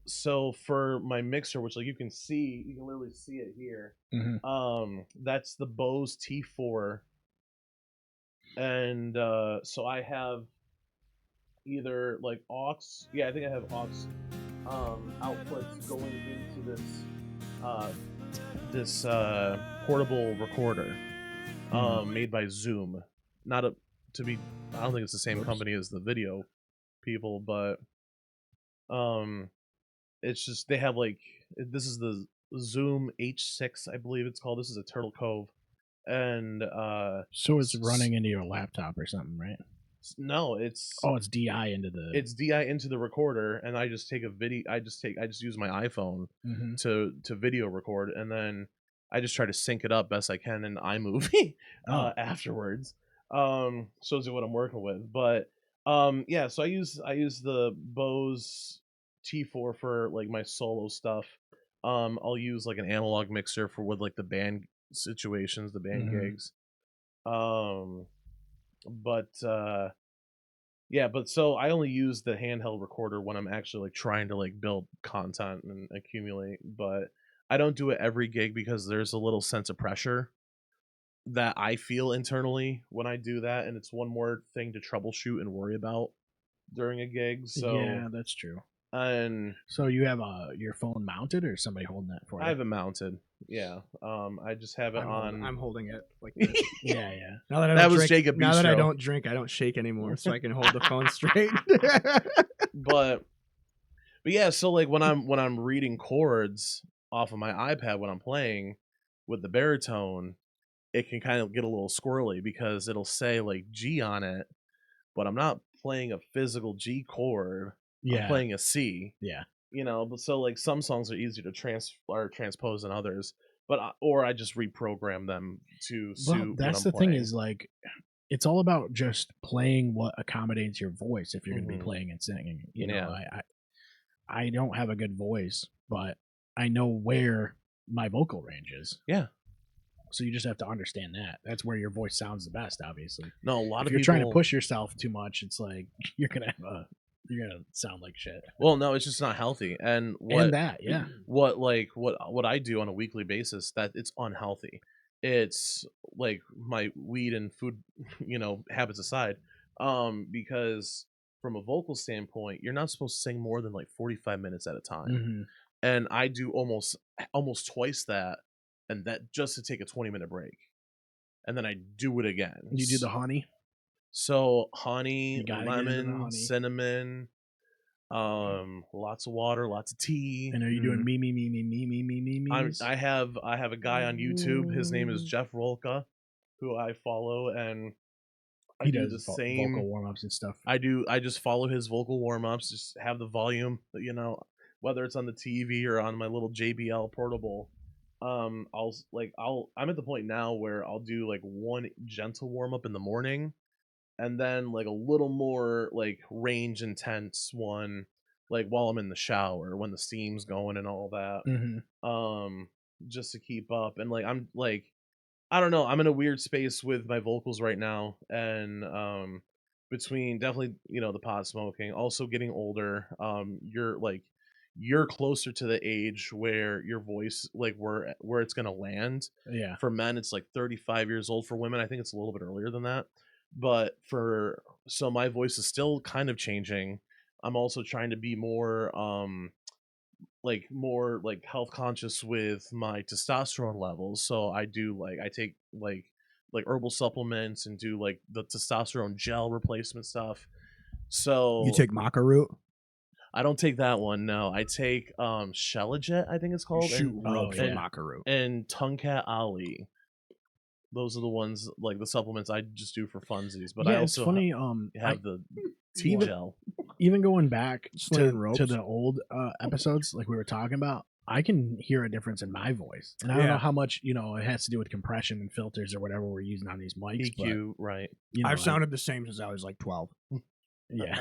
so for my mixer, which like you can literally see it here. That's the Bose T4, and so I have either like aux. Yeah, I think I have aux outputs going into this portable recorder made by Zoom. Not a to be. I don't think it's the same company as the video people, but it's just they have like this is the Zoom H6, I believe it's called. This is a Turtle Cove, and So it's running into your laptop or something, right? no, it's it's DI into the. it's DI into the recorder, and I just take a video. I just use my iPhone to video record, and then I just try to sync it up best I can in iMovie afterwards. Shows you what I'm working with, but yeah. So I use the Bose T4 for like my solo stuff. I'll use like an analog mixer for with like the band situations, the band gigs. But yeah, but so I only use the handheld recorder when I'm actually like trying to like build content and accumulate, but I don't do it every gig because there's a little sense of pressure that I feel internally when I do that, and it's one more thing to troubleshoot and worry about during a gig. So yeah, that's true. And so you have your phone mounted, or somebody holding that for you? I have it mounted. Yeah. I just have it on. I'm holding it like this. yeah. Now that I don't That was drink, Jacob now that I Bistro. don't drink, I don't shake anymore, so I can hold the phone straight. but yeah, so like when I'm reading chords off of my iPad when I'm playing with the baritone, it can kind of get a little squirrely because it'll say like G on it, but I'm not playing a physical G chord. Yeah. I'm playing a C. Yeah. You know, but so like some songs are easier to transpose than others, but or I just reprogram them to suit. That's what I'm the thing playing. is like, it's all about just playing what accommodates your voice. If you're going to be playing and singing, you know, I don't have a good voice, but I know where my vocal range is. Yeah. So you just have to understand that. That's where your voice sounds the best, obviously. No, a lot if of you're people trying to push yourself too much, it's like you're gonna sound like shit. Well, no, it's just not healthy. And what I do on a weekly basis, that it's unhealthy. It's like my weed and food, habits aside, because from a vocal standpoint, you're not supposed to sing more than like 45 minutes at a time. And I do almost twice that, and that just to take a 20-minute break, and then I do it again. You do the honey. So honey, lemon, honey. cinnamon, lots of water, lots of tea. And are you doing me? I have a guy on YouTube. His name is Jeff Rolka, who I follow, and he does the same vocal warm-ups and stuff. I just follow his vocal warm-ups. Just have the volume, whether it's on the TV or on my little JBL portable. I'm at the point now where I'll do like one gentle warm-up in the morning, and then like a little more like range intense one like while I'm in the shower when the steam's going and all that. Just to keep up. And like I'm like, I don't know, I'm in a weird space with my vocals right now, and between definitely the pot smoking, also getting older, you're closer to the age where your voice, like where it's gonna land. Yeah. For men, it's like 35 years old. For women, I think it's a little bit earlier than that. But so my voice is still kind of changing. I'm also trying to be more health conscious with my testosterone levels. So I take herbal supplements and do like the testosterone gel replacement stuff. So you take maca root? I don't take that one. No, I take Shelljet, I think it's called, maca root, and Tungcat Ali. Those are the ones, like the supplements I just do for funsies. But I also have the tea gel. Even going back to the old episodes, like we were talking about, I can hear a difference in my voice, and I don't know how much it has to do with compression and filters or whatever we're using on these mics. EQ, but, right? I've sounded the same since I was like 12. Yeah.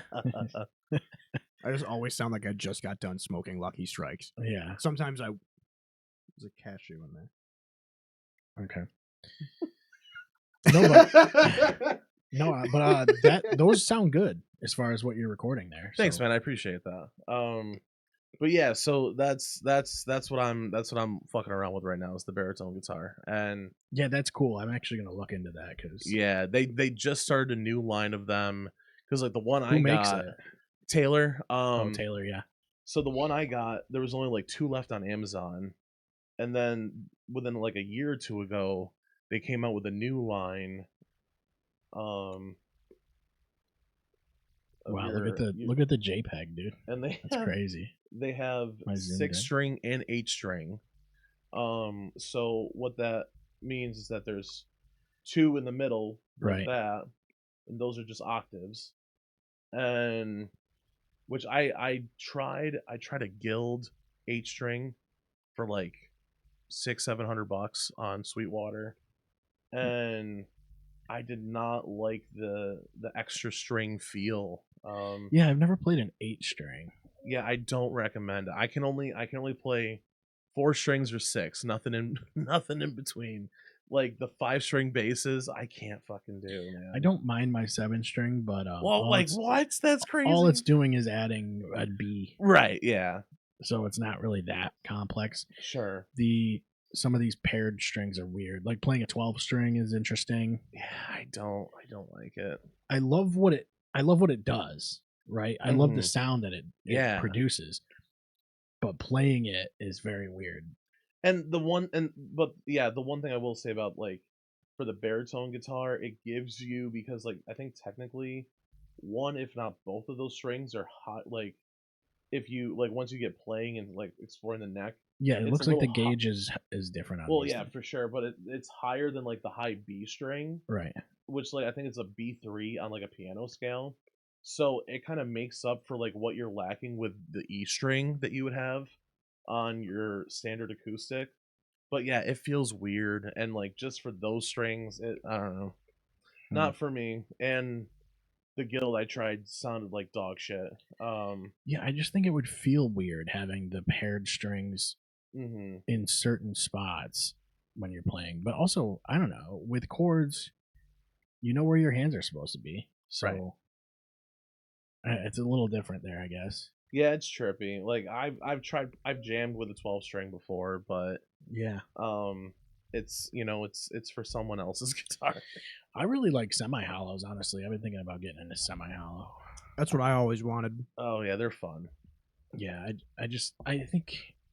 I just always sound like I just got done smoking Lucky Strikes. Yeah. Sometimes there's a cashew in there. Okay. But those sound good. as far as what you're recording there. Thanks, so. man. I appreciate that. But yeah, so that's what I'm fucking around with right now is the baritone guitar, and Yeah, that's cool. I'm actually gonna look into that because yeah, they just started a new line of them because like the one who I makes got, it? Taylor. Oh, Taylor, yeah. So the one I got, there was only like 2 left on Amazon, and then within like a year or two ago, they came out with a new line. Wow, look at the JPEG, dude. And That's crazy. They have Am I zoomed in? 6-string and 8-string. So what that means is that there's 2 in the middle, like Right. that, and those are just octaves. And which I tried a guild 8-string for like $600-700 on Sweetwater, and I did not like the extra string feel. Yeah, I've never played an 8-string. Yeah, I don't recommend it. I can only play 4 strings or 6, nothing in between. Like the 5-string basses, I can't fucking do, man. I don't mind my 7-string, but Well, like what? That's crazy. all it's doing is adding a B, right? Yeah, so it's not really that complex. sure. Some of these paired strings are weird. Like playing a 12-string is interesting. Yeah, I don't like it. I love what it does, right? I love the sound that it Yeah. produces, but playing it is very weird. And the one thing I will say about like for the baritone guitar, it gives you, because like I think technically one, if not both of those strings are hot. Like if you like once you get playing and like exploring the neck, Yeah, it it's looks a like the little hot. gauge is different on Well, these yeah, things. for sure, but it's higher than like the high B string, Right. which like I think it's a B3 on like a piano scale. So it kind of makes up for like what you're lacking with the E string that you would have on your standard acoustic. But yeah, it feels weird, and like just for those strings, I don't know, not for me. And the guild I tried sounded like dog shit. Yeah, I just think it would feel weird having the paired strings Mhm. in certain spots when you're playing. But also, I don't know, with chords, you know where your hands are supposed to be. So it's a little different there, I guess. Yeah, it's trippy. Like I've jammed with a 12 string before, but Yeah. it's it's for someone else's guitar. I really like semi-hollows, honestly. I've been thinking about getting into semi-hollow. That's what I always wanted. Oh yeah, they're fun. Yeah, I think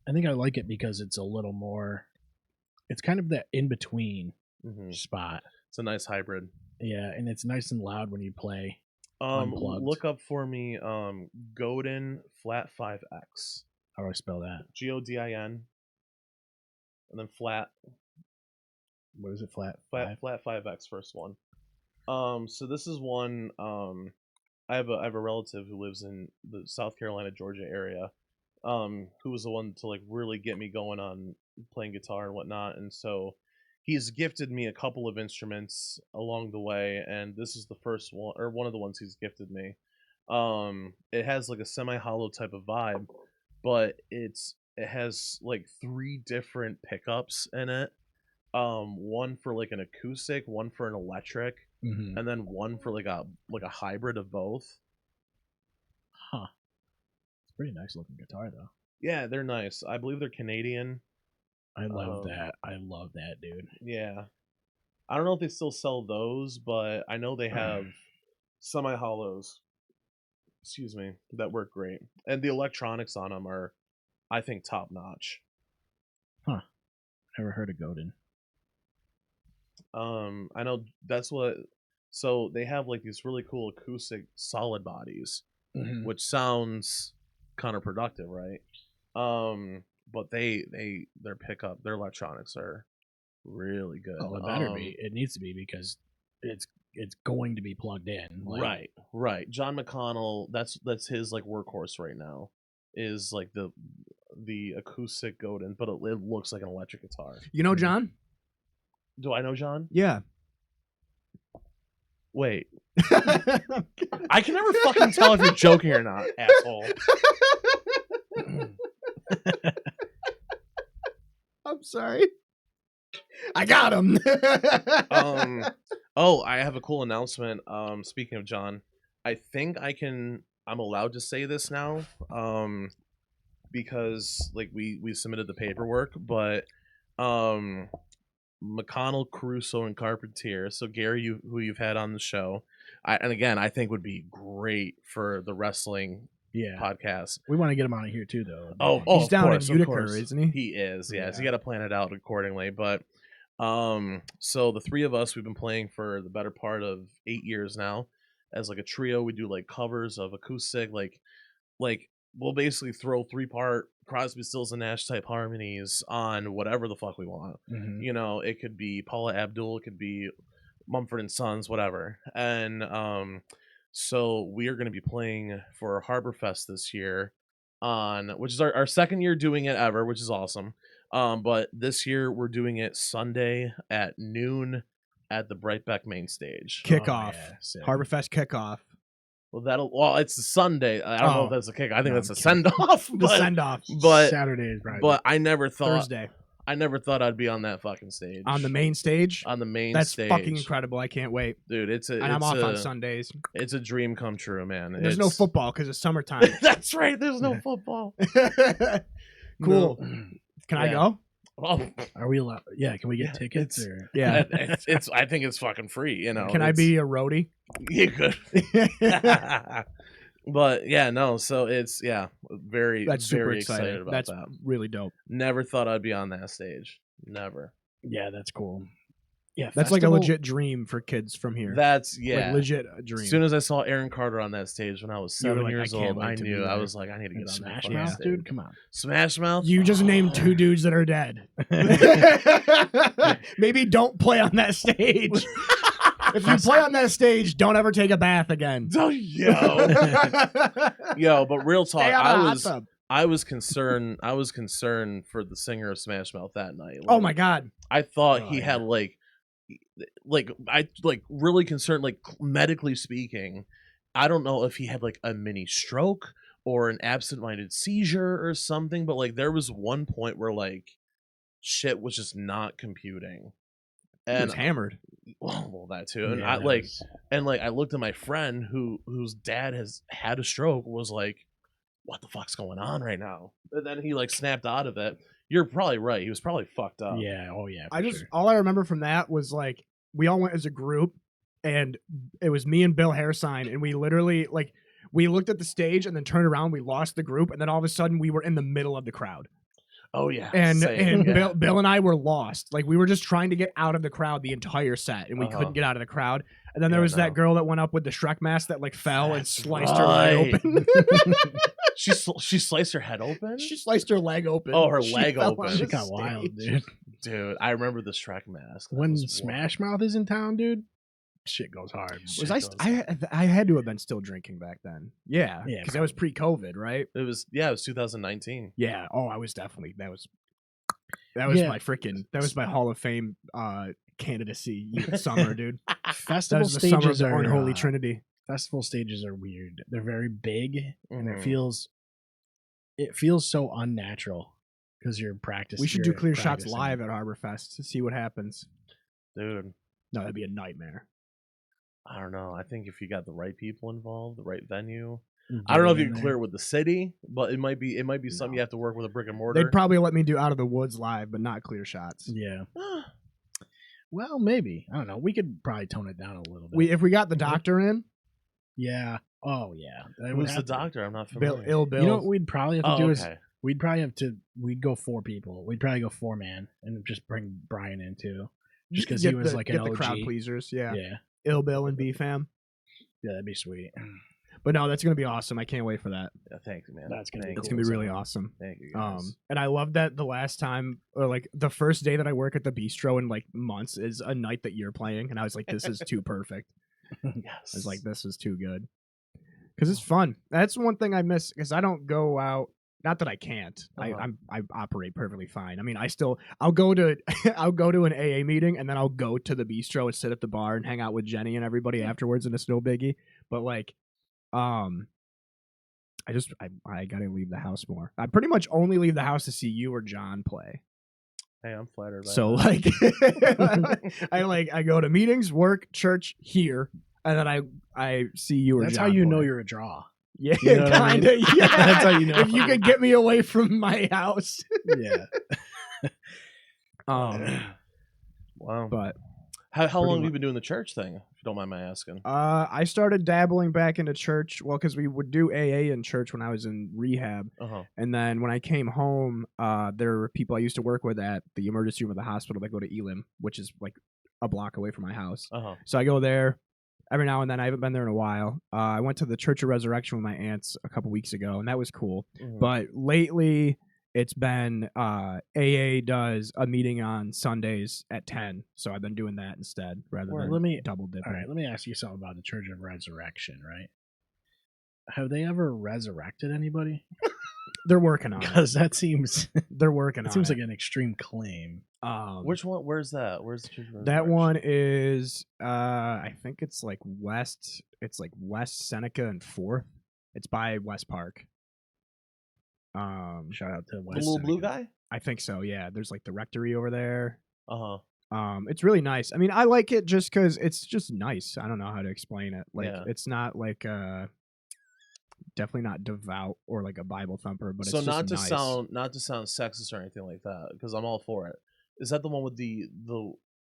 I like it because it's a little more, it's kind of that in between spot. It's a nice hybrid. Yeah, and it's nice and loud when you play. Unplugged. Look up for me Godin Flat 5X. How do I spell that? Godin. And then flat. What is it? Flat 5X, first one. So this is one. I have a relative who lives in the South Carolina, Georgia area. Who was the one to like really get me going on playing guitar and whatnot, and so he's gifted me a couple of instruments along the way, and this is the first one, or one of the ones he's gifted me. It has like a semi-hollow type of vibe, but it has like 3 different pickups in it. One for like an acoustic, one for an electric, and then one for like a hybrid of both. Huh. It's a pretty nice looking guitar though. Yeah, they're nice. I believe they're Canadian. I love that. I love that, dude. Yeah. I don't know if they still sell those, but I know they have semi-hollows, excuse me, that work great. And the electronics on them are, I think, top notch. Huh. Never heard of Godin. I know that's what, so they have like these really cool acoustic solid bodies, which sounds counterproductive, right? But their pickup, their electronics are really good. Oh, it better be. It needs to be because it's going to be plugged in. Like, right. John McConnell, that's his like workhorse right now, is like the acoustic Godin, but it looks like an electric guitar. You know John? Do I know John? Yeah. Wait. I can never fucking tell if you're joking or not, asshole. I'm sorry. I got him. Oh, I have a cool announcement. Speaking of John, I think I'm allowed to say this now, because like we submitted the paperwork, but McConnell, Caruso, and Carpentier. So Gary, who you've had on the show, and again, I think would be great for the wrestling podcast. We want to get him on here too, though. He's Of down course, in of Utica, course. isn't he? He is, yeah. So Yeah. you got to plan it out accordingly. But so the three of us, we've been playing for the better part of 8 years now, as like a trio. We do like covers of acoustic, like we'll basically throw 3-part Crosby, Stills, and Nash type harmonies on whatever the fuck we want. Mhm. You know, it could be Paula Abdul, it could be Mumford and Sons, whatever. And so we are going to be playing for Harbor Fest this year, which is our second year doing it ever, which is awesome. But this year we're doing it Sunday at noon at the Brightbeck main stage. Kickoff. Sick. Harborfest kickoff. Well, it's a Sunday. I don't know if that's a kick. I think No, that's a I'm kidding. send off. The send off. But Saturday is right. but I never thought Thursday I'd be on that fucking stage. on the main stage. On the main That's stage. fucking incredible. I can't wait. Dude, And I'm off on Sundays. It's a dream come true, man. There's no It's- football because it's summertime. That's right. There's no football. Cool. No. Can I Yeah. go? Oh, Are we allowed? Yeah, can we get tickets? it's- Or? Yeah. it's I think it's fucking free. You know. Can I be a roadie? You could. But yeah, no. So it's very That's super very exciting. excited about That's that. really dope. Never thought I'd be on that stage. Never. Yeah, that's cool. Yeah, That's like a festival- legit dream for kids from here. That's Like legit a dream. As soon as I saw Aaron Carter on that stage when I was You were 7 like, I years can't old, wait I to be knew. I there. was like, I need to get on Smash that Mouth, fucking dude. stage. Come on. Smash Mouth. You just named Oh. 2 dudes that are dead. Maybe don't play on that stage. If you play on that stage, don't ever take a bath again. Oh, yo, but real talk, Stay out of the hot tub. I was concerned for the singer of Smash Mouth that night. Oh Like, my god. I thought Oh, he yeah. had really concerned, like medically speaking. I don't know if he had like a mini stroke or an absent-minded seizure or something, but like there was one point where like shit was just not computing. He And was hammered. well, that too. And Yeah, I that like was- and like I looked at my friend whose dad has had a stroke, was like, what the fuck's going on right now? And then he like snapped out of it. You're probably right. He was probably fucked up. Yeah. Oh yeah. I for just sure. all I remember from that was like we all went as a group and it was me and Bill Hairsign and we literally like we looked at the stage and then turned around, we lost the group, and then all of a sudden we were in the middle of the crowd. Oh yeah. And Same, yeah. Bill and I were lost. Like we were just trying to get out of the crowd the entire set and we Uh-huh. couldn't get out of the crowd. And then there Yeah, was that no. girl that went up with the Shrek mask that like fell and That's sliced her leg right. open. She sliced her head open. She sliced her leg open. Oh, her She leg fell open. on Shit the got wild, stage. dude. Dude, I remember the Shrek mask. That When was Smash Mouth is in town, dude, shit goes hard. Was I had to have been still drinking back then. Yeah. Yeah, Because that was pre-COVID, right? It was 2019. Yeah. Oh, I was definitely that was Yeah. that was my Hall of Fame candidacy summer, dude. That Festival was the summer of stages the are unholy trinity. festival stages are weird. They're very big, and Mhm. it feels so unnatural because you're practicing. We should do clear shots live at Harborfest to see what happens. Dude, No, that'd be a nightmare. I don't know. I think if you got the right people involved, the right venue. I don't know if you can clear it with the city, but it might be something No. you have to work with a brick and mortar. They'd probably let me do Out of the Woods live, but not clear shots. Yeah. Well, maybe. I don't know. We could probably tone it down a little bit. If we got the doctor in, Yeah. Oh yeah. That would Who's the have to. doctor? I'm not Bill, familiar. ill Bill. You know what we'd probably have to Oh, do is okay. we'd go 4 people. We'd probably go 4-man and just bring Brian in too. Just because he Get was the- like an get the OG. crowd pleasers. Yeah. Yeah. Ill Bill and B fam. Yeah, that'd be sweet. But no, that's gonna be awesome. I can't wait for that. Yeah, thank you, man. That's gonna be Thank It's you. gonna be Cool, really so- awesome. Thank you, guys. And I love that the last time, or like the first day that I work at the bistro in like months is a night that you're playing, and I was like, this is too perfect. yes. I was like, this is too good because it's fun. That's one thing I miss because I don't go out. Not that I can't. Uh-huh. I operate perfectly fine. I mean, I'll go to I'll go to an AA meeting and then I'll go to the bistro and sit at the bar and hang out with Jenny and everybody afterwards, and it's no biggie. But like, I gotta leave the house more. I pretty much only leave the house to see you or John play. Hey, I'm flattered. By So that. like, I go to meetings, work, church here. and then I see you or That's John how you know Boy. you're a draw. Yeah, You know what I kind mean? of. Yeah, That's how you know. If you could get me away from my house. Yeah. Wow. But How pretty long have mu- you been doing the church thing? If you don't mind my asking. I started dabbling back into church. Well, because we would do AA in church when I was in rehab, and then when I came home, there were people I used to work with at the emergency room of the hospital that go to Elim, which is like a block away from my house. So I go there every now and then. I haven't been there in a while. I went to the Church of Resurrection with my aunts a couple weeks ago, and that was cool. But lately, it's been AA does a meeting on Sundays at 10, so I've been doing that instead rather Well, than let me- double dipping. All right, let me ask you something about the Church of Resurrection, right? Have they ever resurrected anybody? They're working on it. Because that seems They're working it on seems it. like an extreme claim. Which one? Where's that? Where's the church? of That Resurrection? one is I think it's like West Seneca and 4th. It's by West Park. Shout out to The West little blue Seneca. guy. I think so, yeah. There's like the rectory over there. It's It's really nice. I mean, I like it just because it's just nice. I don't know how to explain it. Like, Yeah. it's not like definitely not devout or like a Bible thumper, but so it's not just to nice. not to sound sexist or anything like that, because I'm all for it. Is that the one with the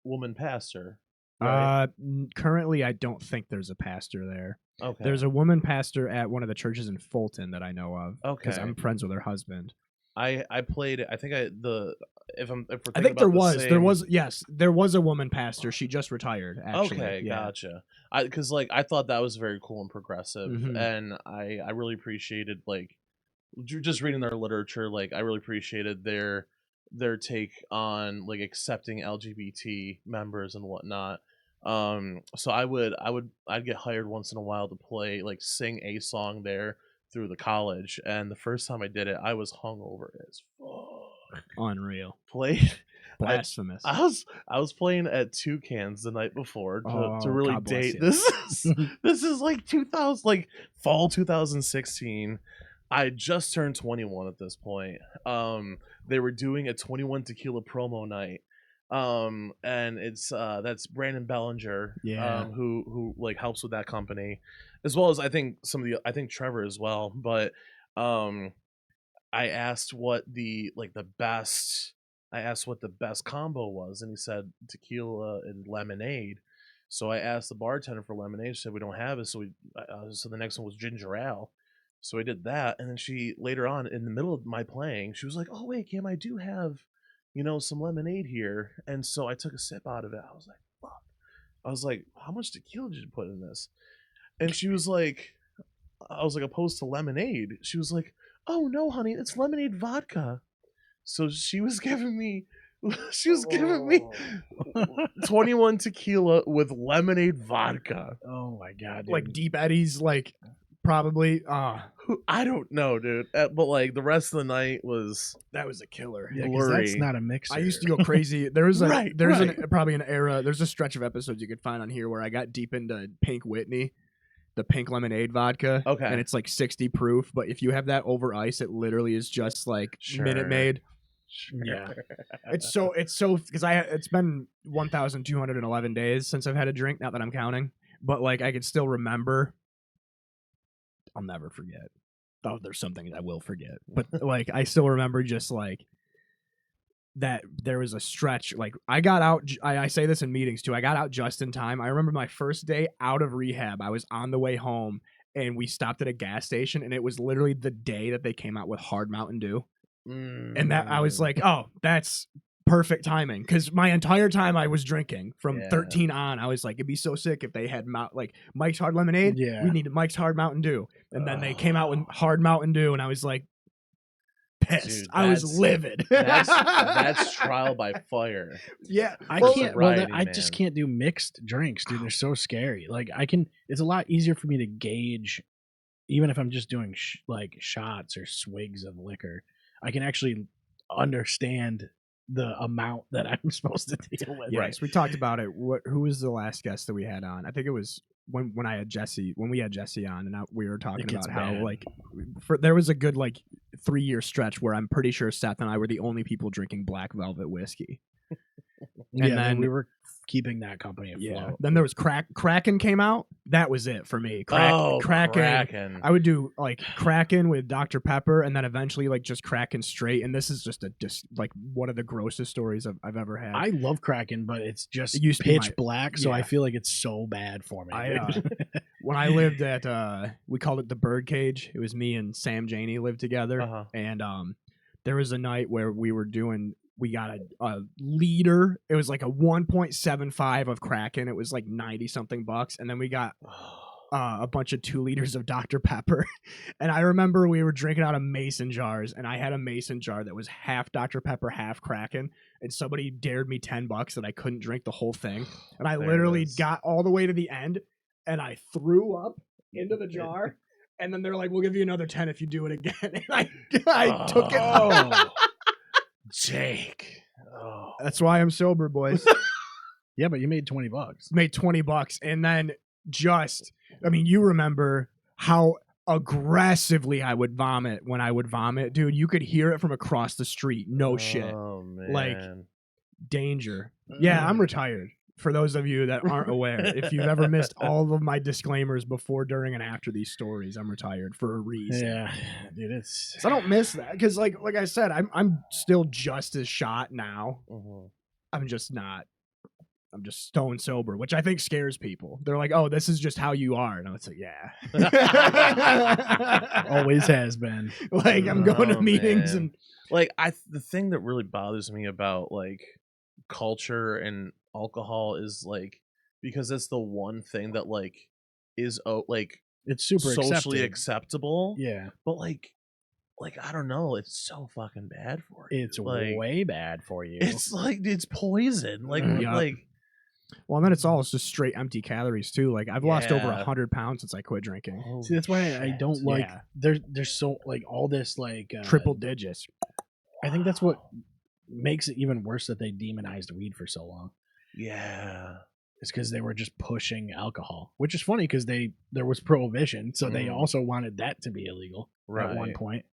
woman pastor? Right. Currently, I don't think there's a pastor there. Okay. There's a woman pastor at one of the churches in Fulton that I know of. Because Okay. I'm friends with her husband. I played it. I think if we're I thinking think there about the was same- there was a woman pastor. She just retired. Actually, Okay, yeah. gotcha. Because I thought that was very cool and progressive, Mhm. and I really appreciated like just reading their literature. Like I really appreciated their take on like accepting LGBT members and whatnot. So I'd get hired once in a while to play like sing a song there through the college, and the first time I did it, I was hungover as fuck. Unreal, Played. blasphemous. I was playing at Toucans the night before to Oh, really God bless date. you. This is like 2000, like fall 2016. I just turned 21 at this point. They were doing a 21 tequila promo night. And it's that's Brandon Bellinger, Yeah. who like helps with that company, as well as I think Trevor as well. But I asked what the best combo was, and he said tequila and lemonade. So I asked the bartender for lemonade. She said we don't have it, so so the next one was ginger ale. So I did that, and then she later on in the middle of my playing, she was like, "Oh wait, Cam, I do have, some lemonade here." And so I took a sip out of it. I was like, "Fuck!" I was like, "How much tequila did you put in this?" And she was like, "I was like opposed to lemonade." She was like, "Oh no, honey, it's lemonade vodka." So she was giving me 21 tequila with lemonade vodka. Oh my god, dude. Like Deep Eddies, like probably. I don't know, dude. But like the rest of the night was That was a killer. Yeah, 'cause that's blurry. not a mixer. I used to go crazy. There was Right, probably an era. There's a stretch of episodes you could find on here where I got deep into Pink Whitney, the pink lemonade vodka. Okay. And it's like 60 proof, but if you have that over ice, it literally is just like Minute Maid. Yeah. It's so because it's been 1,211 days since I've had a drink. Not that I'm counting, but like I can still remember. I'll never forget. Oh, there's something I will forget, but like I still remember just like that there was a stretch. Like I got out. I say this in meetings too. I got out just in time. I remember my first day out of rehab. I was on the way home, and we stopped at a gas station, and it was literally the day that they came out with Hard Mountain Dew. And that I was like, oh, that's perfect timing, because my entire time I was drinking from 13 on, I was like, it'd be so sick if they had like Mike's Hard Lemonade. Yeah. We needed Mike's Hard Mountain Dew, and then they came out with Hard Mountain Dew, and I was like pissed. Dude, I was livid. that's trial by fire. Yeah, I Well, can't. sobriety, I just man. can't do mixed drinks, dude. They're so scary. Like I can. It's a lot easier for me to gauge, even if I'm just doing like shots or swigs of liquor. I can actually understand the amount that I'm supposed to deal with. Yes, we talked about it. Who was the last guest that we had on? I think it was when we had Jesse on, and we were talking gets about how bad. like there was a good like 3-year stretch where I'm pretty sure Seth and I were the only people drinking Black Velvet whiskey. Yeah, And then we were keeping that company afloat. Then there was Kraken came out. That was it for me. Kraken. I would do like Kraken with Dr. Pepper, and then eventually like just Kraken straight. And this is just like one of the grossest stories I've ever had. I love Kraken, but it's just It used to be pitch black, so I feel like it's so bad for me. When I lived at we called it the Birdcage. It was me and Sam Janey lived together, and there was a night where we got a liter. It was like a 1.75 of Kraken. It was like 90 something bucks, and then we got a bunch of 2 liters of Dr. Pepper. And I remember we were drinking out of mason jars, and I had a mason jar that was half Dr. Pepper, half Kraken, and somebody dared me $10 that I couldn't drink the whole thing, and I literally got all the way to the end, and I threw up into the jar. And then they're like, "We'll give you another 10 if you do it again." And I took it. Jake. That's why I'm sober, boys. Yeah, but you made $20. Made $20, and then you remember how aggressively I would vomit when I would vomit, dude. You could hear it from across the street. No shit. Oh man. Like danger. Yeah, I'm retired. For those of you that aren't aware, if you've ever missed all of my disclaimers before, during, and after these stories, I'm retired for a reason. Yeah, dude, it's. So I don't miss that because, like I said, I'm still just as shot now. I'm just not. I'm just stone sober, which I think scares people. They're like, "Oh, this is just how you are," and I would say, "Yeah, always has been." Like I'm going to meetings and like the thing that really bothers me about like culture and alcohol is like because it's the one thing that like is like it's super socially acceptable. Yeah, but like I don't know, it's so fucking bad for you. It's like, way bad for you. It's like it's poison. Like like. Well, and then it's just straight empty calories too. Like I've lost over 100 pounds since I quit drinking. Oh, see, that's why I don't like. There's so like all this like triple digits. I think that's what makes it even worse that they demonized weed for so long. Yeah, it's because they were just pushing alcohol, which is funny because there was prohibition, so they also wanted that to be illegal at one point.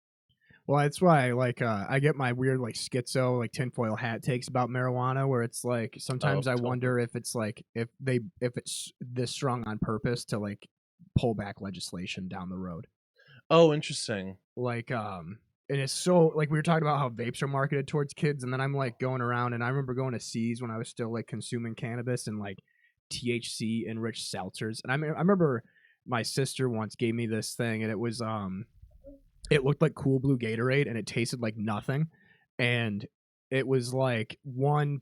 Well, that's why like I get my weird like schizo like tinfoil hat takes about marijuana, where it's like sometimes I wonder if it's like if it's this strong on purpose to like pull back legislation down the road. Oh, interesting. Like and it's so like we were talking about how vapes are marketed towards kids, and then I'm like going around, and I remember going to C's when I was still like consuming cannabis and like THC enriched seltzers, and I remember my sister once gave me this thing, and it was it looked like Cool Blue Gatorade, and it tasted like nothing, and it was like 1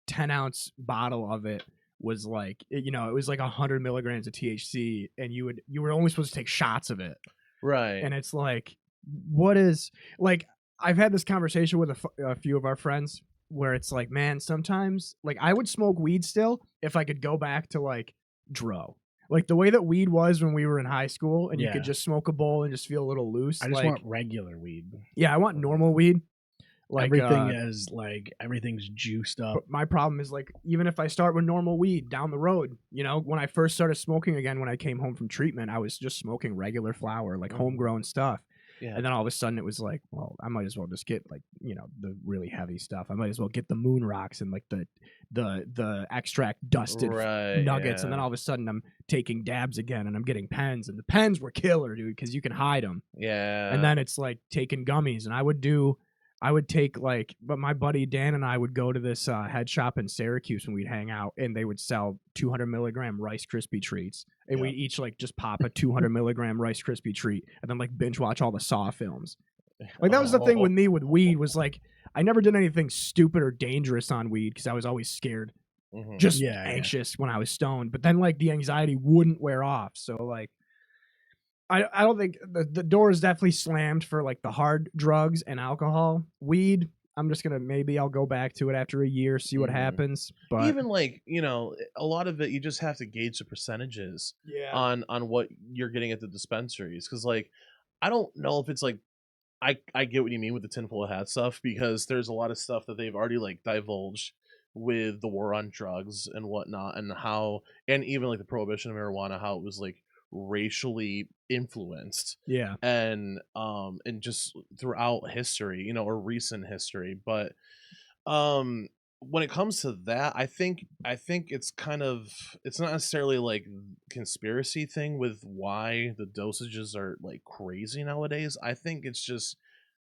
10-ounce bottle of it was like it was like 100 milligrams of THC, and you were only supposed to take shots of it, right? And it's like, what is like I've had this conversation with a few of our friends where it's like, man, sometimes like I would smoke weed still if I could go back to like dro, like the way that weed was when we were in high school, and you could just smoke a bowl and just feel a little loose. I just want regular weed. Yeah, I want normal weed. Like everything is like everything's juiced up. But my problem is like even if I start with normal weed down the road, when I first started smoking again, when I came home from treatment, I was just smoking regular flower, like homegrown stuff. Yeah. And then all of a sudden it was like, well, I might as well just get like, the really heavy stuff. I might as well get the moon rocks and like the extract dusted nuggets. And then all of a sudden I'm taking dabs again, and I'm getting pens, and the pens were killer, dude, because you can hide them. Yeah. And then it's like taking gummies, and I would take like, but my buddy Dan and I would go to this head shop in Syracuse when we'd hang out, and they would sell 200 milligram Rice Krispie treats, and we'd each like just pop a 200 milligram Rice Krispie treat, and then like binge watch all the Saw films. Like that was the thing with me with weed, was like I never did anything stupid or dangerous on weed because I was always scared, just anxious when I was stoned. But then like the anxiety wouldn't wear off, so like. I don't think the door is definitely slammed for like the hard drugs and alcohol. Weed, I'm just gonna I'll go back to it after a year, see what happens. But even like a lot of it, you just have to gauge the percentages on what you're getting at the dispensaries, because like I don't know if it's like I get what you mean with the tinfoil hat stuff, because there's a lot of stuff that they've already like divulged with the war on drugs and whatnot, and even like the prohibition of marijuana, how it was like racially influenced, and just throughout history, or recent history. But when it comes to that, I think it's kind of, it's not necessarily like conspiracy thing with why the dosages are like crazy nowadays. I think it's just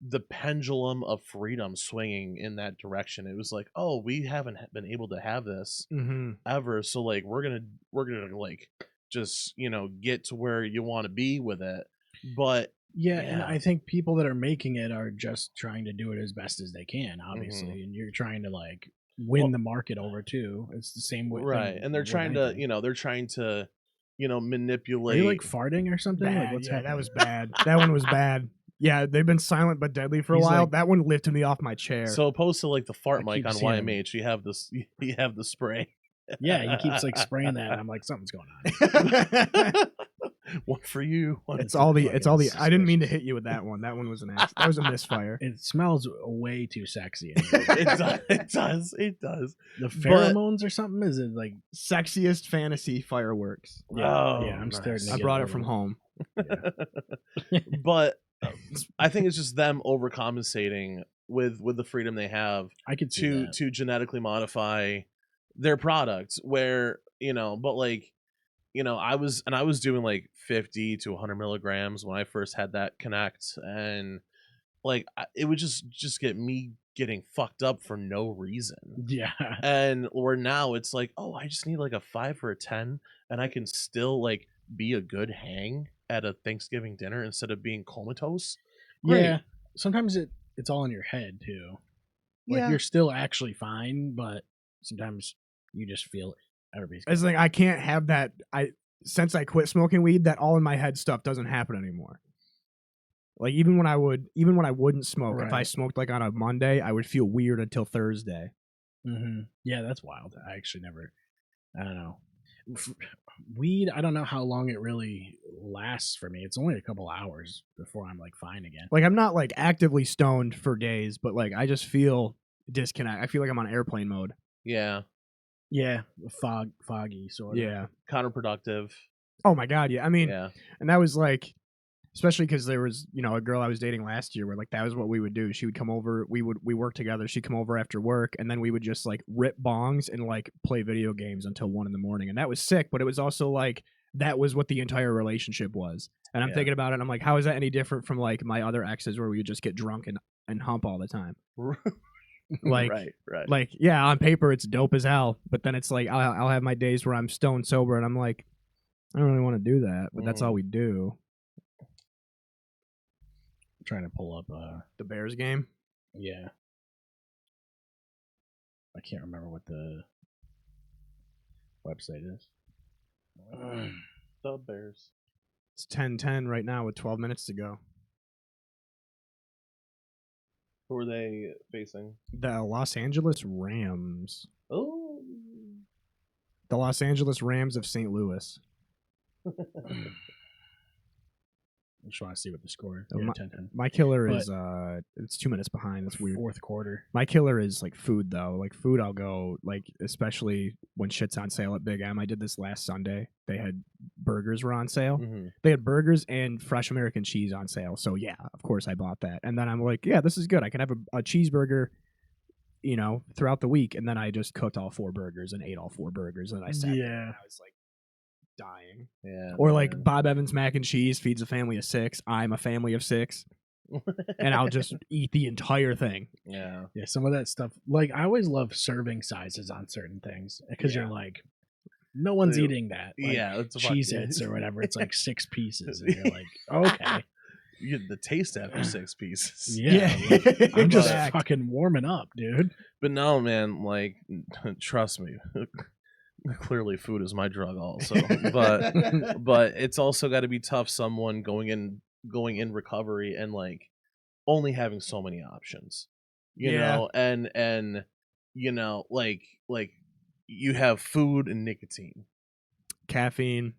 the pendulum of freedom swinging in that direction. It was like, oh, we haven't been able to have this ever, so like we're gonna like just get to where you want to be with it. But yeah, and I think people that are making it are just trying to do it as best as they can, obviously, and you're trying to like win the market over too. It's the same way, right? And they're trying to manipulate. Are you like farting or something? Bad, Like what's yeah, happening? that was bad. That one was bad. Yeah, they've been silent but deadly for a He's while. like- That one lifted me off my chair. So opposed to like the fart I mic keep on seeing him. YMH, you have this. You have the spray. Yeah, he keeps like spraying that, and I'm like, something's going on. One for you. One it's for all the. you. It's all the. I didn't mean to hit you with that one. That one was an. That was a misfire. It smells way too sexy. It does. It does. The pheromones or something? Is it like Sexiest fantasy fireworks. Oh, yeah, I'm starting to I get brought a it from little- home. But I think it's just them overcompensating with the freedom they have I could see that. to genetically modify their product. Where but like I was doing like 50 to 100 milligrams when I first had that connect, and like it would just get me getting fucked up for no reason. Yeah. And where now it's like, oh, I just need like a 5 or a 10, and I can still like be a good hang at a Thanksgiving dinner instead of being comatose. Great. Yeah. Sometimes it's all in your head too. Like Yeah. you're still actually fine, but sometimes you just feel it. Everybody's It's like I can't have that. Since I quit smoking weed, that all in my head stuff doesn't happen anymore. Like even when I wouldn't smoke, if I Right. smoked like on a Monday, I would feel weird until Thursday. Yeah, that's wild. I actually never. I don't know. Weed. I don't know how long it really lasts for me. It's only a couple hours before I'm like fine again. Like I'm not like actively stoned for days, but like I just feel disconnect. I feel like I'm on airplane mode. Yeah. Yeah, foggy sort of. Yeah. Counterproductive. Oh my god. Yeah. I mean, Yeah. and that was like, especially because there was a girl I was dating last year where like that was what we would do. She would come over. We work together. She'd come over after work, and then we would just like rip bongs and like play video games until 1 a.m. And that was sick, but it was also like that was what the entire relationship was. And I'm Yeah. thinking about it, and I'm like, how is that any different from like my other exes where we would just get drunk and hump all the time? Like, right. like yeah, on paper it's dope as hell, but then it's like I'll have my days where I'm stone sober, and I'm like, I don't really want to do that, but that's all we do. I'm trying to pull up. The Bears game. Yeah. I can't remember what the website is. The Bears. It's 10-10 right now with 12 minutes to go. Who are they facing? The Los Angeles Rams. Oh. The Los Angeles Rams of St. Louis. I just want to see what the score is. Oh, Yeah, my- 10-10. My killer But- is it's 2 minutes behind. That's weird. Fourth quarter. My killer is like food though. Like food I'll go like especially when shit's on sale at Big M. I did this last Sunday. They had burgers were on sale. Mhm. They had burgers and fresh American cheese on sale. So yeah, of course I bought that. And then I'm like, yeah, this is good. I can have a cheeseburger, throughout the week. And then I just cooked all 4 burgers and ate all 4 burgers. And I sat there and I was like dying. Yeah. Or like Bob Evans mac and cheese feeds a family of 6. I'm a family of 6. And I'll just eat the entire thing. Yeah. Yeah, some of that stuff. Like, I always love serving sizes on certain things because you're like, no one's Ew. eating that. Like, Yeah. It's Cheez-Its or whatever. It's like 6 pieces. And you're like, okay. You get the taste after 6 pieces. Yeah. like, I'm just Exact. fucking warming up, dude. But no, man, like, trust me. Clearly, food is my drug, also. But it's also got to be tough. Someone going in recovery and like only having so many options, you know, and like you have food and nicotine, Caffeine,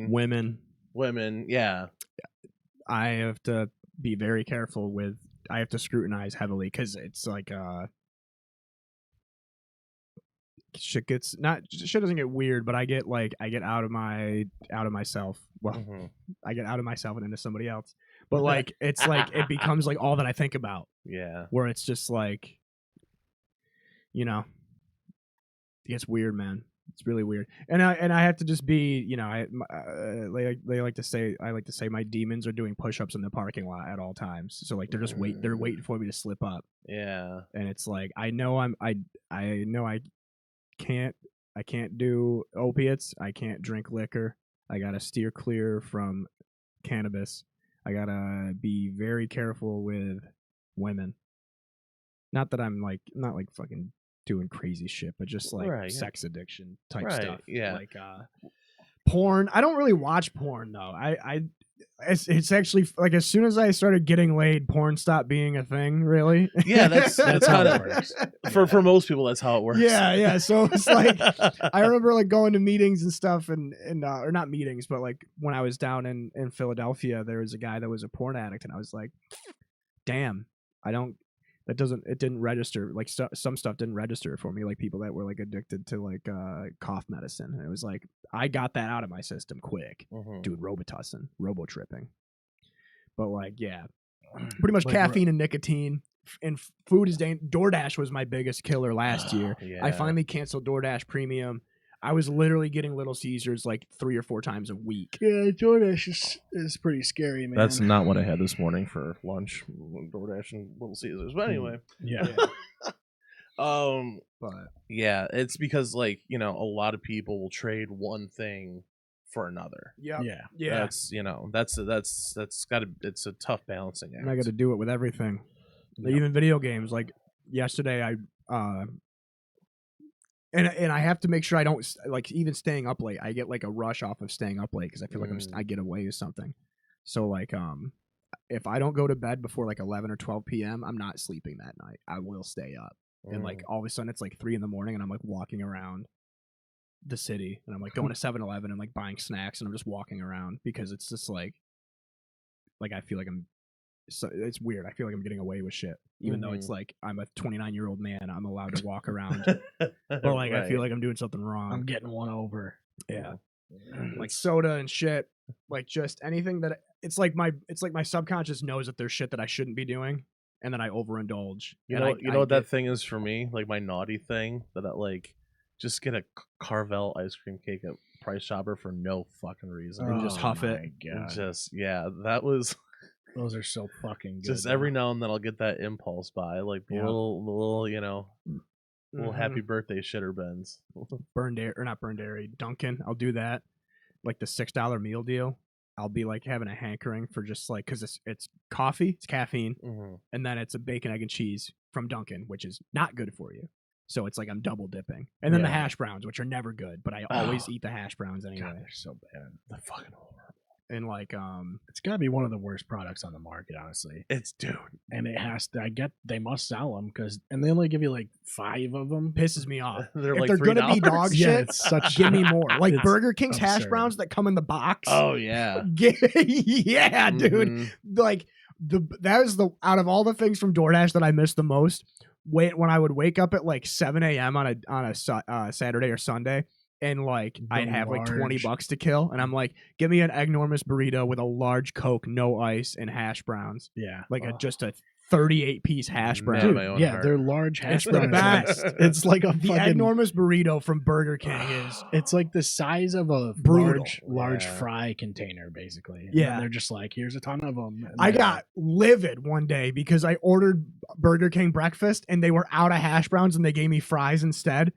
women, yeah, I have to be very careful with. I have to scrutinize heavily because it's like shit doesn't get weird, but I get out of myself. Well, Mhm. I get out of myself and into somebody else. But like it's like it becomes like all that I think about. yeah. Where it's just like, you know, it gets weird, man. It's really weird, and I have to just be, you know, they like to say, I like to say my demons are doing push-ups in the parking lot at all times. So like they're waiting for me to slip up. Yeah. And it's like I know I can't do opiates. I can't drink liquor. I gotta steer clear from cannabis. I gotta be very careful with women. Not that I'm like not like fucking doing crazy shit, but just like Right, yeah. sex addiction type Right, stuff. yeah. Like porn. I don't really watch porn though. It's actually like as soon as I started getting laid, porn stopped being a thing. Really? Yeah, that's how kinda, it works. For most people, that's how it works. Yeah. So it's like I remember like going to meetings and stuff, and or not meetings, but like when I was down in Philadelphia, there was a guy that was a porn addict, and I was like, damn, it didn't register. Like some stuff didn't register for me, like people that were like addicted to like cough medicine. And it was like I got that out of my system quick. Mhm. Dude, Robitussin, robo-tripping. But like, yeah, pretty much Like, caffeine and nicotine. And food is DoorDash was my biggest killer last year. Yeah. I finally canceled DoorDash Premium. I was literally getting Little Caesars like 3 or 4 times a week. Yeah, DoorDash is pretty scary, man. That's not what I had this morning for lunch. DoorDash and Little Caesars. But anyway, Yeah. But yeah, it's because like, you know, a lot of people will trade one thing for another. yeah, Yeah. That's, you know, that's got to, it's a tough balancing act. and I got to do it with everything. Yeah. Even video games. Like yesterday, and I have to make sure I don't like even staying up late. I get like a rush off of staying up late because I feel like I get away with something. So like if I don't go to bed before like 11 or 12 p.m., I'm not sleeping that night. I will stay up. And like all of a sudden it's like 3 a.m. and I'm like walking around the city and I'm like going to 7-Eleven and like buying snacks and I'm just walking around because it's just like I feel like it's weird. I feel like I'm getting away with shit, even though it's like I'm a 29-year-old man. I'm allowed to walk around, but like I feel like I'm doing something wrong. I'm getting one over. Yeah, like soda and shit, like just anything that it's like my subconscious knows that there's shit that I shouldn't be doing, and then I overindulge. You know what that thing is for me? Like my naughty thing that I like just get a Carvel ice cream cake at Price Chopper for no fucking reason. And just huff it. God. Just that was Those are so fucking good. just every now and then I'll get that impulse buy, like the little you know, little happy birthday shitter bins. Not burned dairy, Dunkin'. I'll do that. Like the $6 meal deal. I'll be like having a hankering for just like because it's coffee, it's caffeine, and then it's a bacon, egg, and cheese from Dunkin', which is not good for you. So it's like I'm double dipping, and then the hash browns, which are never good, but I always eat the hash browns anyway. God, they're so bad. They're fucking horrible. And like It's got to be one of the worst products on the market, honestly. It's dude. And it has to. They must sell them and they only give you like 5 of them. pisses me off. They're if like they're gonna be $3. dog Yeah, shit, it's such. give me more. Like It's Burger King's hash absurd. browns that come in the box. Oh yeah. Yeah, dude. Mhm. Like that was the out of all the things from DoorDash that I missed the most. When I would wake up at like 7 a.m. on a Saturday or Sunday, and like I'd have like $20 to kill, and I'm like, give me an enormous burrito with a large Coke, no ice, and hash browns, Yeah. like just a 38-piece hash brown. Man, Dude, my own yeah, heart. they're large hash It's the browns. best. It's like a The fucking. enormous burrito from Burger King is It's like the size of a Brutal. large Yeah. fry container, basically. And Yeah. then they're just like, here's a ton of them. I got livid one day because I ordered Burger King breakfast and they were out of hash browns and they gave me fries instead.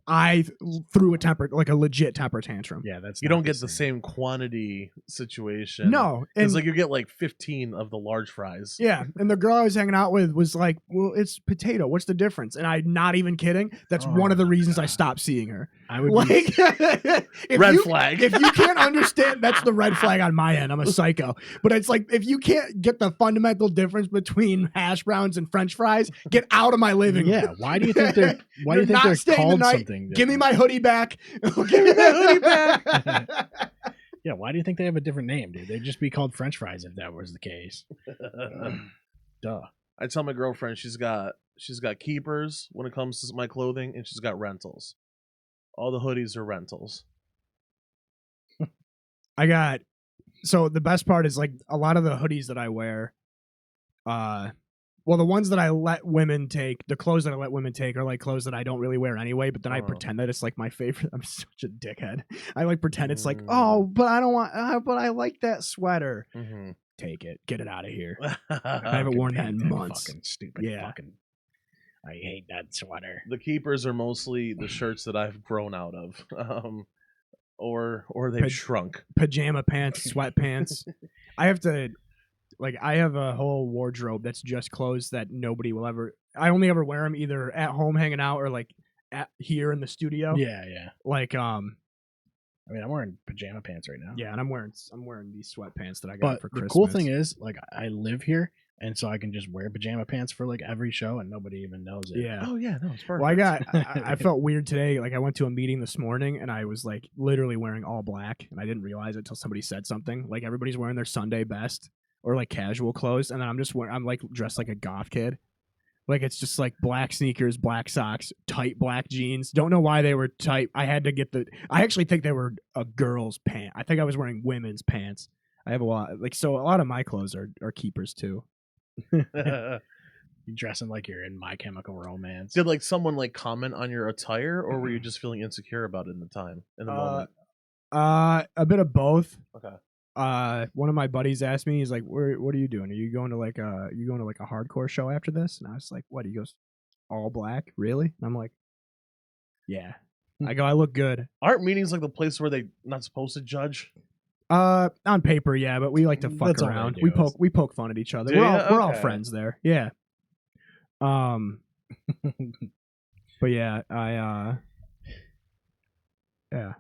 I threw a legit temper tantrum. Yeah, that's. You not don't get the same quantity situation. No, It's and like you get like 15 of the large fries. yeah, and the girl I was hanging out with was like, "Well, it's potato. What's the difference?" And I'm not even kidding. That's Oh one of the my reasons I God. stopped seeing her. I would Like, be, if Red you- flag. If you can't understand, that's the red flag on my end. I'm a psycho. But it's like if you can't get the fundamental difference between hash browns and French fries, get out of my living room. yeah. Why do you think they're? Why do you You're think not they're staying the called night. something? Give me different? my hoodie back. Give me my hoodie back. Yeah. Why do you think they have a different name, dude? They'd just be called French fries if that was the case. Duh. I tell my girlfriend she's got keepers when it comes to my clothing, and she's got rentals. All the hoodies are rentals. So the best part is like a lot of the hoodies that I wear, Well, the ones that I let women take, the clothes that I let women take are like clothes that I don't really wear anyway, but then I Oh. pretend that it's like my favorite. I'm such a dickhead. I like pretend it's like, Mm. oh, but I don't want, but I like that sweater. Mm-hmm. Take it. Get it out of here. I haven't fucking worn that hate in months. Fucking stupid Yeah. fucking. I hate that sweater. The keepers are mostly the shirts that I've grown out of, or they've shrunk. Pajama pants, sweatpants. I have to, like, I have a whole wardrobe that's just clothes that nobody will ever. I only ever wear them either at home hanging out or like at here in the studio. Yeah, yeah. Like, I mean, I'm wearing pajama pants right now. yeah, and I'm wearing these sweatpants that I got But for the Christmas. cool thing is, like, I live here, and so I can just wear pajama pants for like every show, and nobody even knows it. yeah. Oh yeah, no, it's perfect. Well, I felt weird today. Like I went to a meeting this morning and I was like literally wearing all black, and I didn't realize it until somebody said something. Like everybody's wearing their Sunday best or like casual clothes, and then I'm like dressed like a goth kid. Like it's just like black sneakers, black socks, tight black jeans. Don't know why they were tight. I had to get I actually think they were a girl's pant. I think I was wearing women's pants. I have a lot a lot of my clothes are keepers too. You're dressing like you're in My Chemical Romance. Did like someone like comment on your attire, or were you just feeling insecure about it in the moment? A bit of both. Okay. One of my buddies asked me, he's like, what are you doing? Are you going to like a hardcore show after this? And I was like, what? He goes, all black? Really? And I'm like, yeah. I go, I look good. Aren't meetings like the place where they not supposed to judge? On paper, yeah, but we like to fuck That's all they around. do. We poke fun at each other. Do We're ya? all Okay. friends there. Yeah. But yeah, yeah.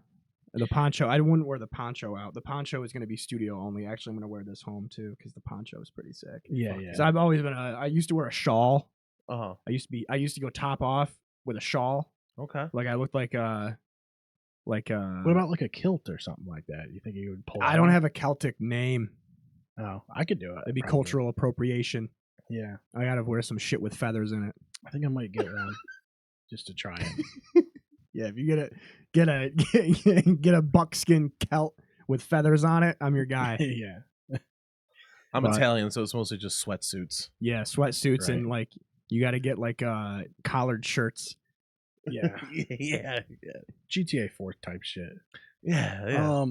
The poncho, I wouldn't wear the poncho out. The poncho is going to be studio only. Actually, I'm going to wear this home too because the poncho is pretty sick. Yeah, Because yeah. I've always been I used to wear a shawl. Uh-huh. I used to go top off with a shawl. Okay. Like I looked like What about like a kilt or something like that? You think you would pull? I don't have a Celtic name. Oh, I could do it. It'd be probably. cultural appropriation. Yeah, I gotta wear some shit with feathers in it. I think I might get one just to try it. Yeah, if you get a buckskin kilt with feathers on it, I'm your guy. Yeah. I'm But- Italian, so it's mostly just sweatsuits. Yeah, sweatsuits and Right. like you got to get like collared shirts. Yeah. yeah. GTA 4 type shit. Yeah.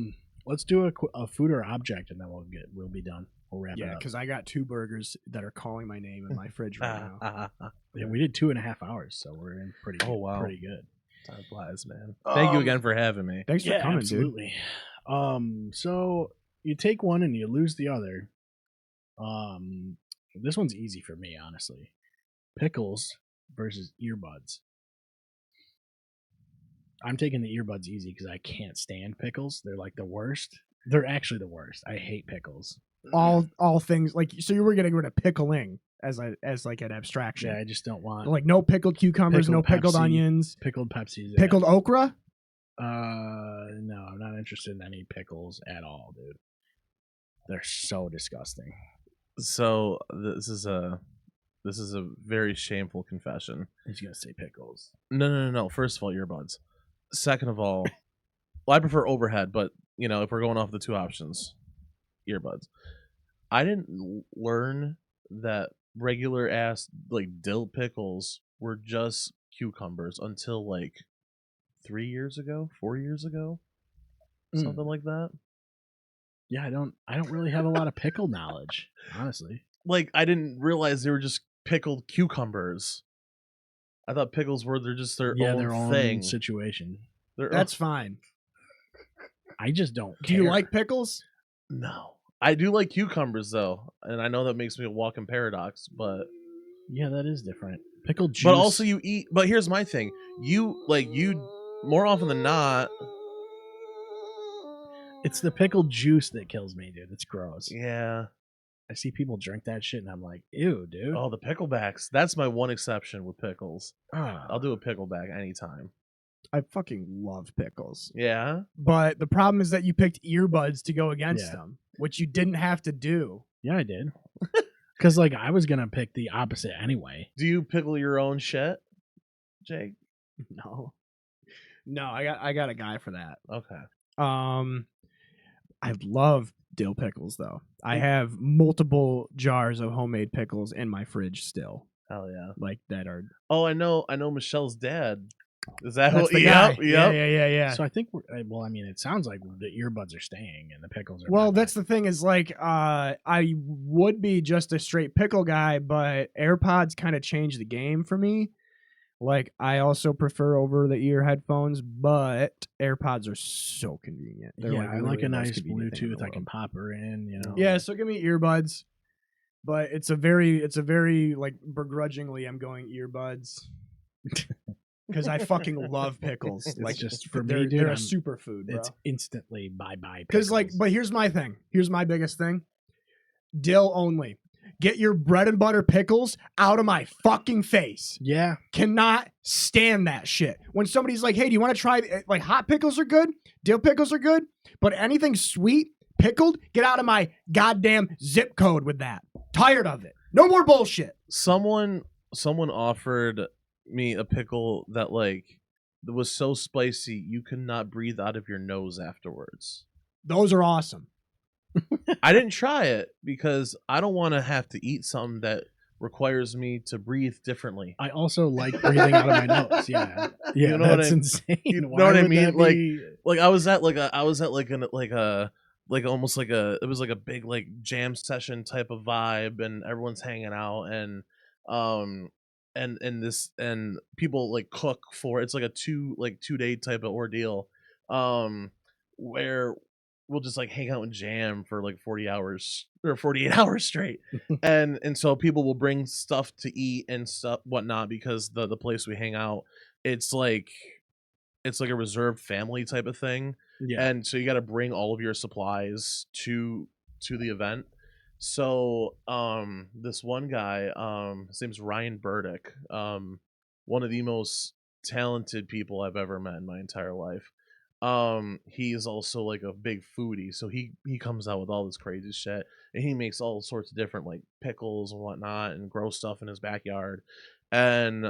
Let's do a food or object, and then we'll be done. We'll wrap Yeah, it up. because I got 2 burgers that are calling my name in my fridge right now. Yeah, we did 2.5 hours, so we're in pretty. Oh, wow. pretty good. Time flies, man. Thank you again for having me. Thanks for coming, dude. absolutely. So you take one and you lose the other. This one's easy for me, honestly. Pickles versus earbuds. I'm taking the earbuds easy because I can't stand pickles. They're like the worst. They're actually the worst. I hate pickles. All things like so you were getting rid of pickling as like an abstraction. Yeah, I just don't want Like no pickled cucumbers, Pickled no pickled Pepsi. onions, pickled Pepsi. Yeah. pickled okra. No, I'm not interested in any pickles at all, dude. They're so disgusting. So this is a very shameful confession. He's gonna say pickles. No. First of all, earbuds. Second of all, well, I prefer overhead, but if we're going off the 2 options, earbuds. I didn't learn that regular ass like dill pickles were just cucumbers until like 3 years ago, 4 years ago, something like that. Yeah, I don't really have a lot of pickle knowledge, honestly. Like I didn't realize they were just pickled cucumbers. I thought pickles were their own thing. Situation. That's fine. I just don't. Do you care. like pickles? No. I do like cucumbers though, and I know that makes me a walking paradox, but Yeah, that is different. Pickled juice. but also you eat. But here's my thing: you more often than not. it's the pickled juice that kills me, dude. It's gross. Yeah. I see people drink that shit, and I'm like, ew, dude. Oh, the picklebacks. That's my one exception with pickles. Ah. I'll do a pickleback anytime. I fucking love pickles. Yeah. But the problem is that you picked earbuds to go against Yeah. them, which you didn't have to do. Yeah, I did. Because like I was gonna pick the opposite anyway. Do you pickle your own shit, Jake? No. No, I got a guy for that. Okay. I love dill pickles, though. I have multiple jars of homemade pickles in my fridge still, Hell yeah. like that are. Oh, I know Michelle's dad. Is that That's who? the guy. Yep. Yeah. So I think, well, I mean, it sounds like the earbuds are staying and the pickles are. Well, bye-bye. that's the thing is like I would be just a straight pickle guy, but AirPods kind of changed the game for me. Like I also prefer over the ear headphones, but AirPods are so convenient. They're I like literally a the most nice convenient thing in Bluetooth. the I can world. pop her in. You know. Yeah, so give me earbuds. But it's a very like begrudgingly I'm going earbuds. Because I fucking love pickles. It's Like just for they're, me, dude. they're I'm- a superfood, bro. It's instantly bye. Because like, but here's my thing. Here's my biggest thing. Dill only. Get your bread and butter pickles out of my fucking face. yeah, Cannot stand that shit. When somebody's like, "Hey, do you want to try?" Like hot pickles are good, dill pickles are good, but anything sweet pickled, get out of my goddamn zip code with that. Tired of it. No more bullshit. Someone offered me a pickle that was so spicy you could not breathe out of your nose afterwards. Those are awesome. I didn't try it because I don't want to have to eat something that requires me to breathe differently. I also like breathing out of my nose. Yeah, You know what that's I- insane. you know Why what I would mean? that be- Like I was at almost like it was like a big like jam session type of vibe, and everyone's hanging out, and and people like cook for it's like a 2 day type of ordeal, where we'll just like hang out and jam for like 40 hours or 48 hours straight, and so people will bring stuff to eat and stuff whatnot because the place we hang out, it's like a reserved family type of thing. yeah, And so you got to bring all of your supplies to the event. So this one guy, his name's Ryan Burdick, one of the most talented people I've ever met in my entire life. He is also like a big foodie, so he comes out with all this crazy shit, and he makes all sorts of different like pickles and whatnot and grow stuff in his backyard. And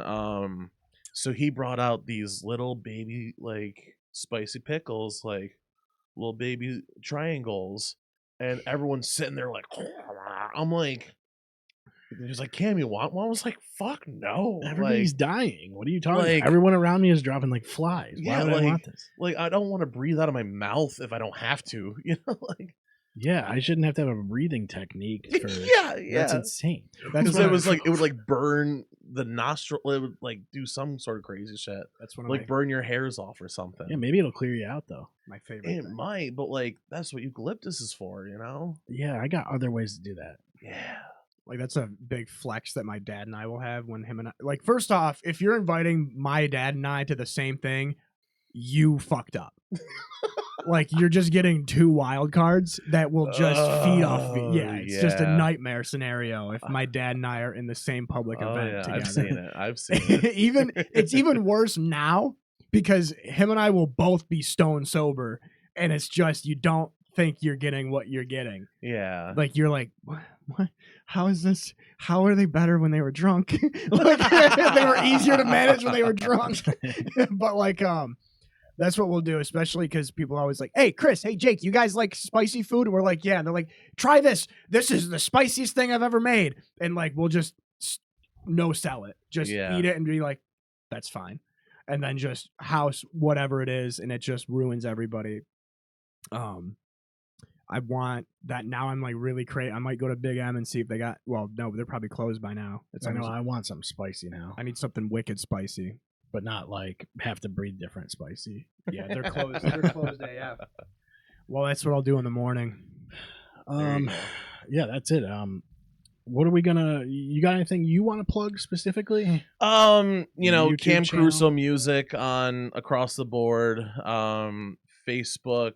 so he brought out these little baby like spicy pickles, like little baby triangles, and everyone's sitting there like, I'm like, he's like, Cam, you want one? I was like, fuck no. everybody's dying. What are you talking like- about? Everyone around me is dropping like flies. Why Yeah, would I want this? like I don't want to breathe out of my mouth if I don't have to, you know, like Yeah, I shouldn't have to have a breathing technique for. yeah. That's insane. That's Because what it I- was like it would like burn the nostril. It would like do some sort of crazy shit, That's one of like burn your hairs off or something. Yeah, maybe it'll clear you out though. my favorite. It thing. might, but like that's what eucalyptus is for, you know? Yeah, I got other ways to do that. Yeah. Like that's a big flex that my dad and I will have when him and I like first off, if you're inviting my dad and I to the same thing, you fucked up. Like you're just getting two wild cards that will just feed off me. Yeah, it's just a yeah. nightmare scenario if my dad and I are in the same public Oh event yeah, together. I've seen it. I've seen it. It's even worse now because him and I will both be stone sober, and it's just you don't think you're getting what you're getting. Yeah. Like you're like, what? How is this? How are they better when they were drunk? Like they were easier to manage when they were drunk. But like, that's what we'll do, especially because people are always like, hey, Chris, hey, Jake, you guys like spicy food? And we're like, yeah. And they're like, try this. This is the spiciest thing I've ever made. And like, we'll just no sell it. Just Yeah. eat it and be like, that's fine. And then just house whatever it is. And it just ruins everybody. I want that now. I'm like really crazy. I might go to Big M and see if they got, well, no, they're probably closed by now. It's I know almost, I want something spicy now, I need something wicked spicy. but not like have to breathe different spicy. Yeah, they're closed. They're closed AF. Well, that's what I'll do in the morning. There you go. Yeah, that's it. What are we gonna? You got anything you want to plug specifically? You know, YouTube Cam channel? Caruso music on across the board. Facebook,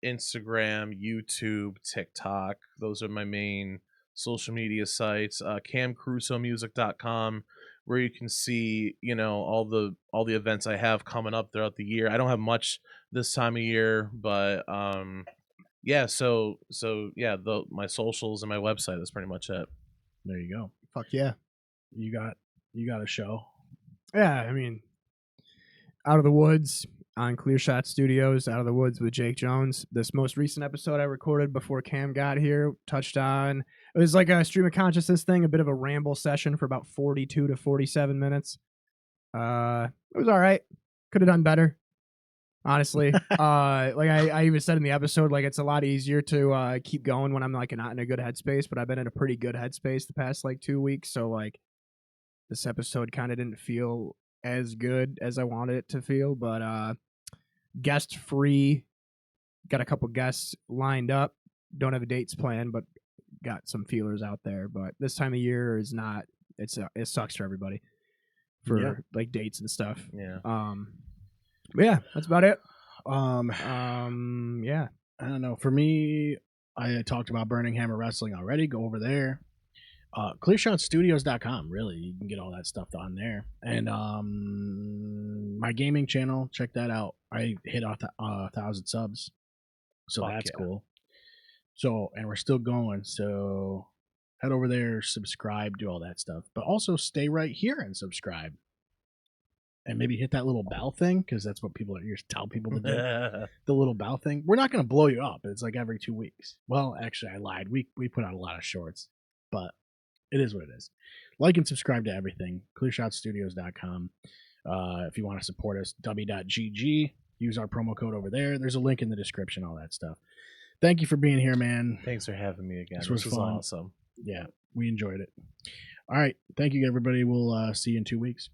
Instagram, YouTube, TikTok. Those are my main social media sites. CamCarusoMusic.com, where you can see, you know, all the events I have coming up throughout the year. I don't have much this time of year, but yeah. So yeah, my socials and my website. That's pretty much it. There you go. Fuck yeah. You got a show. Yeah, I mean, Out of the Woods, on Clear Shot Studios out of the woods with Jake Jones. This most recent episode I recorded before Cam got here touched on, it was like a stream of consciousness thing, a bit of a ramble session for about 42 to 47 minutes. It was all right. Could have done better, honestly. Like I even said in the episode, like it's a lot easier to keep going when I'm like not in a good headspace, but I've been in a pretty good headspace the past like 2 weeks. So like this episode kind of didn't feel as good as I wanted it to feel, but guest free. Got a couple guests lined up. Don't have a dates planned, but got some feelers out there. But this time of year is not. It sucks for everybody for like dates and stuff. Yeah. But yeah, that's about it. Yeah. I don't know. For me, I talked about Burning Hammer Wrestling already. Go over there. ClearShotStudios.com. Really, you can get all that stuff on there. And my gaming channel, check that out. I hit 1,000 subs, so Fuck that's yeah. cool. So, and we're still going. So, head over there, subscribe, do all that stuff. But also stay right here and subscribe. And maybe hit that little bell thing, because that's what you tell people to do. The little bell thing. We're not going to blow you up. It's like every 2 weeks. Well, actually, I lied. We put out a lot of shorts, but it is what it is. Like and subscribe to everything. ClearShotStudios.com. If you want to support us, w.gg. Use our promo code over there. There's a link in the description, all that stuff. Thank you for being here, man. Thanks for having me again. This was fun. Awesome. Yeah, we enjoyed it. All right. Thank you, everybody. We'll see you in 2 weeks.